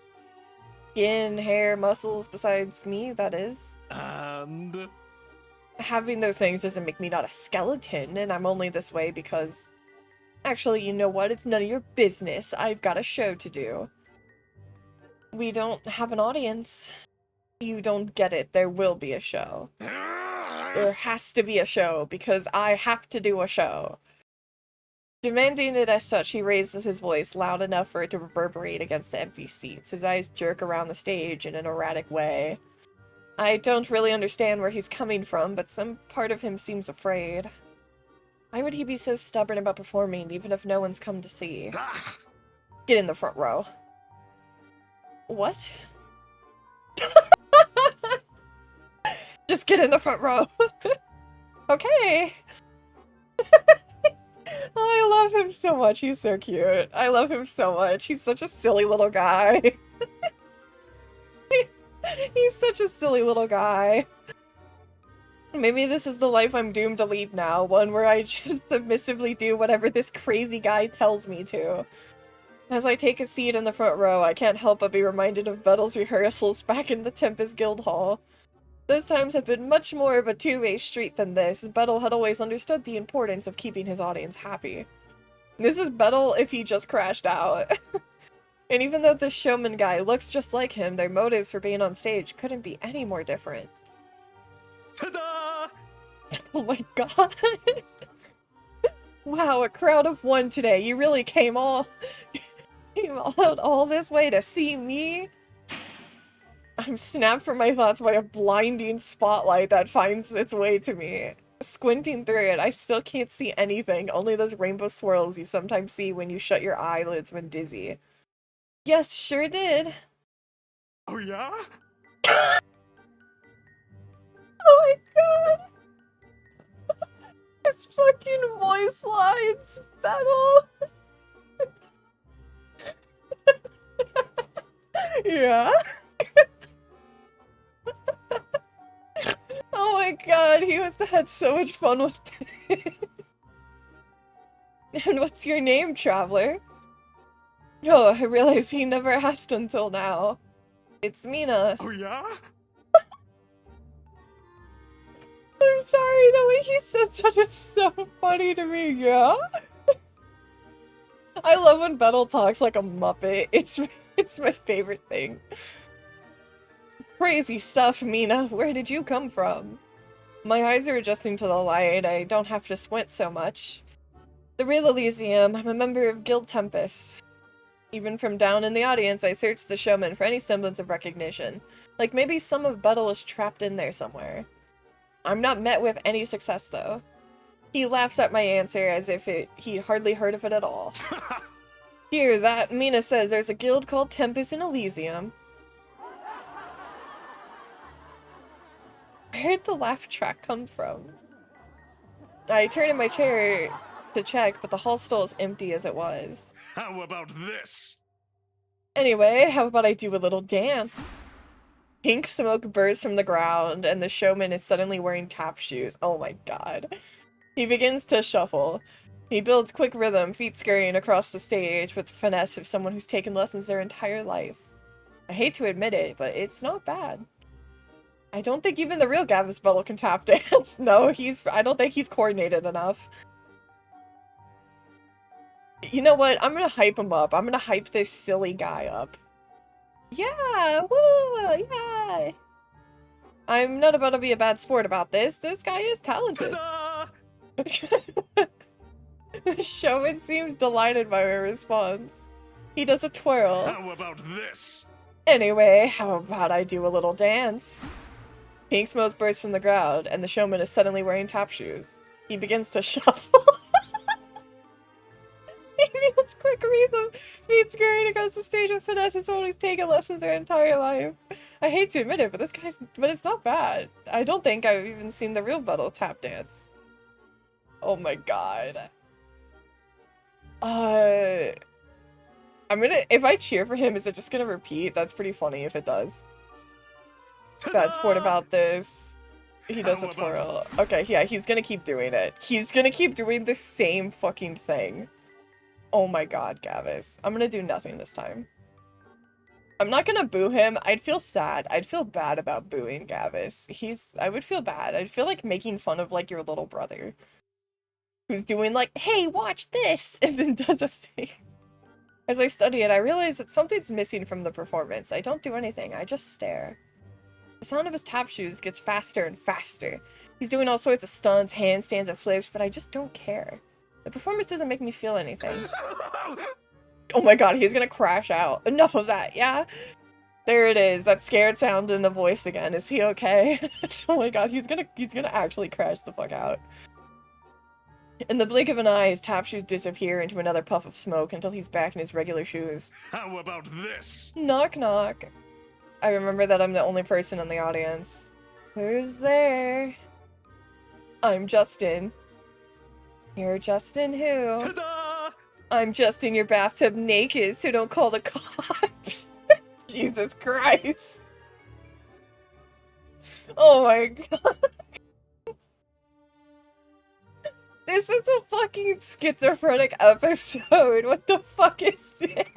skin, hair, muscles, besides me, that is. And... Having those things doesn't make me not a skeleton, and I'm only this way because... Actually, you know what? It's none of your business. I've got a show to do. We don't have an audience. You don't get it. There will be a show. There has to be a show, because I have to do a show. Demanding it as such, he raises his voice loud enough for it to reverberate against the empty seats. His eyes jerk around the stage in an erratic way. I don't really understand where he's coming from, but some part of him seems afraid. Why would he be so stubborn about performing, even if no one's come to see? Get in the front row. What? Just get in the front row. Okay. I love him so much. He's so cute. I love him so much. He's such a silly little guy. He's such a silly little guy. Maybe this is the life I'm doomed to lead now. One where I just submissively do whatever this crazy guy tells me to. As I take a seat in the front row, I can't help but be reminded of Bettle's rehearsals back in the Tempus Guild Hall. Those times have been much more of a two-way street than this. Bettle had always understood the importance of keeping his audience happy. This is Bettle if he just crashed out. And even though this showman guy looks just like him, their motives for being on stage couldn't be any more different. Ta-da! Oh my god. Wow, a crowd of 1 today. You really came out all this way to see me? I'm snapped from my thoughts by a blinding spotlight that finds its way to me. Squinting through it, I still can't see anything, only those rainbow swirls you sometimes see when you shut your eyelids when dizzy. Yes, sure did. Oh yeah? Oh my god! It's fucking voice lines, Battle! Yeah? Oh my god, he must have had so much fun with it. And what's your name, traveler? Oh, I realize he never asked until now. It's Mina. Oh yeah? I'm sorry, the way he said that is so funny to me, yeah? I love when Bettel talks like a Muppet. It's my favorite thing. Crazy stuff, Mina. Where did you come from? My eyes are adjusting to the light. I don't have to squint so much. The real Elysium. I'm a member of Guild Tempus. Even from down in the audience, I searched the showman for any semblance of recognition. Like maybe some of Bettel is trapped in there somewhere. I'm not met with any success, though. He laughs at my answer as if he'd hardly heard of it at all. Hear that? Mina says there's a guild called Tempus in Elysium. Where'd the laugh track come from? I turn in my chair to check, but the hall stool is empty as it was. How about this? Anyway, how about I do a little dance? Pink smoke bursts from the ground, and the showman is suddenly wearing tap shoes. Oh my god. He begins to shuffle. He builds quick rhythm, feet scurrying across the stage with the finesse of someone who's taken lessons their entire life. I hate to admit it, but it's not bad. I don't think even the real Gavis Buttle can tap dance. No, I don't think he's coordinated enough. You know what? I'm gonna hype him up. I'm gonna hype this silly guy up. Yeah! Woo! Yeah! I'm not about to be a bad sport about this. This guy is talented. Ta-da! The showman seems delighted by my response. He does a twirl. How about this? Anyway, how about I do a little dance? Pink smoke bursts from the ground, and the showman is suddenly wearing tap shoes. He begins to shuffle. He feels quick rhythm, feet scurrying across the stage with finesse as someone who's taken lessons their entire life. I hate to admit it, but it's not bad. I don't think I've even seen the real Buttle tap dance. Oh my god. If I cheer for him, is it just gonna repeat? That's pretty funny if it does. Bad sport about this. He does a twirl. Okay, yeah, he's gonna keep doing it. He's gonna keep doing the same fucking thing. Oh my god, Gavis. I'm gonna do nothing this time. I'm not gonna boo him. I'd feel sad. I'd feel bad about booing Gavis. I would feel bad. I'd feel like making fun of, like, your little brother. Who's doing, like, hey, watch this! And then does a thing. As I study it, I realize that something's missing from the performance. I don't do anything. I just stare. The sound of his tap shoes gets faster and faster. He's doing all sorts of stunts, handstands, and flips, but I just don't care. The performance doesn't make me feel anything. Oh my god, he's gonna crash out. Enough of that, yeah? There it is, that scared sound in the voice again. Is he okay? Oh my god, he's gonna actually crash the fuck out. In the blink of an eye, his tap shoes disappear into another puff of smoke until he's back in his regular shoes. How about this? Knock knock. I remember that I'm the only person in the audience. Who's there? I'm Justin. You're Justin who? Ta-da! I'm just in your bathtub naked, so don't call the cops. Jesus Christ. Oh my god. This is a fucking schizophrenic episode. What the fuck is this?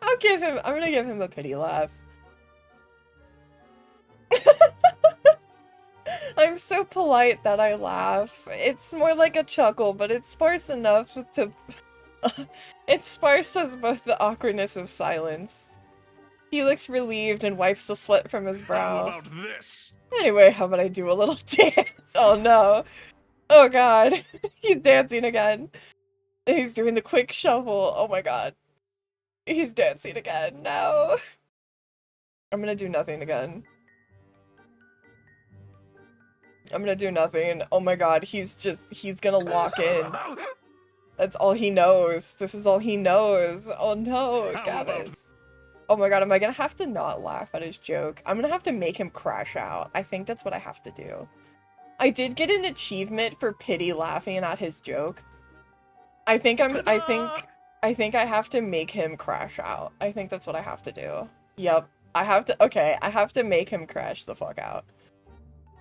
I'm gonna give him a pity laugh. I'm so polite that I laugh. It's more like a chuckle, but it's sparse enough to... It's sparse as both the awkwardness of silence. He looks relieved and wipes the sweat from his brow. How about this? Anyway, how about I do a little dance? Oh no. Oh god. He's dancing again. He's doing the quick shuffle. Oh my god. He's dancing again. No. I'm gonna do nothing again. I'm gonna do nothing. Oh my god, he's gonna lock in. That's all he knows. This is all he knows. Oh no, Gavis. Oh my god, am I gonna have to not laugh at his joke? I'm gonna have to make him crash out. I think that's what I have to do. I did get an achievement for pity laughing at his joke. I think I have to make him crash out. I think that's what I have to do. Yep. I have to make him crash the fuck out.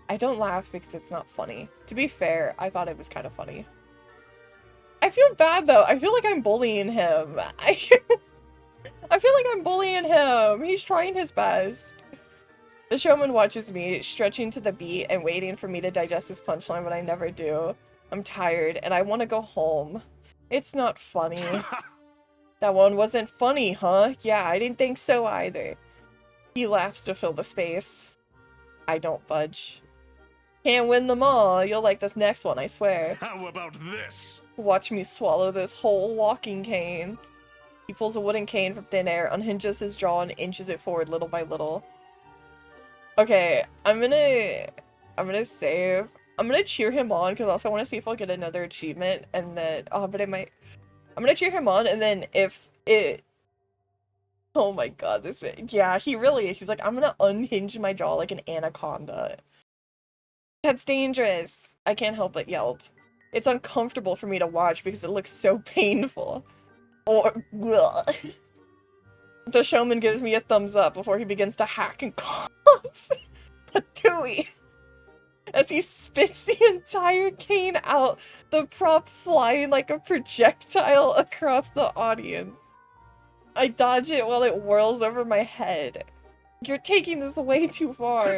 I don't laugh because it's not funny. To be fair, I thought it was kind of funny. I feel bad though. I feel like I'm bullying him. I feel like I'm bullying him. He's trying his best. The showman watches me, stretching to the beat and waiting for me to digest his punchline, but I never do. I'm tired, and I want to go home. It's not funny. That one wasn't funny, huh? Yeah, I didn't think so either. He laughs to fill the space. I don't budge. Can't win them all. You'll like this next one, I swear. How about this? Watch me swallow this whole walking cane. He pulls a wooden cane from thin air, unhinges his jaw, and inches it forward little by little. Okay, I'm gonna save. I'm gonna cheer him on because also I want to see if I'll get another achievement, and then but it might. I'm gonna cheer him on, and then if it. Oh my god, this yeah, he really is. He's like, I'm gonna unhinge my jaw like an anaconda. That's dangerous. I can't help but yelp. It's uncomfortable for me to watch because it looks so painful. Or the showman gives me a thumbs up before he begins to hack and cough. Patooey! As he spits the entire cane out, the prop flying like a projectile across the audience. I dodge it while it whirls over my head. You're taking this way too far.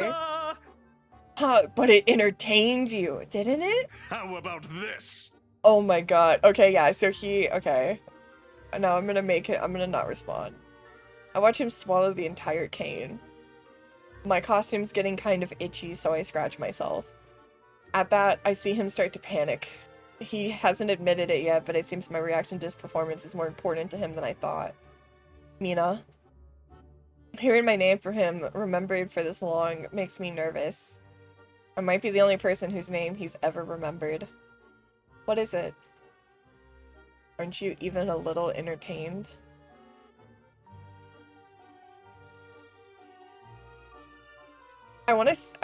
Ta-da! But it entertained you, didn't it? How about this? Oh my god. Okay, yeah, so okay. Now I'm gonna not respond. I watch him swallow the entire cane. My costume's getting kind of itchy, so I scratch myself. At that, I see him start to panic. He hasn't admitted it yet, but it seems my reaction to his performance is more important to him than I thought. Mina. Hearing my name for him, remembered for this long, makes me nervous. I might be the only person whose name he's ever remembered. What is it? Aren't you even a little entertained? I'm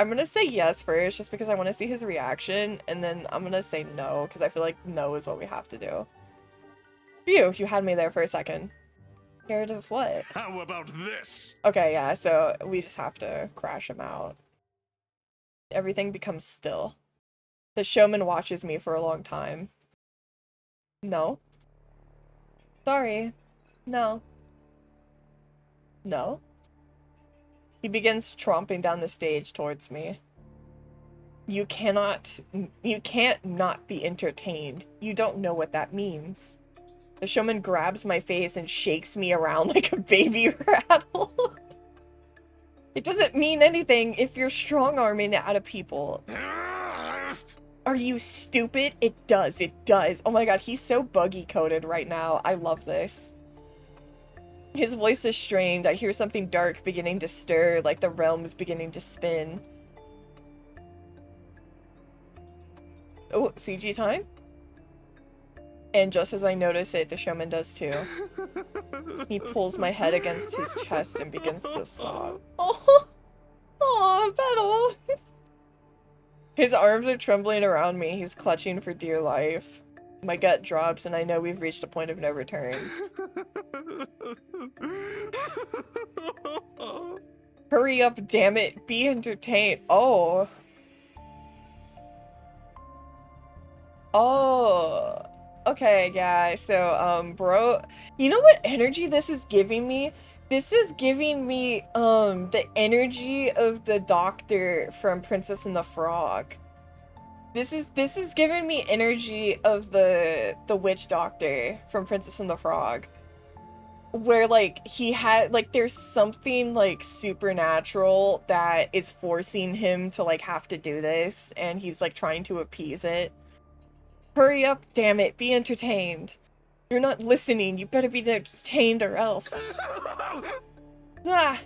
gonna say yes first, just because I want to see his reaction, and then I'm gonna say no, because I feel like no is what we have to do. Phew, you had me there for a second. Scared of what? How about this? Okay, yeah, so we just have to crash him out. Everything becomes still. The showman watches me for a long time. No. Sorry. No. No. He begins tromping down the stage towards me. You can't not be entertained. You don't know what that means. The showman grabs my face and shakes me around like a baby rattle. It doesn't mean anything if you're strong-arming it out of people. Are you stupid? It does. Oh my god, he's so buggy-coded right now. I love this. His voice is strained. I hear something dark beginning to stir, like the realm is beginning to spin. Oh, CG time? And just as I notice it, the showman does too. He pulls my head against his chest and begins to sob. Oh, Battle! His arms are trembling around me. He's clutching for dear life. My gut drops and I know we've reached a point of no return. Hurry up, damn it. Be entertained. Oh. Oh. Okay, yeah, so, bro, you know what energy this is giving me? This is giving me, the energy of the doctor from Princess and the Frog. This is giving me energy of the witch doctor from Princess and the Frog. Where, like, he had, like, there's something, like, supernatural that is forcing him to, like, have to do this, and he's, like, trying to appease it. Hurry up, damn it, be entertained. You're not listening, you better be entertained or else. Ah!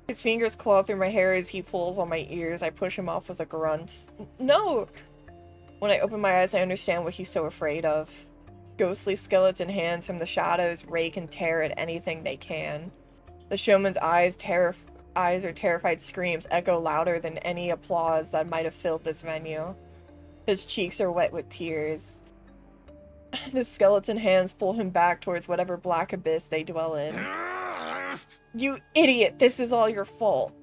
His fingers claw through my hair as he pulls on my ears. I push him off with a grunt. No! When I open my eyes, I understand what he's so afraid of. Ghostly skeleton hands from the shadows rake and tear at anything they can. The showman's eyes or terrified screams echo louder than any applause that might have filled this venue. His cheeks are wet with tears. The skeleton hands pull him back towards whatever black abyss they dwell in. You idiot! This is all your fault!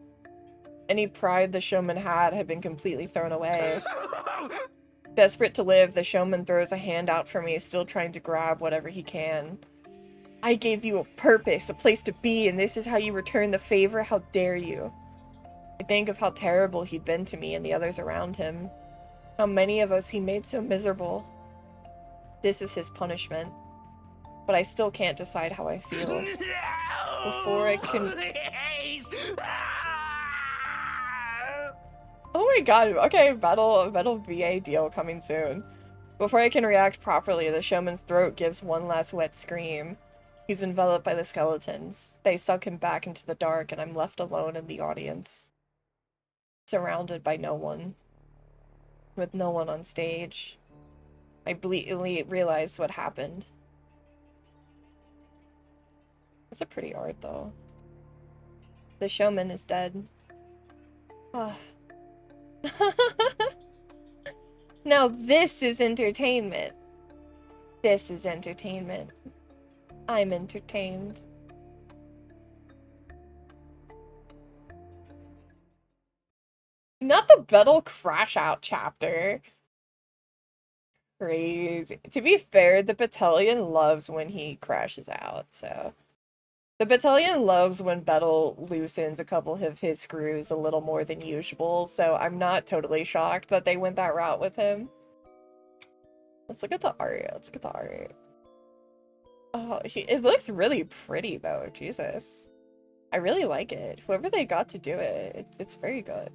Any pride the showman had been completely thrown away. Desperate to live, the showman throws a hand out for me, still trying to grab whatever he can. I gave you a purpose, a place to be, and this is how you return the favor? How dare you? I think of how terrible he'd been to me and the others around him. How many of us he made so miserable. This is his punishment. But I still can't decide how I feel. Before I can... Oh my god, okay, metal VA deal coming soon. Before I can react properly, the showman's throat gives one last wet scream. He's enveloped by the skeletons. They suck him back into the dark, and I'm left alone in the audience. Surrounded by no one. With no one on stage. I blatantly realized what happened. It's a pretty art, though. The showman is dead. Ah. Now this is entertainment. This is entertainment. I'm entertained. Not the Battle Crash Out chapter. Crazy. To be fair, the battalion loves when he crashes out, so... The battalion loves when Bettel loosens a couple of his screws a little more than usual, so I'm not totally shocked that they went that route with him. Let's look at the art. Let's look at the art. Oh, it looks really pretty, though. Jesus. I really like it. Whoever they got to do it, it's very good.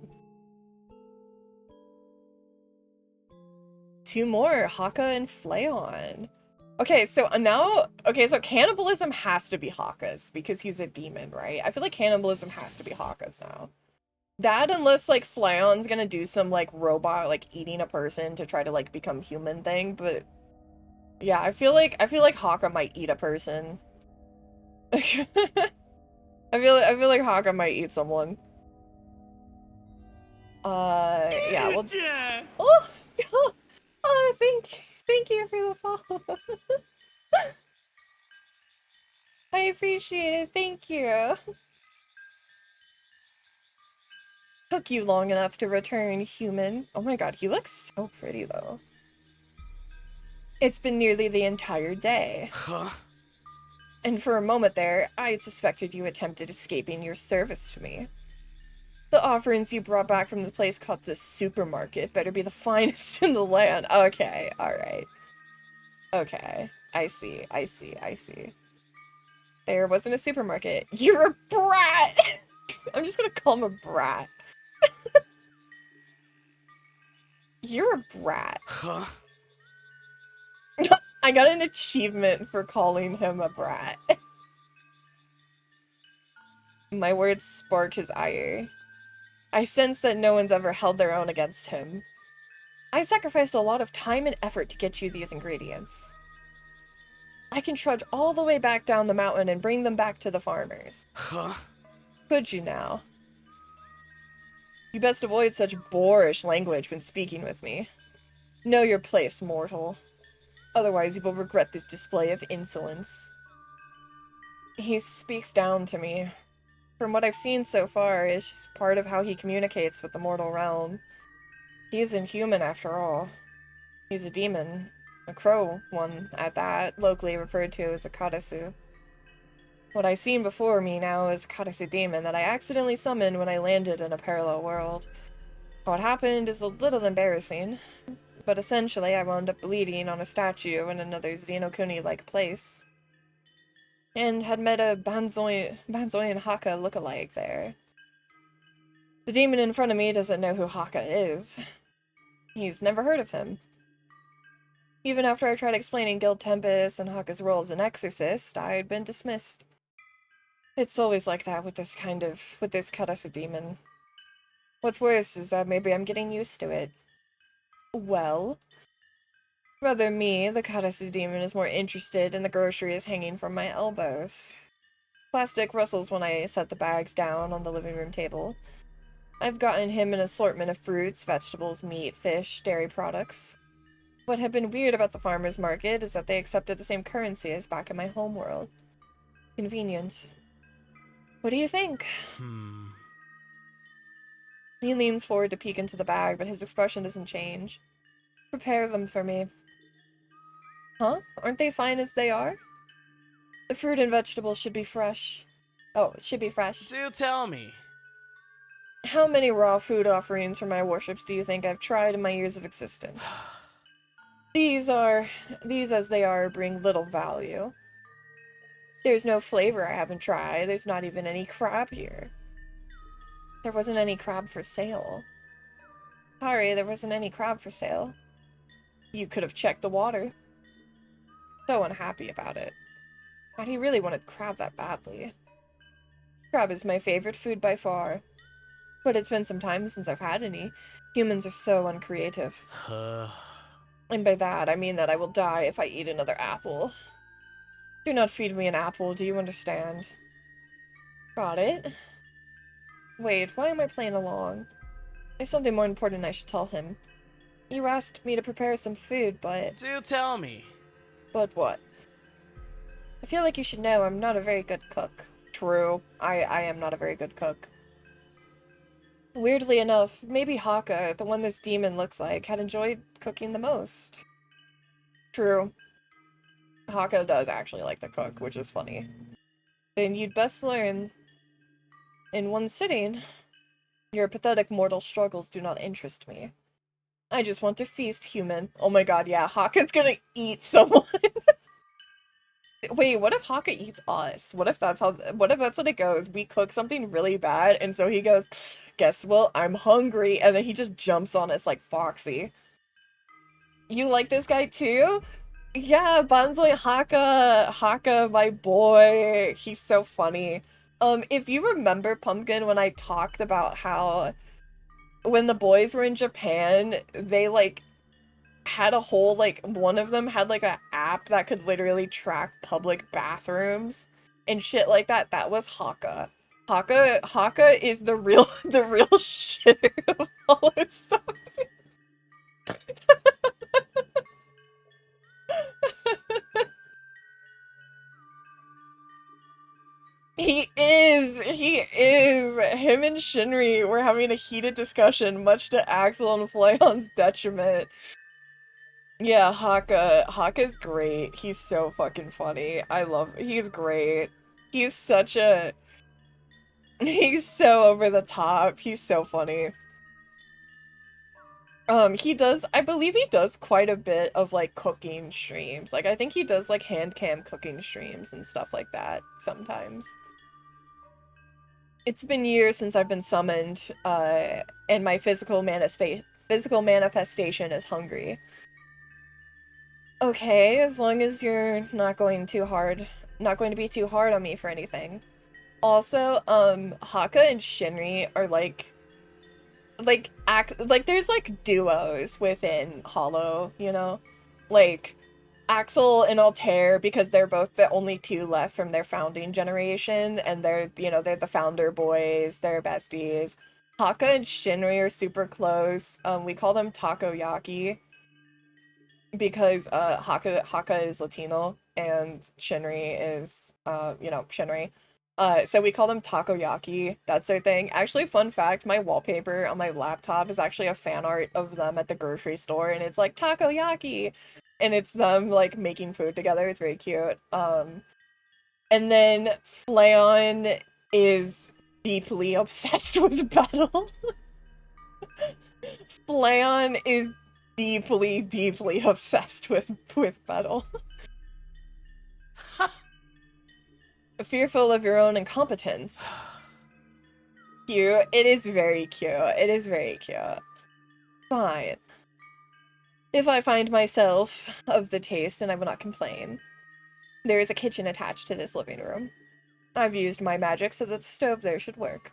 Two more. Haka and Flayon. Okay, so now... Okay, so cannibalism has to be Haka's, because he's a demon, right? I feel like cannibalism has to be Haka's now. That, unless, like, Flayon's gonna do some, like, robot, like, eating a person to try to, like, become human thing, but... Yeah, I feel like Haka might eat a person. I feel like Haka might eat someone. Yeah, well... Oh! Oh, thank you for the follow. I appreciate it, thank you. Took you long enough to return, human. Oh my god, he looks so pretty, though. It's been nearly the entire day. Huh? And for a moment there, I had suspected you attempted escaping your service to me. The offerings you brought back from the place called the supermarket better be the finest in the land. Okay, alright. Okay, I see. There wasn't a supermarket. You're a brat! I'm just gonna call him a brat. You're a brat. Huh? I got an achievement for calling him a brat. My words spark his ire. I sense that no one's ever held their own against him. I sacrificed a lot of time and effort to get you these ingredients. I can trudge all the way back down the mountain and bring them back to the farmers. Huh? Could you now? You best avoid such boorish language when speaking with me. Know your place, mortal. Otherwise you will regret this display of insolence. He speaks down to me. From what I've seen so far, it's just part of how he communicates with the mortal realm. He isn't human after all. He's a demon. A crow one, at that, locally referred to as a karasu. What I seen before me now is a karasu demon that I accidentally summoned when I landed in a parallel world. What happened is a little embarrassing, but essentially I wound up bleeding on a statue in another Xenokuni-like place. And had met a Banzoin Haka look-alike there. The demon in front of me doesn't know who Haka is. He's never heard of him. Even after I tried explaining Guild Tempus and Haka's role as an exorcist, I had been dismissed. It's always like that with this Karasu demon. What's worse is that maybe I'm getting used to it. Well? Rather me, the Karasu demon is more interested in the groceries hanging from my elbows. Plastic rustles when I set the bags down on the living room table. I've gotten him an assortment of fruits, vegetables, meat, fish, dairy products. What had been weird about the farmer's market is that they accepted the same currency as back in my homeworld. Convenient. What do you think? He leans forward to peek into the bag, but his expression doesn't change. Prepare them for me. Huh? Aren't they fine as they are? The fruit and vegetables should be fresh. Oh, it should be fresh. Do tell me. How many raw food offerings for my worships do you think I've tried in my years of existence? These as they are, bring little value. There's no flavor I haven't tried. There's not even any crab here. There wasn't any crab for sale. Sorry, there wasn't any crab for sale. You could have checked the water. So unhappy about it. God, he really wanted crab that badly. Crab is my favorite food by far. But it's been some time since I've had any. Humans are so uncreative. And by that, I mean that I will die if I eat another apple. Do not feed me an apple, do you understand? Got it. Wait, why am I playing along? There's something more important I should tell him. You asked me to prepare some food, but... Do tell me. But what? I feel like you should know I'm not a very good cook. True, I am not a very good cook. Weirdly enough, maybe Haka, the one this demon looks like, had enjoyed cooking the most. True. Haka does actually like to cook, which is funny. Then you'd best learn. In one sitting, your pathetic mortal struggles do not interest me. I just want to feast, human. Oh my god, yeah, Haka's gonna eat someone. Wait, what if Haka eats us? What if that's what it goes? We cook something really bad, and so he goes, guess what? I'm hungry, and then he just jumps on us like Foxy. You like this guy too? Yeah, Banzoi Haka, my boy. He's so funny. If you remember, Pumpkin, when I talked about how when the boys were in Japan, they, like, had a whole, like, one of them had, like, an app that could literally track public bathrooms and shit like that. That was Haka. Haka is the real shitter of all this stuff. He is! Him and Shinri were having a heated discussion, much to Axel and Flayon's detriment. Yeah, Haka's great. He's so fucking funny. He's great. He's so over the top. He's so funny. I believe he does quite a bit of, like, cooking streams. Like, I think he does, like, hand cam cooking streams and stuff like that sometimes. It's been years since I've been summoned, and my physical manifestation is hungry. Okay, as long as you're not going to be too hard on me for anything. Also, Haka and Shinri are there's like duos within Hollow, you know? Like, Axel and Altair, because they're both the only two left from their founding generation, and they're the founder boys, they're besties. Haka and Shinri are super close. We call them takoyaki because Haka is Latino and Shinri is Shinri. So we call them takoyaki. That's their thing. Actually, fun fact, my wallpaper on my laptop is actually a fan art of them at the grocery store, and it's like takoyaki. And it's them, like, making food together. It's very cute. And then Flayon is deeply obsessed with Battle. Flayon is deeply, deeply obsessed with Battle. Fearful of your own incompetence. Cute. It is very cute. It is very cute. Fine. If I find myself of the taste, then I will not complain. There is a kitchen attached to this living room. I've used my magic so that the stove there should work.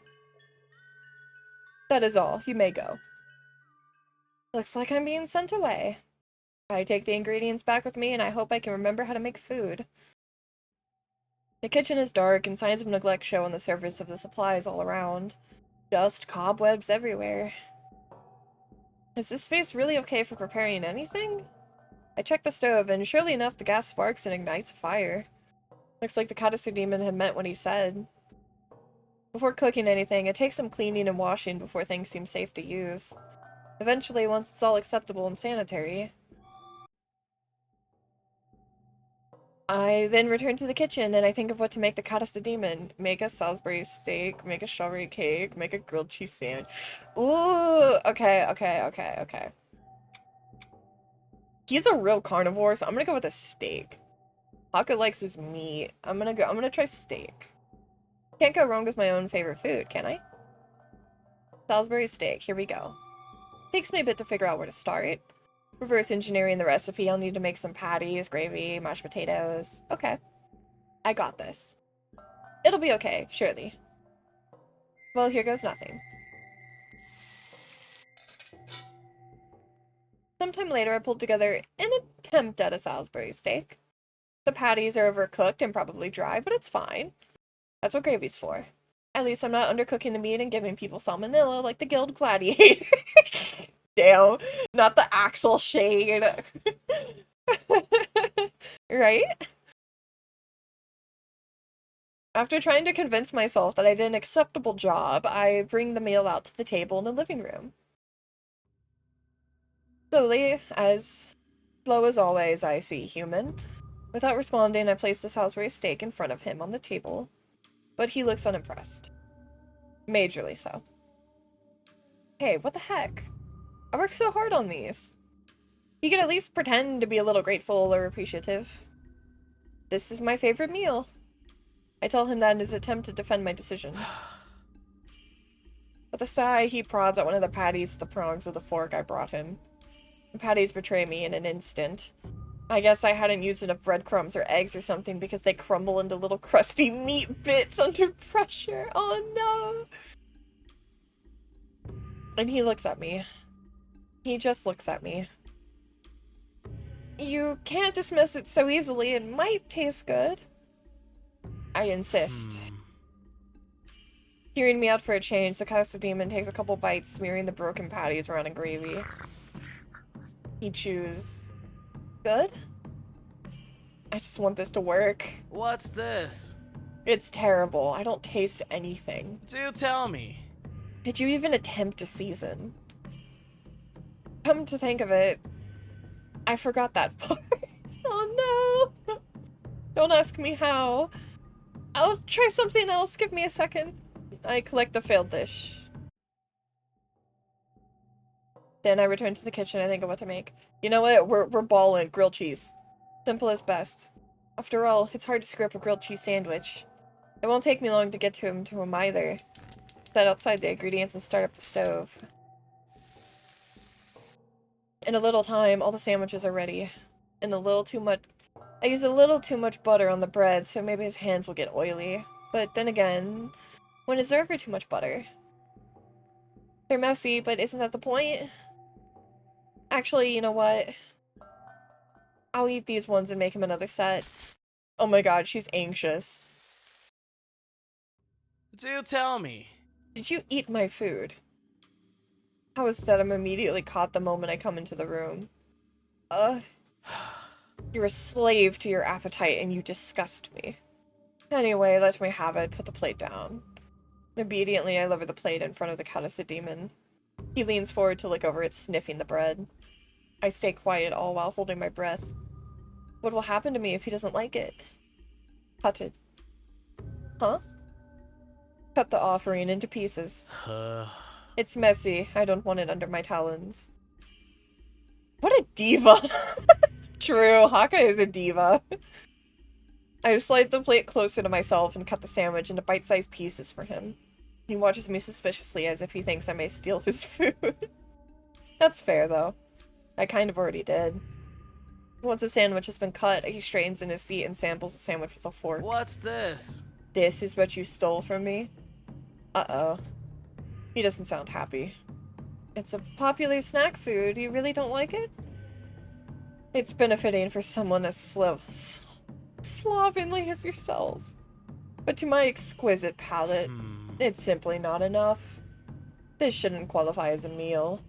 That is all. You may go. Looks like I'm being sent away. I take the ingredients back with me, and I hope I can remember how to make food. The kitchen is dark, and signs of neglect show on the surface of the supplies all around. Dust, cobwebs everywhere. Is this space really okay for preparing anything? I checked the stove, and surely enough, the gas sparks and ignites a fire. Looks like the Katasu demon had meant what he said. Before cooking anything, it takes some cleaning and washing before things seem safe to use. Eventually, once it's all acceptable and sanitary. I then return to the kitchen and I think of what to make the Cottage Demon. Make a Salisbury steak, make a strawberry cake, make a grilled cheese sandwich. Ooh, okay. He's a real carnivore, so I'm gonna go with a steak. Haka likes his meat. I'm gonna try steak. Can't go wrong with my own favorite food, can I? Salisbury steak, here we go. Takes me a bit to figure out where to start. Reverse engineering the recipe, I'll need to make some patties, gravy, mashed potatoes. Okay. I got this. It'll be okay, surely. Well, here goes nothing. Sometime later, I pulled together an attempt at a Salisbury steak. The patties are overcooked and probably dry, but it's fine. That's what gravy's for. At least I'm not undercooking the meat and giving people salmonella like the Guild Gladiator. Damn, not the Axel shade. Right? After trying to convince myself that I did an acceptable job, I bring the meal out to the table in the living room. Slowly, as slow as always, I see human. Without responding, I place the Salisbury steak in front of him on the table, but he looks unimpressed. Majorly so. Hey, what the heck? I worked so hard on these. He could at least pretend to be a little grateful or appreciative. This is my favorite meal. I tell him that in his attempt to defend my decision. With a sigh, he prods at one of the patties with the prongs of the fork I brought him. The patties betray me in an instant. I guess I hadn't used enough breadcrumbs or eggs or something because they crumble into little crusty meat bits under pressure. Oh no! And he looks at me. He just looks at me. You can't dismiss it so easily. It might taste good. I insist. Hearing me out for a change, the Casa Demon takes a couple bites, smearing the broken patties around in gravy. He chews. Good? I just want this to work. What's this? It's terrible. I don't taste anything. Do tell me. Did you even attempt to season? Come to think of it, I forgot that part. Oh no! Don't ask me how. I'll try something else. Give me a second. I collect the failed dish. Then I return to the kitchen and think of what to make. You know what? We're balling. Grilled cheese. Simple as best. After all, it's hard to screw up a grilled cheese sandwich. It won't take me long to get to him either. Set outside the ingredients and start up the stove. In a little time, all the sandwiches are ready. And I use a little too much butter on the bread, so maybe his hands will get oily. But then again, when is there ever too much butter? They're messy, but isn't that the point? Actually, you know what? I'll eat these ones and make him another set. Oh my god, she's anxious. Do tell me. Did you eat my food? How is that I'm immediately caught the moment I come into the room? You're a slave to your appetite and you disgust me. Anyway, let me have it. Put the plate down. Obediently, I lower the plate in front of the Cottage Demon. He leans forward to look over it, sniffing the bread. I stay quiet, all while holding my breath. What will happen to me if he doesn't like it? Cut it. Huh? Cut the offering into pieces. It's messy. I don't want it under my talons. What a diva! True, Haka is a diva. I slide the plate closer to myself and cut the sandwich into bite-sized pieces for him. He watches me suspiciously as if he thinks I may steal his food. That's fair, though. I kind of already did. Once the sandwich has been cut, he straightens in his seat and samples the sandwich with a fork. What's this? This is what you stole from me? Uh-oh. He doesn't sound happy. It's a popular snack food. You really don't like it? It's benefiting for someone as slovenly as yourself. But to my exquisite palate, it's simply not enough. This shouldn't qualify as a meal.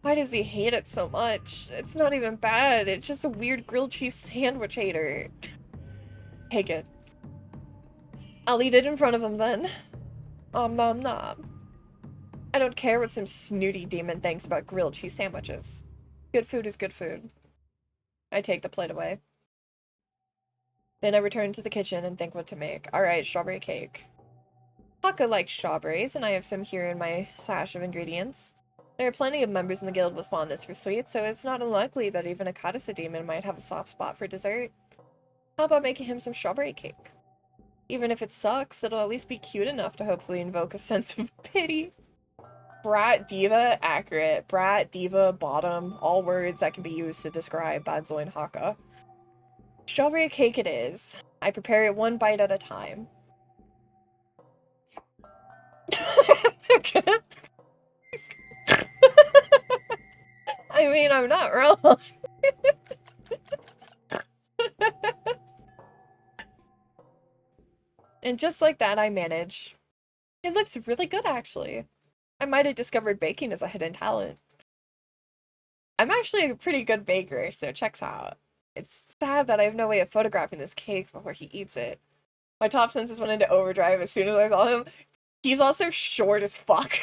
Why does he hate it so much? It's not even bad. It's just a weird grilled cheese sandwich hater. Take it. I'll eat it in front of him then. Nom nom. I don't care what some snooty demon thinks about grilled cheese sandwiches. Good food is good food. I take the plate away. Then I return to the kitchen and think what to make. Alright, strawberry cake. Haka likes strawberries, and I have some here in my stash of ingredients. There are plenty of members in the guild with fondness for sweets, so it's not unlikely that even a Kadasa demon might have a soft spot for dessert. How about making him some strawberry cake? Even if it sucks, it'll at least be cute enough to hopefully invoke a sense of pity. Brat, diva, accurate. Brat, diva, bottom, all words that can be used to describe Badzoy and Haka. Strawberry cake it is. I prepare it one bite at a time. I mean, I'm not wrong. And just like that, I manage. It looks really good, actually. I might have discovered baking as a hidden talent. I'm actually a pretty good baker, so checks out. It's sad that I have no way of photographing this cake before he eats it. My top senses went into overdrive as soon as I saw him. He's also short as fuck.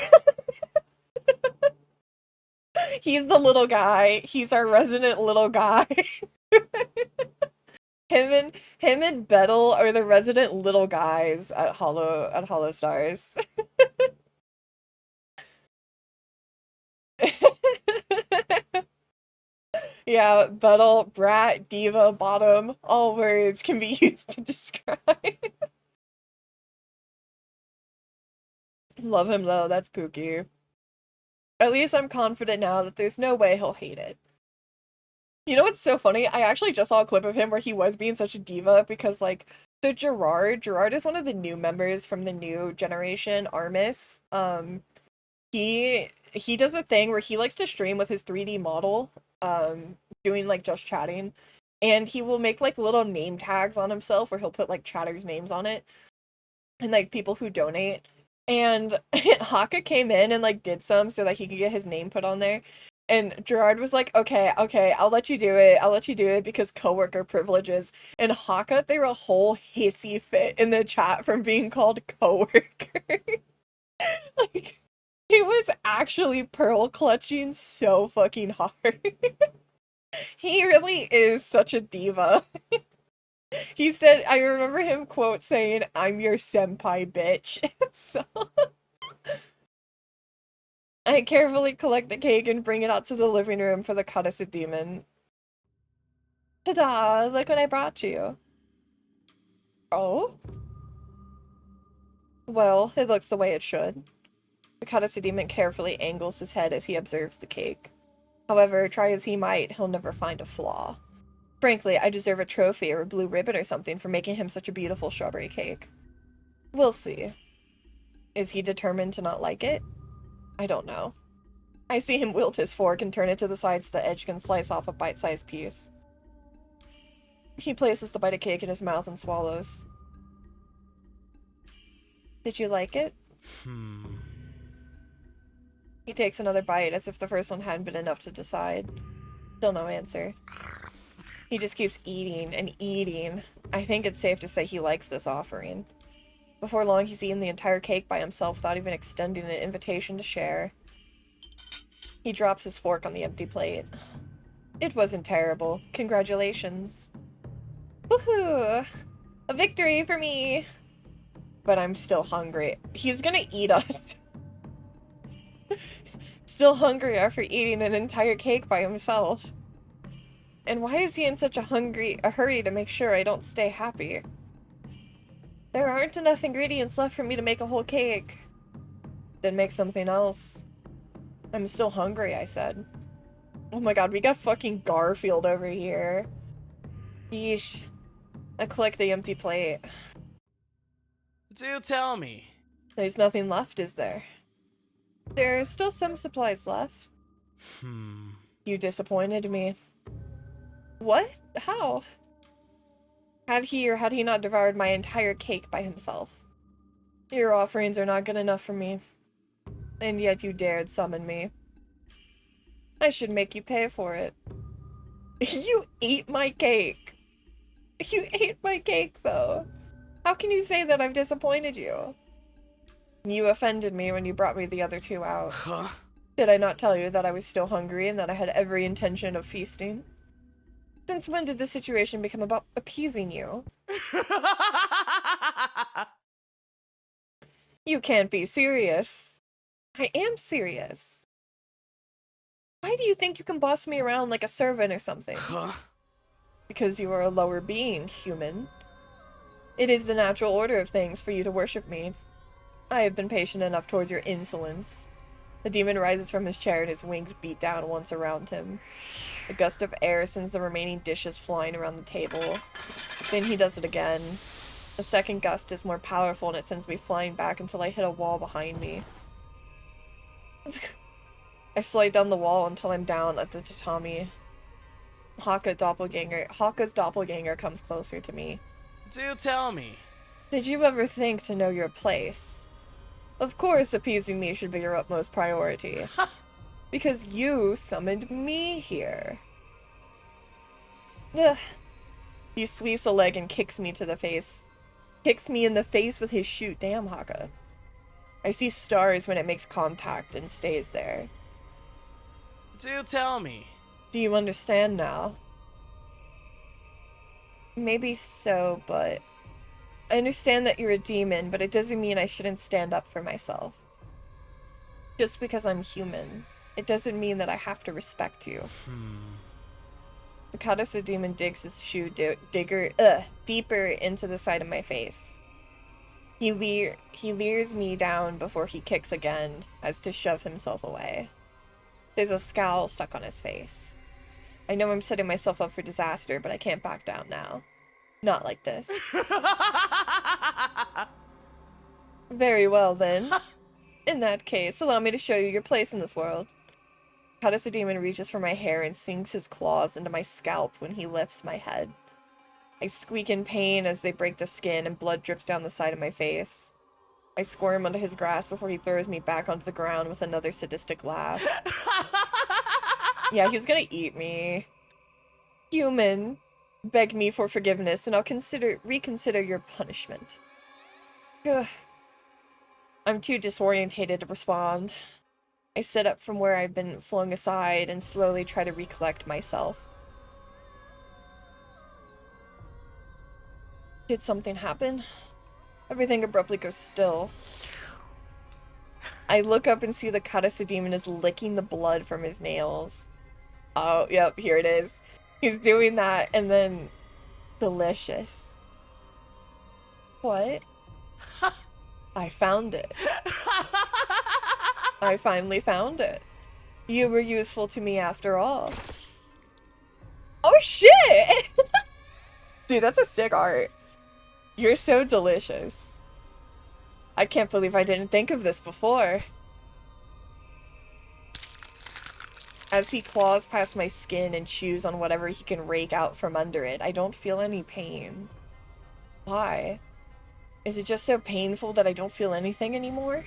He's the little guy. He's our resident little guy. Him and Bettel are the resident little guys at holostars. Yeah, Bettel, brat, diva, bottom, all words can be used to describe. Love him though, that's Pookie. At least I'm confident now that there's no way he'll hate it. You know what's so funny? I actually just saw a clip of him where he was being such a diva because, like, so Gerard is one of the new members from the new generation, Armis. He does a thing where he likes to stream with his 3D model, doing, like, just chatting. And he will make, like, little name tags on himself where he'll put, like, chatters' names on it. And, like, people who donate. And Haka came in and, like, did some so that he could get his name put on there. And Gerard was like, okay, I'll let you do it because coworker privileges. And Haka threw a whole hissy fit in the chat from being called coworker. Like, he was actually pearl clutching so fucking hard. He really is such a diva. He said, I remember him quote saying, "I'm your senpai, bitch." So I carefully collect the cake and bring it out to the living room for the Kadasa demon. Ta-da! Look what I brought you. Oh? Well, it looks the way it should. The Kadasa demon carefully angles his head as he observes the cake. However, try as he might, he'll never find a flaw. Frankly, I deserve a trophy or a blue ribbon or something for making him such a beautiful strawberry cake. We'll see. Is he determined to not like it? I don't know. I see him wield his fork and turn it to the side so the edge can slice off a bite-sized piece. He places the bite of cake in his mouth and swallows. Did you like it? He takes another bite as if the first one hadn't been enough to decide. Still no answer. He just keeps eating and eating. I think it's safe to say he likes this offering. Before long, he's eaten the entire cake by himself without even extending an invitation to share. He drops his fork on the empty plate. It wasn't terrible. Congratulations. Woohoo! A victory for me! But I'm still hungry. He's gonna eat us. Still hungry after eating an entire cake by himself. And why is he in such a hurry to make sure I don't stay happy? There aren't enough ingredients left for me to make a whole cake. Then make something else. I'm still hungry, I said. Oh my god, we got fucking Garfield over here. Yeesh. I click the empty plate. Do tell me. There's nothing left, is there? There's still some supplies left. You disappointed me. What? How? Had he or had he not devoured my entire cake by himself? Your offerings are not good enough for me. And yet you dared summon me. I should make you pay for it. You ate my cake. You ate my cake, though. How can you say that I've disappointed you? You offended me when you brought me the other two out. Did I not tell you that I was still hungry and that I had every intention of feasting? Since when did the situation become about appeasing you? You can't be serious. I am serious. Why do you think you can boss me around like a servant or something? Huh? Because you are a lower being, human. It is the natural order of things for you to worship me. I have been patient enough towards your insolence. The demon rises from his chair and his wings beat down once around him. A gust of air sends the remaining dishes flying around the table. Then he does it again. The second gust is more powerful and it sends me flying back until I hit a wall behind me. I slide down the wall until I'm down at the tatami. Haka's doppelganger comes closer to me. Do tell me. Did you ever think to know your place? Of course, appeasing me should be your utmost priority. Because you summoned me here. Ugh. He sweeps a leg and kicks me to the face. Kicks me in the face with his shoe. Damn, Haka. I see stars when it makes contact and stays there. Do tell me. Do you understand now? Maybe so, but... I understand that you're a demon, but it doesn't mean I shouldn't stand up for myself. Just because I'm human, it doesn't mean that I have to respect you. The Kadasa demon digs his shoe deeper into the side of my face. He leers me down before he kicks again, as to shove himself away. There's a scowl stuck on his face. I know I'm setting myself up for disaster, but I can't back down now. Not like this. Very well, then. In that case, allow me to show you your place in this world. Kadasa demon reaches for my hair and sinks his claws into my scalp when he lifts my head. I squeak in pain as they break the skin and blood drips down the side of my face. I squirm under his grasp before he throws me back onto the ground with another sadistic laugh. Yeah, he's gonna eat me. Human, beg me for forgiveness and I'll reconsider your punishment. Ugh. I'm too disorientated to respond. I sit up from where I've been flung aside and slowly try to recollect myself. Did something happen? Everything abruptly goes still. I look up and see the Kadasa demon is licking the blood from his nails. Oh, yep, here it is. He's doing that and then... Delicious. What? I found it. I finally found it. You were useful to me after all. Oh shit! Dude, that's a sick art. You're so delicious. I can't believe I didn't think of this before. As he claws past my skin and chews on whatever he can rake out from under it, I don't feel any pain. Why? Is it just so painful that I don't feel anything anymore?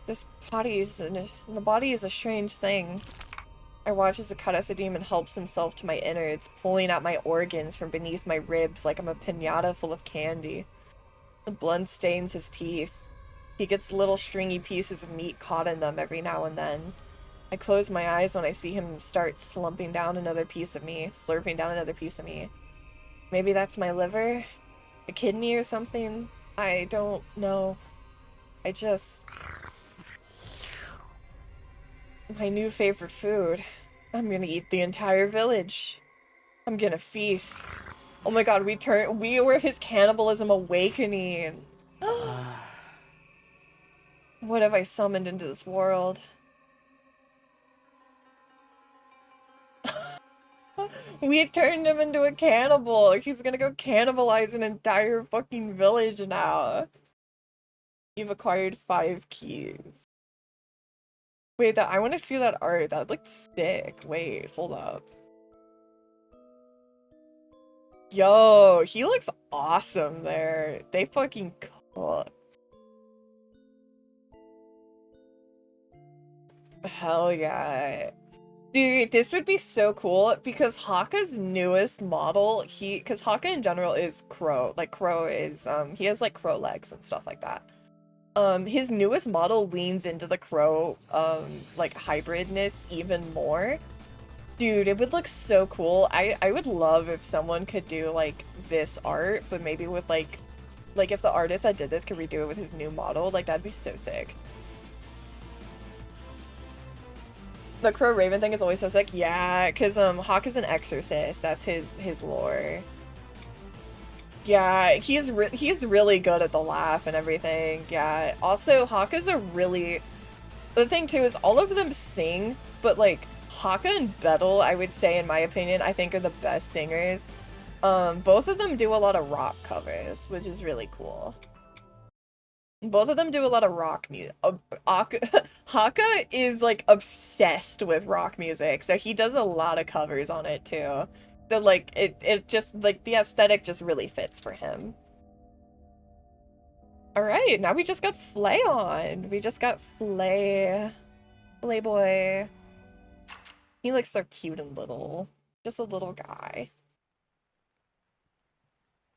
This body is the body is a strange thing. I watch as the Kadasa demon helps himself to my innards, pulling out my organs from beneath my ribs like I'm a piñata full of candy. The blood stains his teeth. He gets little stringy pieces of meat caught in them every now and then. I close my eyes when I see him start slurping down another piece of me. Maybe that's my liver? A kidney or something? I don't know. My new favorite food. I'm gonna eat the entire village. I'm gonna feast. Oh my god, we were his cannibalism awakening. What have I summoned into this world? We turned him into a cannibal. He's gonna go cannibalize an entire fucking village now. You've acquired 5 keys. Wait, I want to see that art. That looked sick. Wait, hold up. Yo, he looks awesome there. They fucking cooked. Hell yeah. Dude, this would be so cool because Haka's newest model, because Haka in general is crow. Like, crow is, he has like crow legs and stuff like that. His newest model leans into the crow, like, hybridness even more. Dude, it would look so cool. I would love if someone could do like this art, but maybe with like if the artist that did this could redo it with his new model, like that'd be so sick. The Crow Raven thing is always so sick. Yeah, because Hawk is an exorcist. That's his lore. Yeah, he's really good at the laugh and everything. Yeah. Also, Hawk is a really... The thing too is all of them sing, but like Haka and Bettel, I would say in my opinion, I think are the best singers. Both of them do a lot of rock covers, which is really cool. Both of them do a lot of rock music. Haka is like obsessed with rock music, so he does a lot of covers on it too. So like it just like the aesthetic just really fits for him. All right, now we just got Flayon. We just got Flayboy. He looks so cute and little, just a little guy.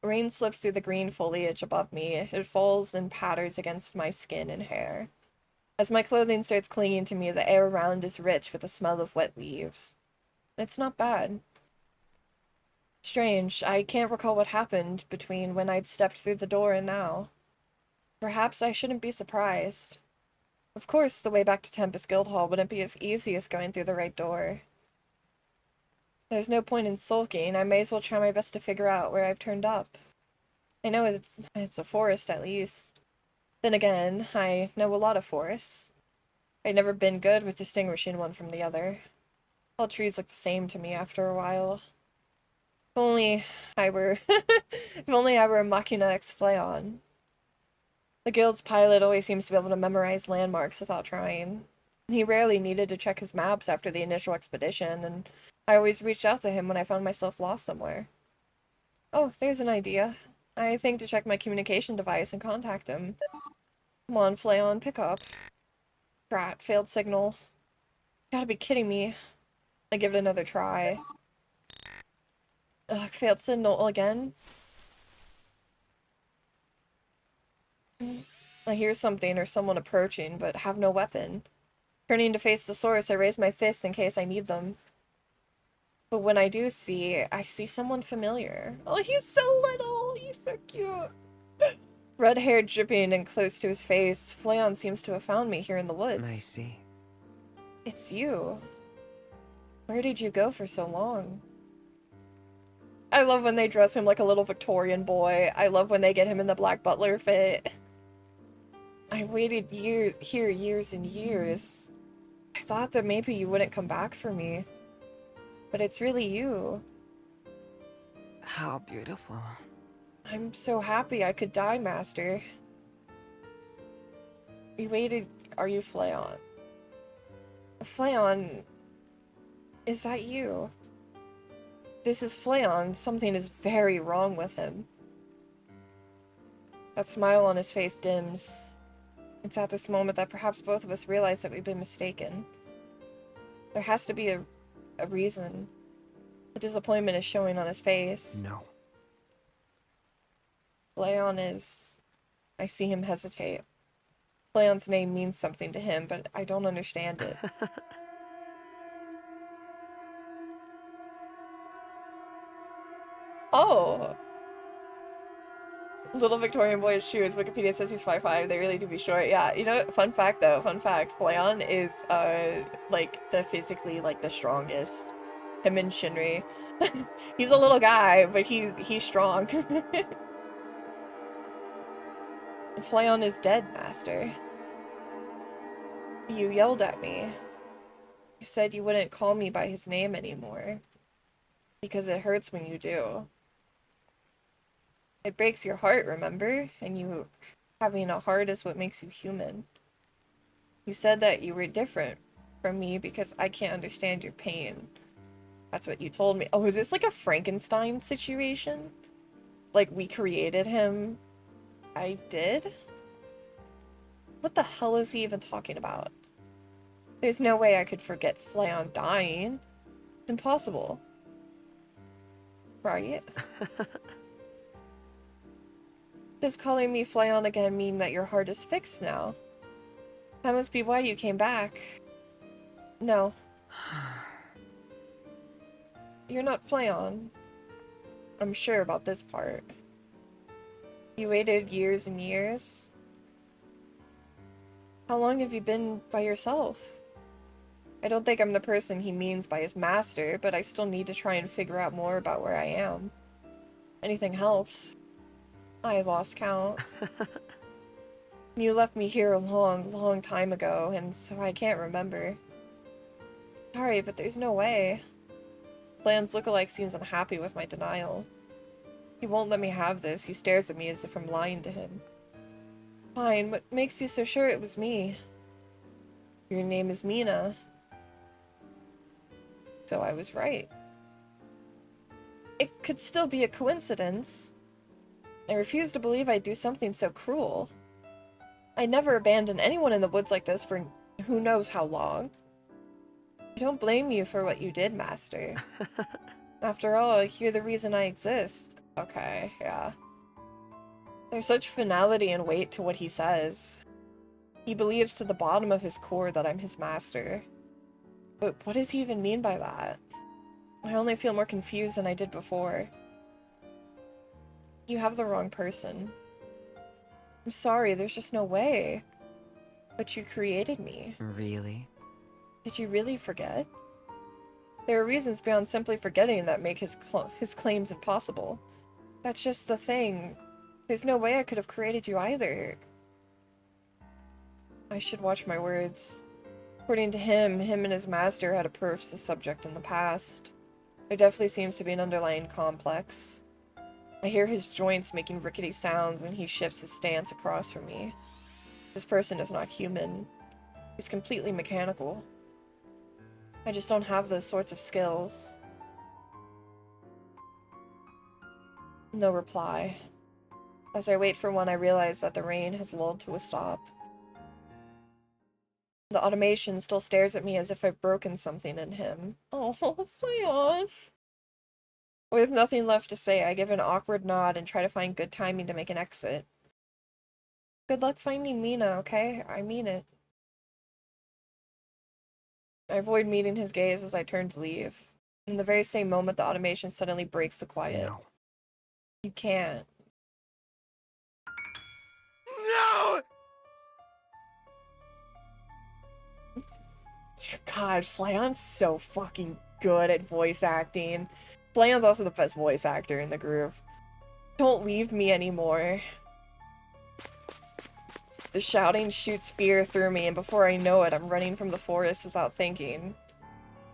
Rain slips through the green foliage above me. It falls and patters against my skin and hair. As my clothing starts clinging to me, the air around is rich with the smell of wet leaves. It's not bad. Strange, I can't recall what happened between when I'd stepped through the door and now. Perhaps I shouldn't be surprised. Of course, the way back to Tempus Guildhall wouldn't be as easy as going through the right door. There's no point in sulking. I may as well try my best to figure out where I've turned up. I know it's a forest, at least. Then again, I know a lot of forests. I've never been good with distinguishing one from the other. All trees look the same to me after a while. If only I were... if only I were a Machina ex Flayon. The guild's pilot always seems to be able to memorize landmarks without trying. He rarely needed to check his maps after the initial expedition, and I always reached out to him when I found myself lost somewhere. Oh, there's an idea. I think to check my communication device and contact him. Come on, Flayon, pick up. Drat, failed signal. Gotta be kidding me. I give it another try. Ugh, failed signal again. I hear something or someone approaching, but have no weapon. Turning to face the source, I raise my fists in case I need them. But when I do I see someone familiar. Oh, he's so little! He's so cute! Red hair dripping and close to his face, Flayon seems to have found me here in the woods. I see. It's you. Where did you go for so long? I love when they dress him like a little Victorian boy. I love when they get him in the black butler fit. I waited years and years. I thought that maybe you wouldn't come back for me. But it's really you. How beautiful. I'm so happy I could die, Master. We waited... Are you Flayon? Flayon... Is that you? This is Flayon. Something is very wrong with him. That smile on his face dims. It's at this moment that perhaps both of us realize that we've been mistaken. There has to be a reason. The disappointment is showing on his face. No. Flayon is... I see him hesitate. Flayon's name means something to him, but I don't understand it. Oh! Little Victorian boy's shoes. Wikipedia says he's 5'5". They really do be short. Yeah, you know, fun fact though, fun fact. Flayon is, like, physically, like, the strongest. Him and Shinri. He's a little guy, but he's strong. Flayon is dead, Master. You yelled at me. You said you wouldn't call me by his name anymore. Because it hurts when you do. It breaks your heart, remember? And you having a heart is what makes you human. You said that you were different from me because I can't understand your pain. That's what you told me. Oh, is this like a Frankenstein situation? Like, we created him? I did? What the hell is he even talking about? There's no way I could forget Flayon dying. It's impossible. Right? Does calling me Flayon again mean that your heart is fixed now? That must be why you came back. No. you're not Flayon. I'm sure about this part. You waited years and years? How long have you been by yourself? I don't think I'm the person he means by his master, but I still need to try and figure out more about where I am. Anything helps. I lost count. You left me here a long, long time ago, and so I can't remember. Sorry, but there's no way. Bland's lookalike seems unhappy with my denial. He won't let me have this. He stares at me as if I'm lying to him. Fine, what makes you so sure it was me? Your name is Mina. So I was right. It could still be a coincidence. I refuse to believe I'd do something so cruel. I never abandoned anyone in the woods like this for who knows how long. I don't blame you for what you did, Master. After all, you're the reason I exist. Okay, yeah. There's such finality and weight to what he says. He believes to the bottom of his core that I'm his master. But what does he even mean by that? I only feel more confused than I did before. You have the wrong person. I'm sorry, there's just no way. But you created me. Really? Did you really forget? There are reasons beyond simply forgetting that make his claims impossible. That's just the thing. There's no way I could have created you either. I should watch my words. According to him and his master had approached the subject in the past. There definitely seems to be an underlying complex. I hear his joints making rickety sounds when he shifts his stance across from me. This person is not human. He's completely mechanical. I just don't have those sorts of skills. No reply. As I wait for one, I realize that the rain has lulled to a stop. The automation still stares at me as if I've broken something in him. Oh, Flayon. With nothing left to say, I give an awkward nod and try to find good timing to make an exit. Good luck finding Mina, okay? I mean it. I avoid meeting his gaze as I turn to leave. In the very same moment, the automation suddenly breaks the quiet. No. You can't. No! God, Flayon's so fucking good at voice acting. Flayon's also the best voice actor in the group. Don't leave me anymore. The shouting shoots fear through me, and before I know it, I'm running from the forest without thinking.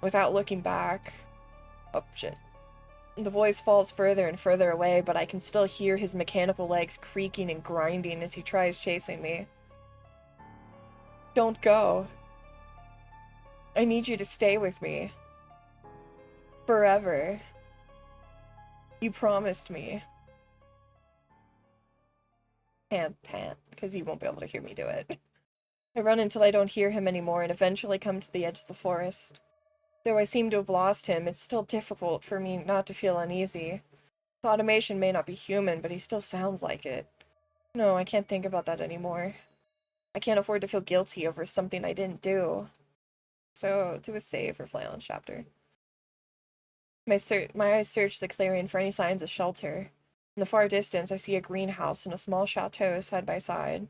Without looking back. Oh, shit. The voice falls further and further away, but I can still hear his mechanical legs creaking and grinding as he tries chasing me. Don't go. I need you to stay with me. Forever. You promised me. Pant, because you won't be able to hear me do it. I run until I don't hear him anymore and eventually come to the edge of the forest. Though I seem to have lost him, it's still difficult for me not to feel uneasy. The automation may not be human, but he still sounds like it. No, I can't think about that anymore. I can't afford to feel guilty over something I didn't do. So, do a save for Flayon's chapter. My eyes search the clearing for any signs of shelter. In the far distance, I see a greenhouse and a small chateau side by side.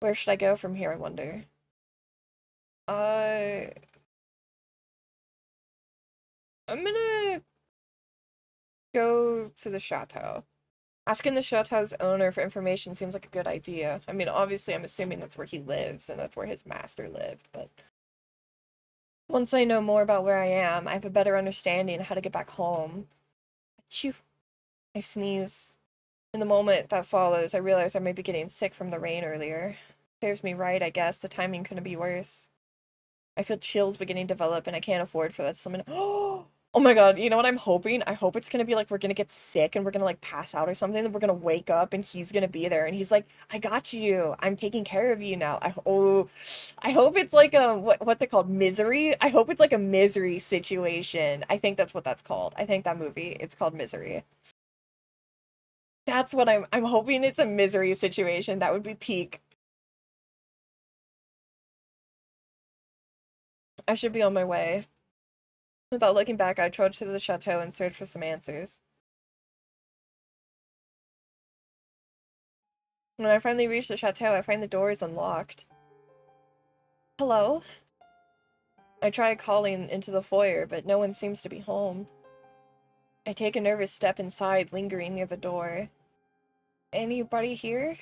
Where should I go from here, I wonder? I'm gonna go to the chateau. Asking the chateau's owner for information seems like a good idea. I mean, obviously, I'm assuming that's where he lives, and that's where his master lived, but... Once I know more about where I am, I have a better understanding of how to get back home. Achoo! I sneeze. In the moment that follows, I realize I may be getting sick from the rain earlier. Serves me right, I guess. The timing couldn't be worse. I feel chills beginning to develop, and I can't afford for that summon. Oh my god, you know what I'm hoping? I hope it's gonna be like we're gonna get sick and we're gonna like pass out or something, and we're gonna wake up and he's gonna be there and he's like, I got you. I'm taking care of you now. I hope it's like a what's it called? Misery? I hope it's like a Misery situation. I think that's what that's called. I think that movie, it's called Misery. That's what I'm hoping it's a Misery situation. That would be peak. I should be on my way. Without looking back, I trudged to the chateau and searched for some answers. When I finally reached the chateau, I find the door is unlocked. Hello? I try calling into the foyer, but no one seems to be home. I take a nervous step inside, lingering near the door. Anybody here?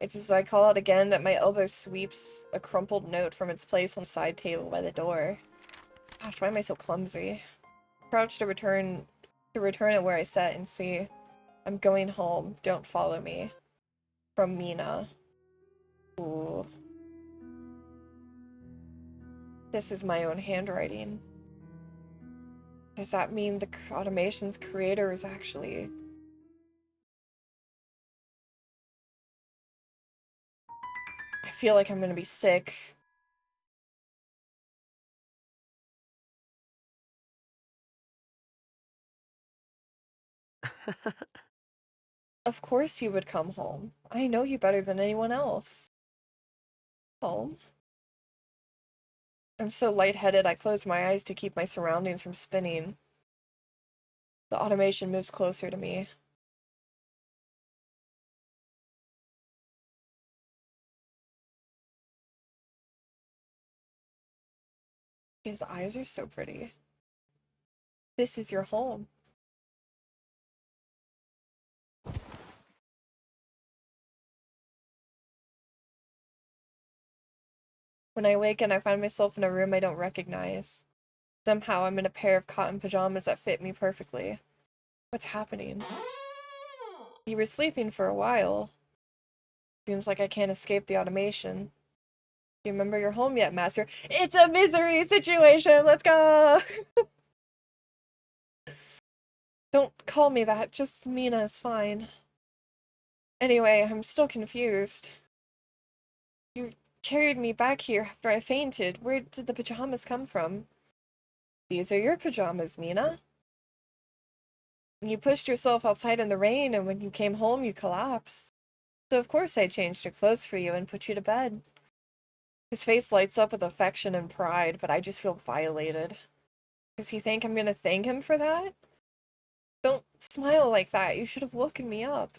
It's as I call out again that my elbow sweeps a crumpled note from its place on the side table by the door. Gosh, why am I so clumsy? Crouch to return it where I sat and see. I'm going home. Don't follow me. From Mina. Ooh. This is my own handwriting. Does that mean the automation's creator is actually... I feel like I'm gonna be sick. Of course you would come home. I know you better than anyone else. Home? I'm so lightheaded I close my eyes to keep my surroundings from spinning. The automation moves closer to me. His eyes are so pretty. This is your home. When I awaken, I find myself in a room I don't recognize. Somehow I'm in a pair of cotton pajamas that fit me perfectly. What's happening? You were sleeping for a while. Seems like I can't escape the automation. Do you remember your home yet, Master? It's a misery situation! Let's go! Don't call me that, just Mina is fine. Anyway, I'm still confused. You carried me back here after I fainted. Where did the pajamas come from? These are your pajamas, Mina. You pushed yourself outside in the rain, and when you came home, you collapsed. So of course I changed your clothes for you and put you to bed. His face lights up with affection and pride, but I just feel violated. Does he think I'm gonna thank him for that? Don't smile like that. You should have woken me up.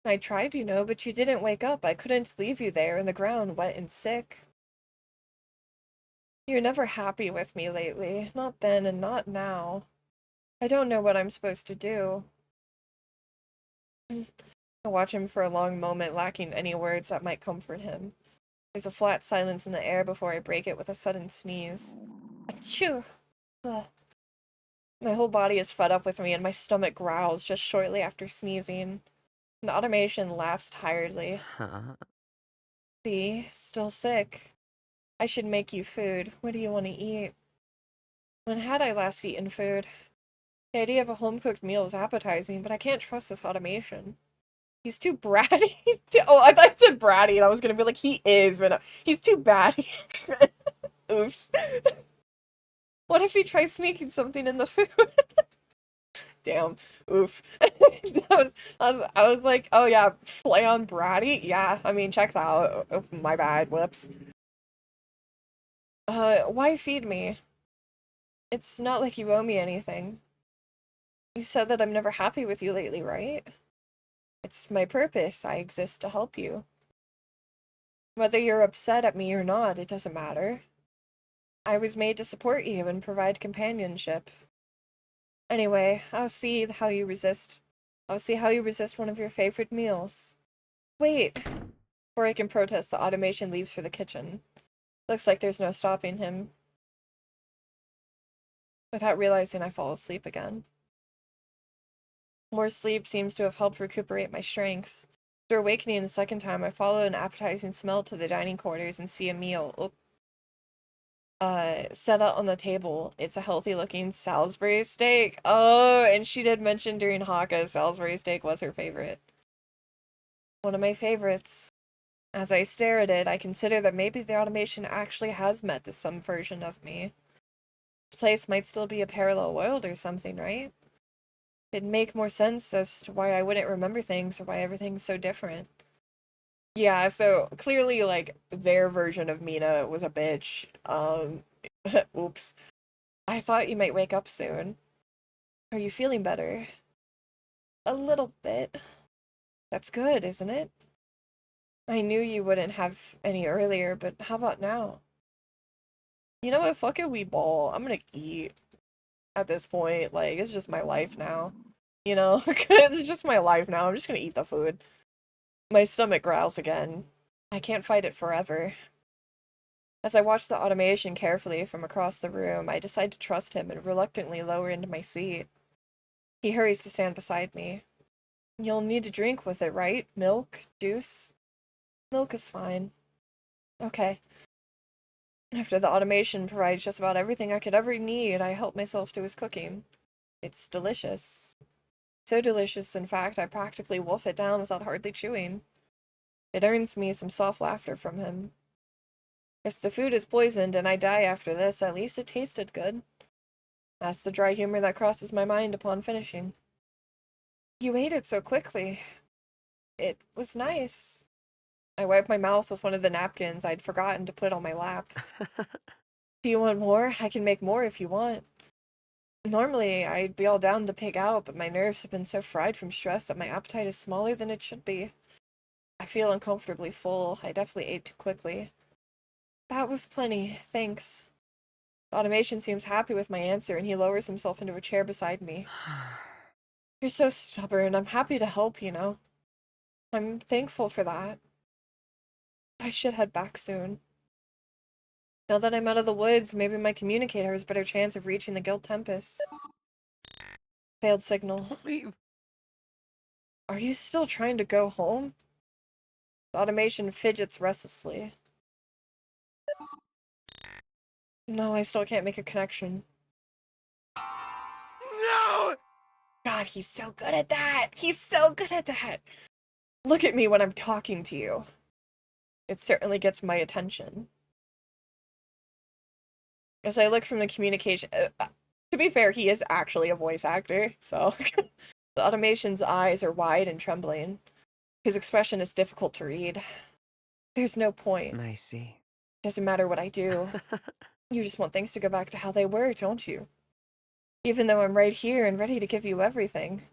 I tried, you know, but you didn't wake up. I couldn't leave you there in the ground, wet and sick. You're never happy with me lately. Not then and not now. I don't know what I'm supposed to do. I watch him for a long moment, lacking any words that might comfort him. There's a flat silence in the air before I break it with a sudden sneeze. Achoo! Ugh. My whole body is fed up with me and my stomach growls just shortly after sneezing. The automation laughs tiredly. See? Still sick. I should make you food. What do you want to eat? When had I last eaten food? The idea of a home-cooked meal is appetizing, but I can't trust this automation. He's too bratty. Oh, I thought I said bratty, and I was gonna be like, he is, but no. He's too batty. Oops. What if he tries sneaking something in the food? Damn. Oof. I was like, oh yeah, play on bratty? Yeah, I mean, checks out. Oh, my bad. Whoops. Why feed me? It's not like you owe me anything. You said that I'm never happy with you lately, right? It's my purpose. I exist to help you. Whether you're upset at me or not, it doesn't matter. I was made to support you and provide companionship. Anyway, I'll see how you resist one of your favorite meals. Wait! Before I can protest, the automation leaves for the kitchen. Looks like there's no stopping him. Without realizing, I fall asleep again. More sleep seems to have helped recuperate my strength. After awakening a second time, I follow an appetizing smell to the dining quarters and see a meal set out on the table. It's a healthy-looking Salisbury steak. Oh, and she did mention during Haka, Salisbury steak was her favorite. One of my favorites. As I stare at it, I consider that maybe the automation actually has met this some version of me. This place might still be a parallel world or something, right? It'd make more sense as to why I wouldn't remember things or why everything's so different. Yeah, so clearly, like, their version of Mina was a bitch. Oops. I thought you might wake up soon. Are you feeling better? A little bit. That's good, isn't it? I knew you wouldn't have any earlier, but how about now? You know what? Fuck it, we ball. I'm gonna eat at this point. Like, it's just my life now. You know? It's just my life now. I'm just gonna eat the food. My stomach growls again. I can't fight it forever. As I watch the automation carefully from across the room, I decide to trust him and reluctantly lower into my seat. He hurries to stand beside me. You'll need to drink with it, right? Milk? Juice? Milk is fine. Okay. After the automation provides just about everything I could ever need, I help myself to his cooking. It's delicious. So delicious, in fact, I practically wolf it down without hardly chewing. It earns me some soft laughter from him. If the food is poisoned and I die after this, at least it tasted good. That's the dry humor that crosses my mind upon finishing. You ate it so quickly. It was nice. I wiped my mouth with one of the napkins I'd forgotten to put on my lap. Do you want more? I can make more if you want. Normally, I'd be all down to pig out, but my nerves have been so fried from stress that my appetite is smaller than it should be. I feel uncomfortably full. I definitely ate too quickly. That was plenty, thanks. The automation seems happy with my answer, and he lowers himself into a chair beside me. You're so stubborn. I'm happy to help, you know. I'm thankful for that. I should head back soon. Now that I'm out of the woods, maybe my communicator has a better chance of reaching the guild tempus. Failed signal. Leave. Are you still trying to go home? The automation fidgets restlessly. No, I still can't make a connection. No! God, he's so good at that! He's so good at that! Look at me when I'm talking to you. It certainly gets my attention. As I look from the communication... to be fair, he is actually a voice actor, so... The automation's eyes are wide and trembling. His expression is difficult to read. There's no point. I see. Doesn't matter what I do. You just want things to go back to how they were, don't you? Even though I'm right here and ready to give you everything.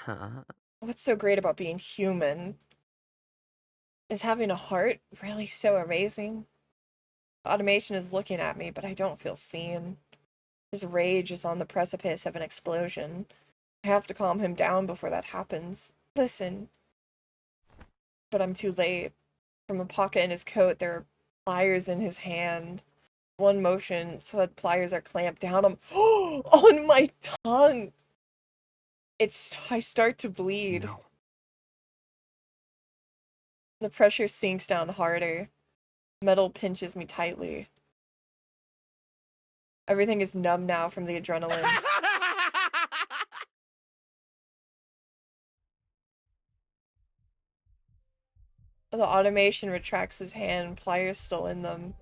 Huh? What's so great about being human? Is having a heart really so amazing? Automation is looking at me, but I don't feel seen. His rage is on the precipice of an explosion. I have to calm him down before that happens. Listen. But I'm too late. From a pocket in his coat, there are pliers in his hand. One motion, so that pliers are clamped down on my tongue. I start to bleed. No. The pressure sinks down harder. Metal pinches me tightly. Everything is numb now from the adrenaline. The automation retracts his hand, pliers still in them.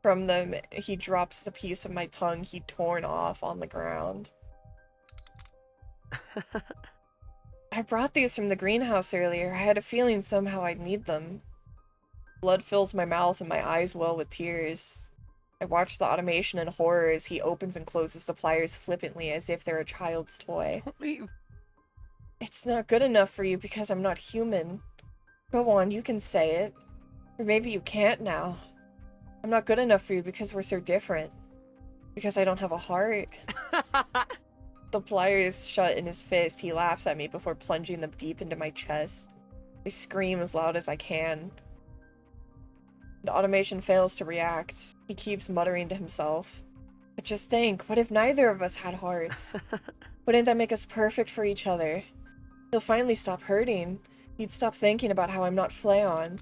From them, he drops the piece of my tongue he'd torn off on the ground. I brought these from the greenhouse earlier. I had a feeling somehow I'd need them. Blood fills my mouth and my eyes well with tears. I watch the automation in horror as he opens and closes the pliers flippantly as if they're a child's toy. Leave. It's not good enough for you because I'm not human. Go on, you can say it. Or maybe you can't now. I'm not good enough for you because we're so different. Because I don't have a heart. The pliers shut in his fist. He laughs at me before plunging them deep into my chest. I scream as loud as I can. The automation fails to react. He keeps muttering to himself. But just think, what if neither of us had hearts? Wouldn't that make us perfect for each other? He'll finally stop hurting. He'd stop thinking about how I'm not Fleon.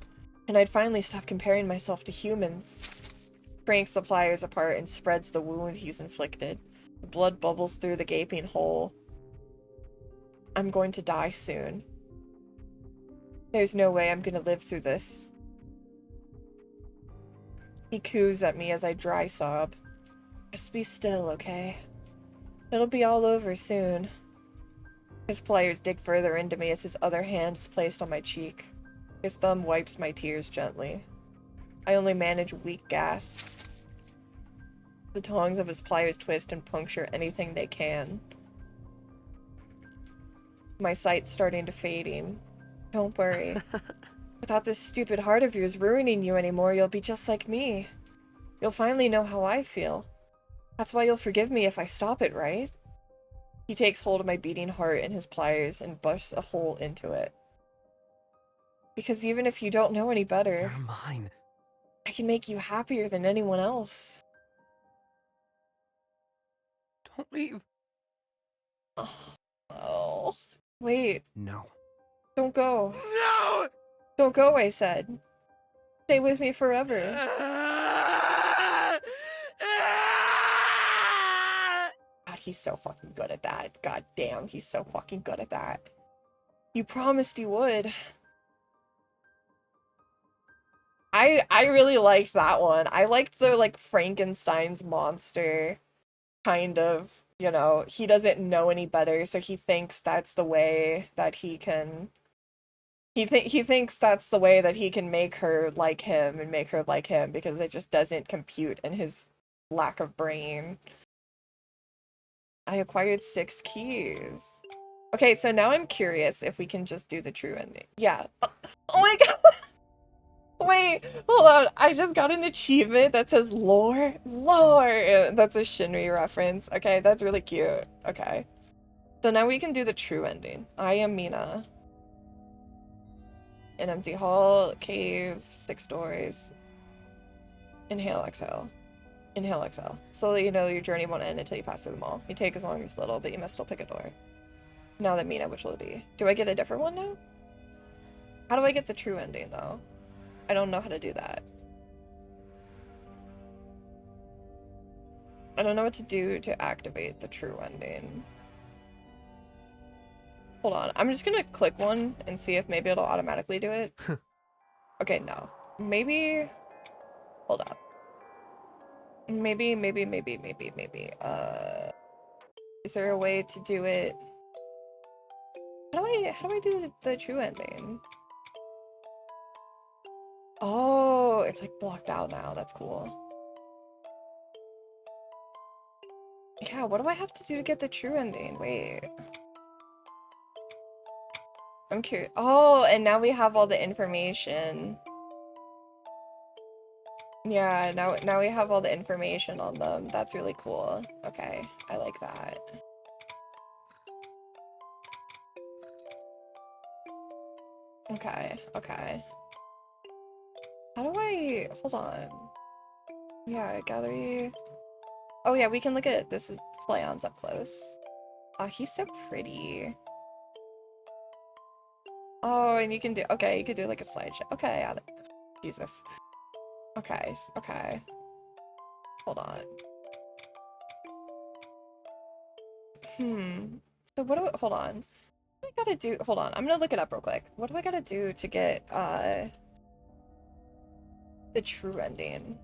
And I'd finally stop comparing myself to humans. Cranks the pliers apart and spreads the wound he's inflicted. The blood bubbles through the gaping hole. I'm going to die soon. There's no way I'm gonna live through this. He coos at me as I dry sob. Just be still, okay? It'll be all over soon. His pliers dig further into me as his other hand is placed on my cheek. His thumb wipes my tears gently. I only manage a weak gasp. The tongs of his pliers twist and puncture anything they can. My sight's starting to fading. Don't worry. Without this stupid heart of yours ruining you anymore, you'll be just like me. You'll finally know how I feel. That's why you'll forgive me if I stop it, right? He takes hold of my beating heart in his pliers and busts a hole into it. Because even if you don't know any better, You're mine. I can make you happier than anyone else. Don't leave. Oh. Wait. No. Don't go. No! Don't go, I said. Stay with me forever. God, he's so fucking good at that. God damn, he's so fucking good at that. You promised you would. I really liked that one. I liked the, like, Frankenstein's monster kind of, you know, he doesn't know any better, so he thinks that's the way that he can... He thinks that's the way that he can make her like him and make her like him because it just doesn't compute in his lack of brain. I acquired 6 keys. Okay, so now I'm curious if we can just do the true ending. Yeah. Oh my god! Wait, hold on. I just got an achievement that says lore. Lore! That's a Shinri reference. Okay, that's really cute. Okay. So now we can do the true ending. I am Mina. An empty hall, cave, 6 doors. Inhale, exhale. Inhale, exhale. So that you know your journey won't end until you pass through them all. You take as long as little, but you must still pick a door. Now that Mina, which will it be? Do I get a different one now? How do I get the true ending, though? I don't know how to do that. I don't know what to do to activate the true ending. Hold on. I'm just gonna click one and see if maybe it'll automatically do it. Okay, no. Maybe... Hold up. Maybe. Is there a way to do it? How do I do the true ending? Oh, it's like blocked out now. That's cool. Yeah, what do I have to do to get the true ending? Wait. I'm curious. Oh, and now we have all the information. Yeah, now we have all the information on them. That's really cool. Okay, I like that. Okay, okay. How do I... Hold on. Yeah, gallery... Oh yeah, we can look at this Flayon's up close. Oh, he's so pretty. Oh, and you can do... Okay, you could do like a slideshow. Okay, yeah. Jesus. Okay, okay. Hold on. So what do I... Hold on. What do I gotta do? Hold on, I'm gonna look it up real quick. What do I gotta do to get, the true ending?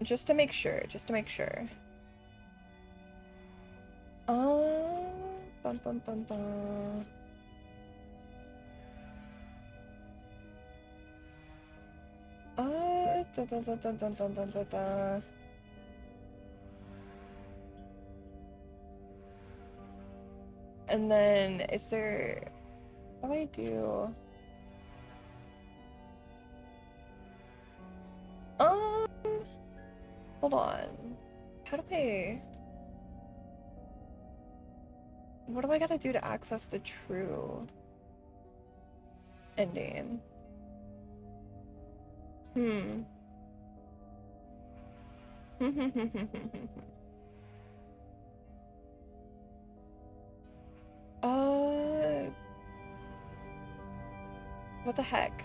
Just to make sure, Bum bum bum bum. Dun, dun, dun, dun, dun, dun, dun, dun, dun. And then, is there... What do I do? Hold on. How do I... What do I gotta do to access the true ending? What the heck?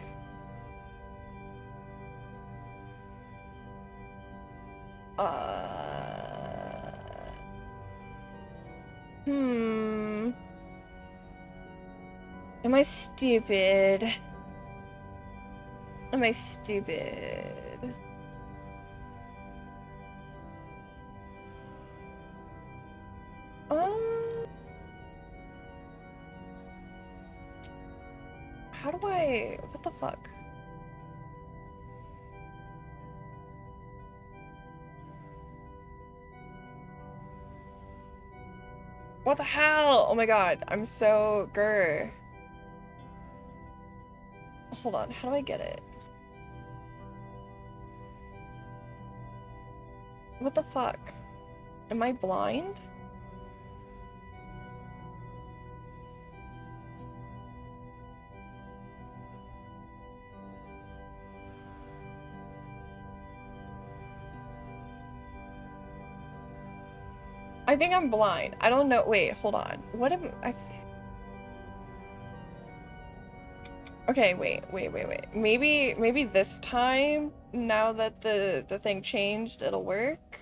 Am I stupid? Am I stupid? how do I... What the fuck? What the hell? Oh my god, I'm so grr. Hold on, how do I get it? What the fuck? Am I blind? I think I'm blind. I don't know. Wait, hold on. What am I? Okay, wait. Maybe this time, now that the thing changed, it'll work.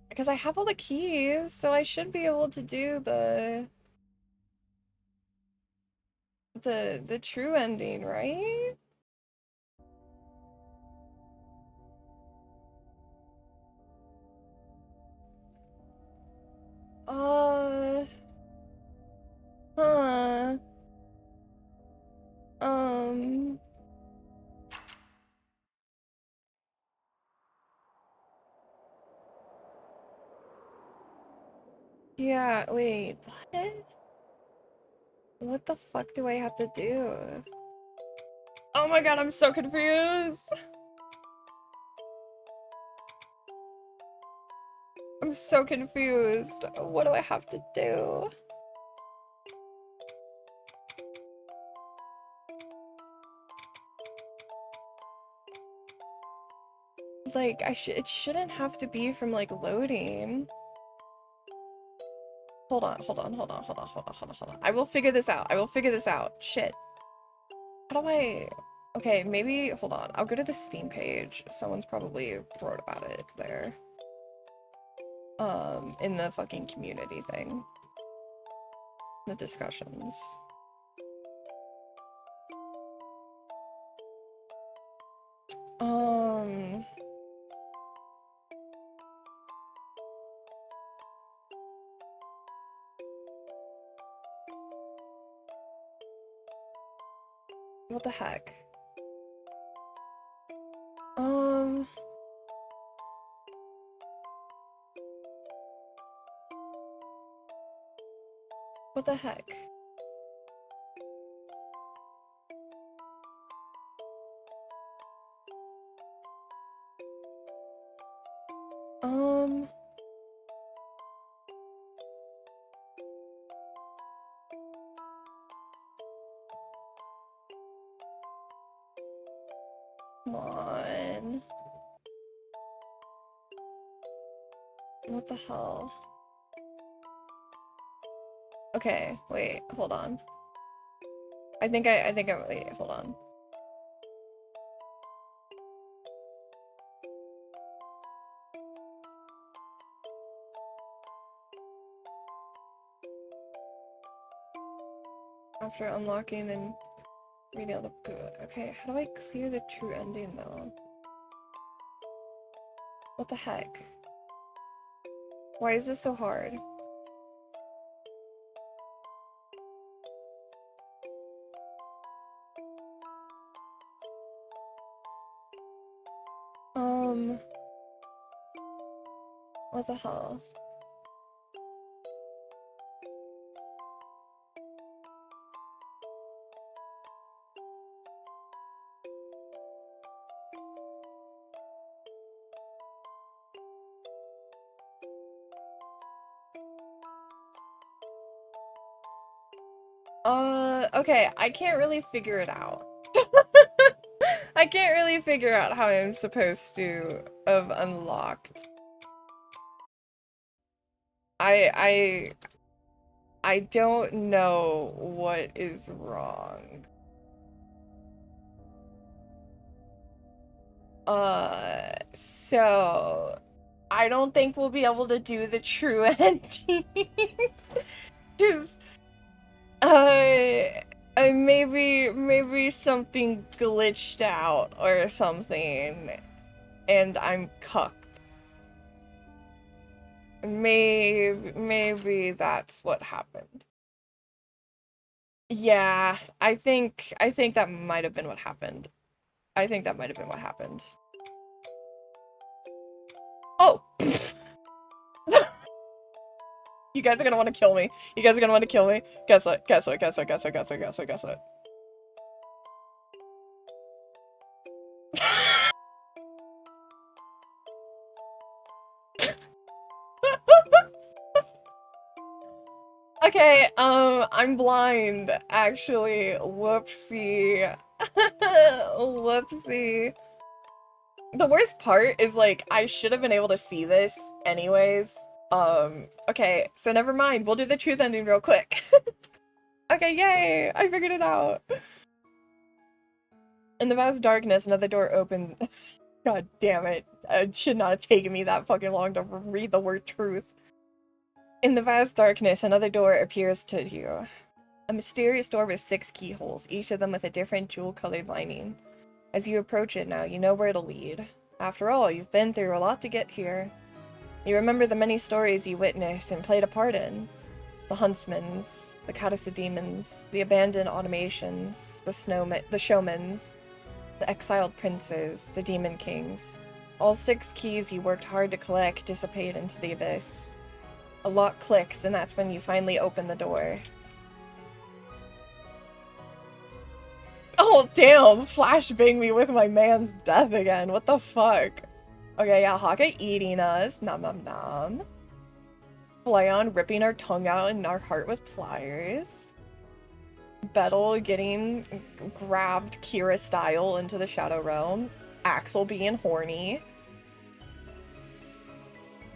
Because I have all the keys, so I should be able to do the true ending, right? Huh. Yeah, wait, what? What the fuck do I have to do? Oh my god, I'm so confused! I'm so confused. What do I have to do? Like, it shouldn't have to be from, like, loading. Hold on. I will figure this out. Shit. How do I... Okay, maybe... Hold on. I'll go to the Steam page. Someone's probably wrote about it there. In the fucking community thing. The discussions. What the heck? What the heck? Come on. What the hell? Okay, wait, hold on. I think I'm, wait, hold on. After unlocking and reading all the, okay, how do I clear the true ending though? What the heck? Why is this so hard? What the hell? Okay, I can't really figure it out. I can't really figure out how I'm supposed to have unlocked. I don't know what is wrong. So I don't think we'll be able to do the true ending. Cause maybe something glitched out or something and I'm cucked. Maybe that's what happened. Yeah, I think that might have been what happened. I think that might have been what happened. Oh! You guys are gonna want to kill me. You guys are gonna want to kill me. Guess what? Guess what? Guess what? Guess what? Guess what? Guess what? Guess what? Okay, I'm blind, actually. Whoopsie. Whoopsie. The worst part is, like, I should have been able to see this anyways. Okay, so never mind. We'll do the truth ending real quick. Okay, yay! I figured it out. In the vast darkness, another door opened. God damn it. It should not have taken me that fucking long to read the word truth. In the vast darkness, another door appears to you. A mysterious door with 6 keyholes, each of them with a different jewel-colored lining. As you approach it now, you know where it'll lead. After all, you've been through a lot to get here. You remember the many stories you witnessed and played a part in. The huntsmans, the Cadisa demons, the abandoned automations, the showmans, the exiled princes, the demon kings. All 6 keys you worked hard to collect dissipate into the abyss. A lock clicks, and that's when you finally open the door. Oh, damn! Flashbang me with my man's death again. What the fuck? Okay, yeah, Haka eating us. Nom nom nom. Flayon ripping our tongue out and our heart with pliers. Bettel getting grabbed Kira style into the Shadow Realm. Axel being horny.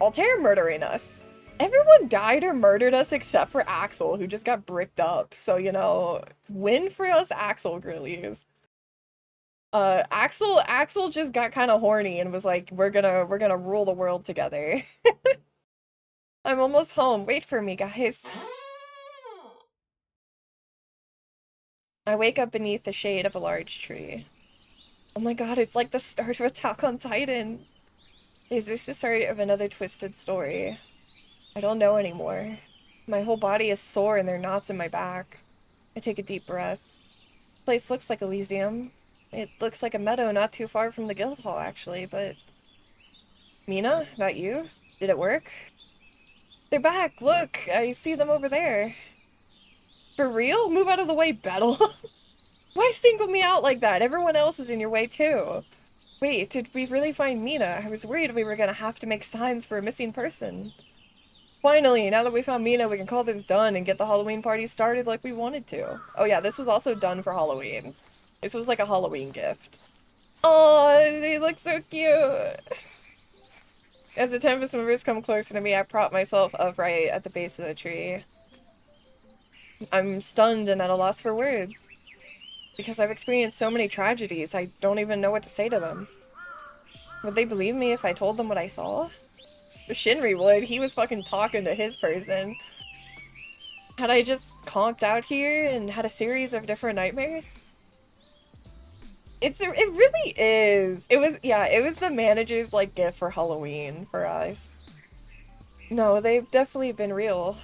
Altair murdering us. Everyone died or murdered us except for Axel, who just got bricked up. So, you know, win for us, Axel Grillies. Axel just got kind of horny and was like, we're gonna rule the world together. I'm almost home. Wait for me, guys. I wake up beneath the shade of a large tree. Oh my god, it's like the start of Attack on Titan. Is this the start of another twisted story? I don't know anymore. My whole body is sore and there are knots in my back. I take a deep breath. The place looks like Elysium. It looks like a meadow not too far from the guild hall, actually, but... Mina? That you? Did it work? They're back! Look! I see them over there. For real? Move out of the way, Battle! Why single me out like that? Everyone else is in your way, too. Wait, did we really find Mina? I was worried we were gonna have to make signs for a missing person. Finally, now that we found Mina, we can call this done and get the Halloween party started like we wanted to. Oh yeah, this was also done for Halloween. This was like a Halloween gift. Oh, they look so cute! As the Tempest members come closer to me, I prop myself upright at the base of the tree. I'm stunned and at a loss for words. Because I've experienced so many tragedies, I don't even know what to say to them. Would they believe me if I told them what I saw? Shinri would. He was fucking talking to his person. Had I just conked out here and had a series of different nightmares? It really is. It was the manager's, like, gift for Halloween for us. No, they've definitely been real.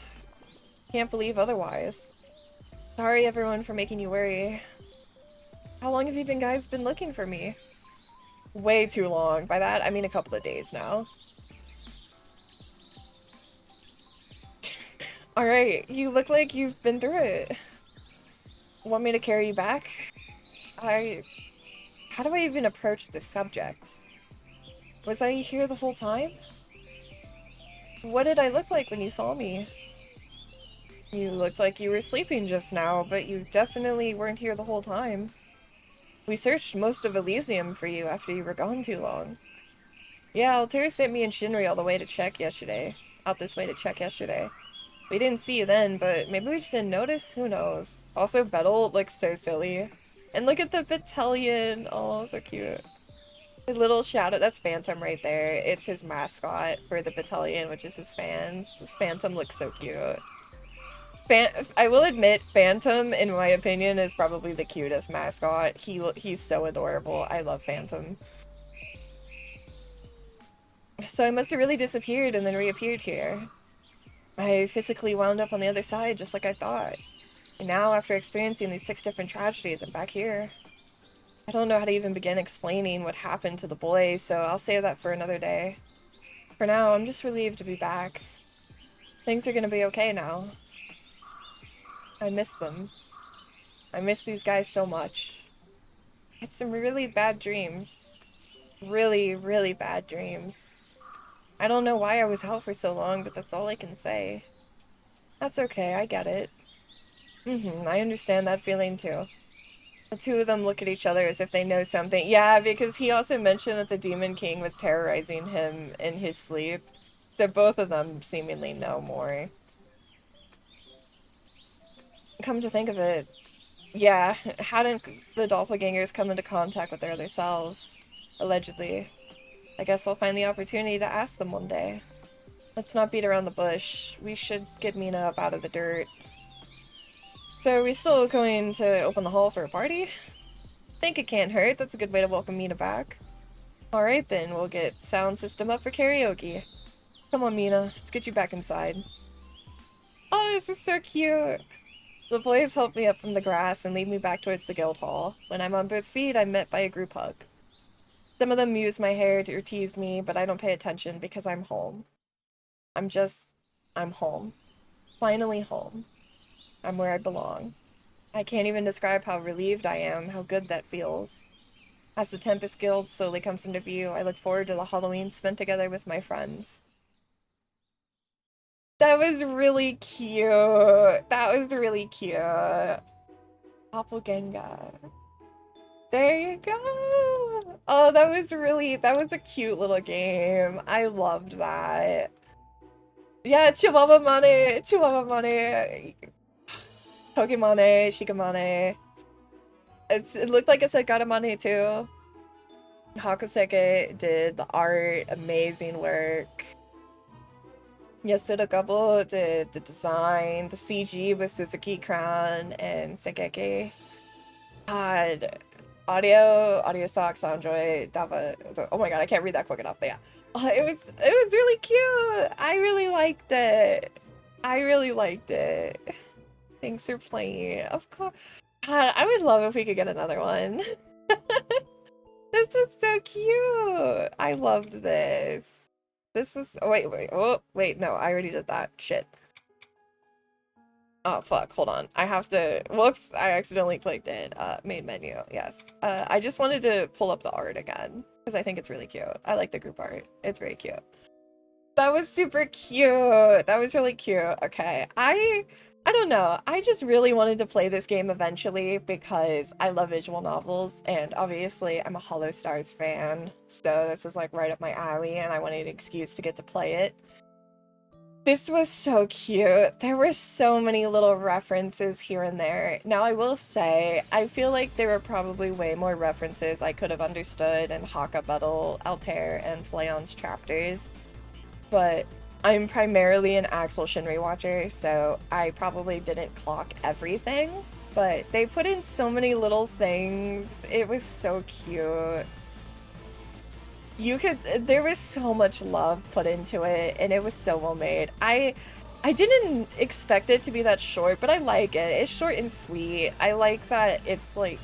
Can't believe otherwise. Sorry everyone for making you worry. How long have you guys been looking for me? Way too long. By that, I mean a couple of days now. Alright, you look like you've been through it. Want me to carry you back? How do I even approach this subject? Was I here the whole time? What did I look like when you saw me? You looked like you were sleeping just now, but you definitely weren't here the whole time. We searched most of Elysium for you after you were gone too long. Yeah, Altair sent me and Shinri all the way to check yesterday. Out this way to check yesterday. We didn't see you then, but maybe we just didn't notice? Who knows? Also, Bettel looks so silly. And look at the battalion! Oh, so cute. The little shadow, that's Phantom right there. It's his mascot for the battalion, which is his fans. Phantom looks so cute. I will admit, Phantom, in my opinion, is probably the cutest mascot. He's so adorable. I love Phantom. So I must have really disappeared and then reappeared here. I physically wound up on the other side just like I thought. And now, after experiencing these 6 different tragedies, I'm back here. I don't know how to even begin explaining what happened to the boys, so I'll save that for another day. For now, I'm just relieved to be back. Things are gonna be okay now. I miss them. I miss these guys so much. I had some really bad dreams. Really, really bad dreams. I don't know why I was out for so long, but that's all I can say. That's okay, I get it. I understand that feeling too. The two of them look at each other as if they know something. Yeah, because he also mentioned that the Demon King was terrorizing him in his sleep. So both of them seemingly know more. Come to think of it, yeah, hadn't the doppelgangers come into contact with their other selves? Allegedly. I guess I'll find the opportunity to ask them one day. Let's not beat around the bush. We should get Mina up out of the dirt. So are we still going to open the hall for a party? Think it can't hurt. That's a good way to welcome Mina back. Alright then, we'll get sound system up for karaoke. Come on, Mina. Let's get you back inside. Oh, this is so cute. The boys help me up from the grass and lead me back towards the guild hall. When I'm on both feet, I'm met by a group hug. Some of them muse my hair or tease me, but I don't pay attention because I'm home. I'm home. Finally home. I'm where I belong. I can't even describe how relieved I am, how good that feels. As the Tempest Guild slowly comes into view, I look forward to the Halloween spent together with my friends. That was really cute. That was really cute. Doppelganger. There you go. Oh, that was a cute little game. I loved that. Yeah, Chihuahua Mane, Chihuahua Mane. Pokemane, Shikamane. It looked like it said Garamane too. Hakuseke did the art, amazing work. Yasuda Gabo did the design, the CG with Suzuki Crown and Segeki. God, audio stock, Soundjoy, Dava. Oh my god, I can't read that quick enough, but yeah. It was really cute. I really liked it. I really liked it. Thanks for playing. Of course. God, I would love if we could get another one. This was so cute. I loved this. This was. Oh, wait. No, I already did that. Shit. Oh, fuck. Hold on. I have to. Whoops. I accidentally clicked it. Main menu. Yes. I just wanted to pull up the art again because I think it's really cute. I like the group art. It's very cute. That was super cute. That was really cute. Okay. I don't know. I just really wanted to play this game eventually because I love visual novels, and obviously I'm a holostars fan, so this is like right up my alley, and I wanted an excuse to get to play it. This was so cute. There were so many little references here and there. Now I will say, I feel like there were probably way more references I could have understood in Haka Battle, Altair, and Flayon's chapters, but I'm primarily an Axel Shinri watcher, so I probably didn't clock everything, but they put in so many little things. It was so cute. There was so much love put into it, and it was so well made. I didn't expect it to be that short, but I like it. It's short and sweet. I like that it's like,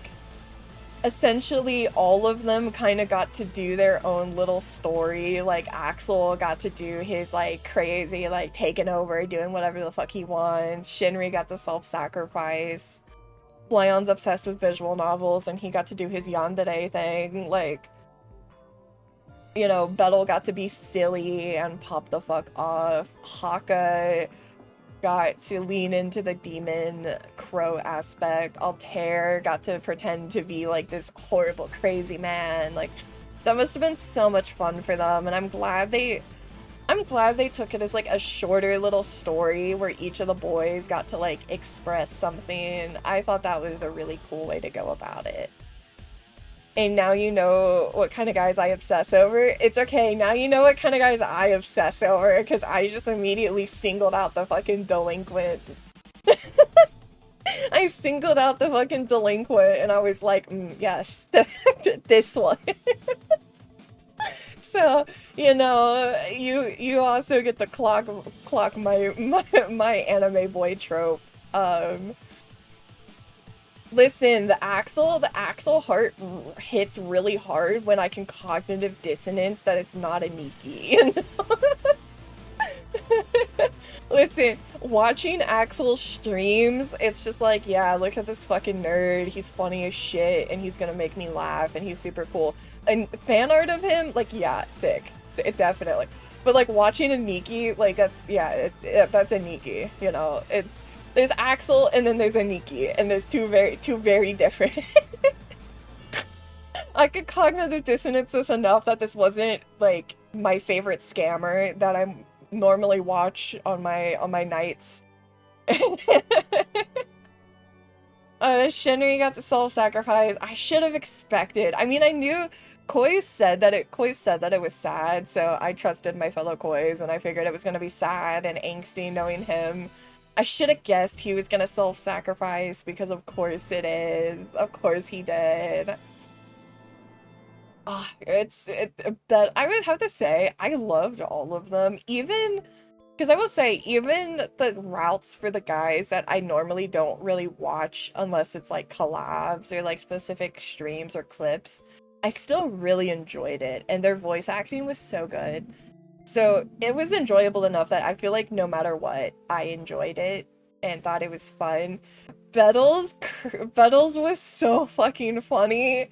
essentially all of them kind of got to do their own little story. Like Axel got to do his like crazy like taking over, doing whatever the fuck he wants. Shinri got the self-sacrifice. Flayon's obsessed with visual novels and he got to do his yandere thing. Like, you know, Bettel got to be silly and pop the fuck off. Haka got to lean into the demon crow aspect. Altair got to pretend to be like this horrible crazy man. Like, that must have been so much fun for them, and I'm glad they took it as like a shorter little story where each of the boys got to like express something. I thought that was a really cool way to go about it. And now you know what kind of guys I obsess over. It's okay, now you know what kind of guys I obsess over, because I just immediately singled out the fucking delinquent. I singled out the fucking delinquent, and I was like, yes, this one. So, you know, you also get the clock my anime boy trope. Listen, the axle heart hits really hard when I can cognitive dissonance that it's not a Nikki. You know? Listen, watching Axel's streams, it's just like, yeah, look at this fucking nerd. He's funny as shit, and he's gonna make me laugh, and he's super cool. And fan art of him, like, yeah, sick. It definitely. But, like, watching a Nikki, like, that's, yeah, that's a Nikki, you know? There's Axel, and then there's a Nikki, and there's two very different. I could cognitive dissonance this enough that this wasn't, like, my favorite scammer that I'm normally watch on my nights. Shinri got the self-sacrifice. I should have expected. I mean, I knew Koi said that it was sad, so I trusted my fellow Kois, and I figured it was gonna be sad and angsty knowing him. I should have guessed he was gonna self-sacrifice because of course it is. Of course he did. But I would have to say, I loved all of them, even, because I will say, even the routes for the guys that I normally don't really watch unless it's like collabs or like specific streams or clips, I still really enjoyed it, and their voice acting was so good. So it was enjoyable enough that I feel like no matter what, I enjoyed it and thought it was fun. Bettles was so fucking funny.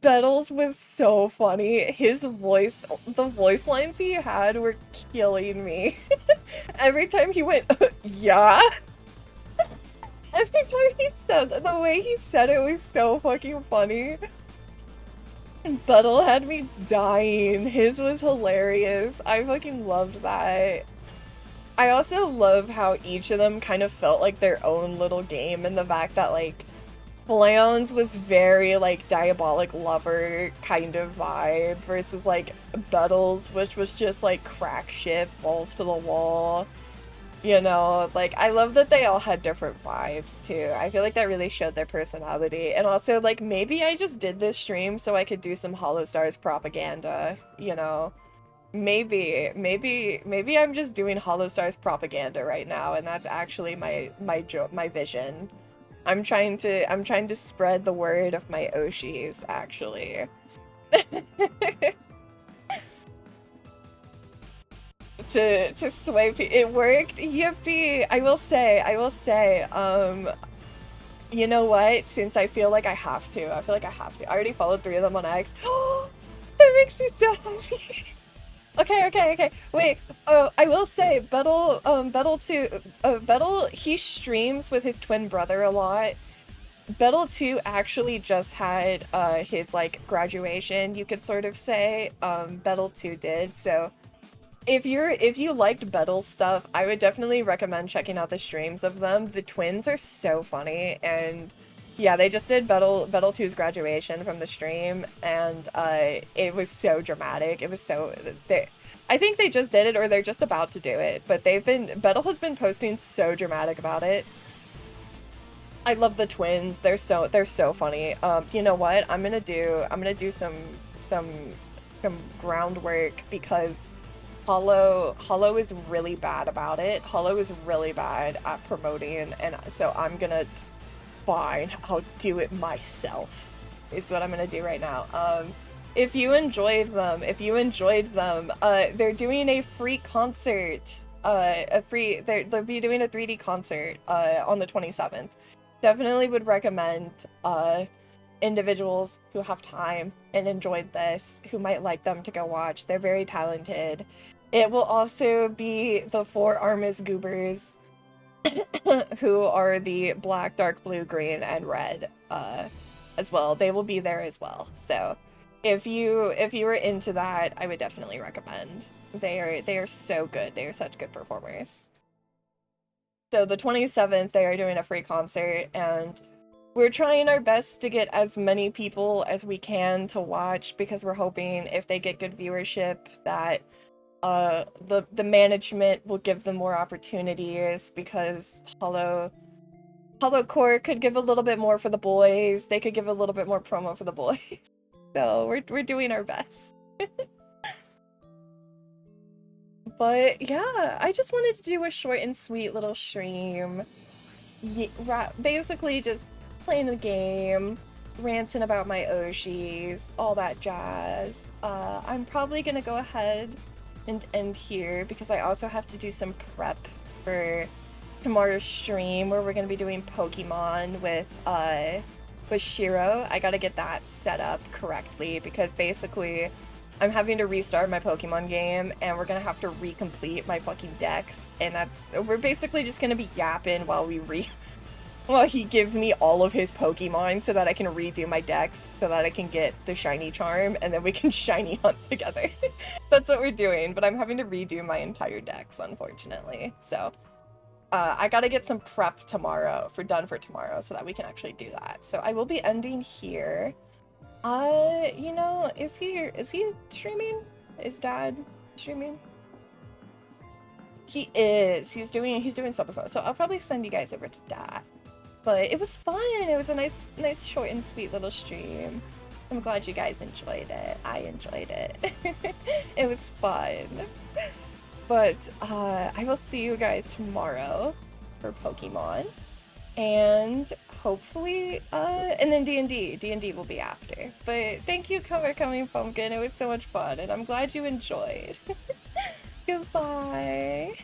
Bettles was so funny. His voice, the voice lines he had were killing me. Every time he went, yeah. Every time he said that, the way he said it was so fucking funny. Bettle had me dying. His was hilarious. I fucking loved that. I also love how each of them kind of felt like their own little game, and the fact that, like, Flaons was very, like, diabolic lover kind of vibe versus, like, Bettles, which was just, like, crack shit, balls to the wall. You know, like, I love that they all had different vibes, too. I feel like that really showed their personality. And also, like, maybe I just did this stream so I could do some holostars propaganda, you know? Maybe I'm just doing holostars propaganda right now, and that's actually my vision. I'm trying to spread the word of my oshis, actually. to sway it worked. Yippee! I will say, you know what? Since I feel like I have to. I already followed 3 of them on X. That makes me so happy. Okay. Wait. I will say, Bettle, he streams with his twin brother a lot. Bettle 2 actually just had, his, like, graduation, you could sort of say. Bettle 2 did, so if you liked Bettle's stuff, I would definitely recommend checking out the streams of them. The twins are so funny, and yeah, they just did Bettle 2's graduation from the stream, and it was so dramatic. It was so I think they just did it, or they're just about to do it, but Bettle has been posting so dramatic about it. I love the twins. They're so funny. You know what? I'm gonna do some groundwork, because Hollow is really bad about it. Hollow is really bad at promoting, and so I'm gonna fine, I'll do it myself, is what I'm gonna do right now. If you enjoyed them, they're doing a free concert, they'll be doing a 3D concert, on the 27th. Definitely would recommend, individuals who have time and enjoyed this, who might like them, to go watch. They're very talented. It will also be the 4 Armas Goobers, who are the black, dark blue, green, and red, as well. They will be there as well. So if you were into that, I would definitely recommend. They are so good. They are such good performers. So the 27th, they are doing a free concert, and we're trying our best to get as many people as we can to watch, because we're hoping if they get good viewership that the management will give them more opportunities, because Hollow Core could give a little bit more for the boys. They could give a little bit more promo for the boys. So we're doing our best. But yeah, I just wanted to do a short and sweet little stream. Basically just playing the game, ranting about my oshis, all that jazz. I'm probably gonna go ahead and end here because I also have to do some prep for tomorrow's stream where we're gonna be doing Pokemon with Shiro. I gotta get that set up correctly because basically I'm having to restart my Pokemon game and we're gonna have to recomplete my fucking decks, and we're basically just gonna be yapping while while he gives me all of his Pokemon so that I can redo my decks so that I can get the shiny charm and then we can shiny hunt together. That's what we're doing, but I'm having to redo my entire decks, unfortunately. So I gotta get some prep done for tomorrow so that we can actually do that. So I will be ending here. You know, is he streaming? Is Dad streaming? He is. He's doing some stuff. So I'll probably send you guys over to Dad. But it was fun. It was a nice short and sweet little stream. I'm glad you guys enjoyed it. I enjoyed it. It was fun. But I will see you guys tomorrow for Pokemon. And hopefully, and then D&D. D&D will be after. But thank you for coming, Pumpkin. It was so much fun, and I'm glad you enjoyed. Goodbye.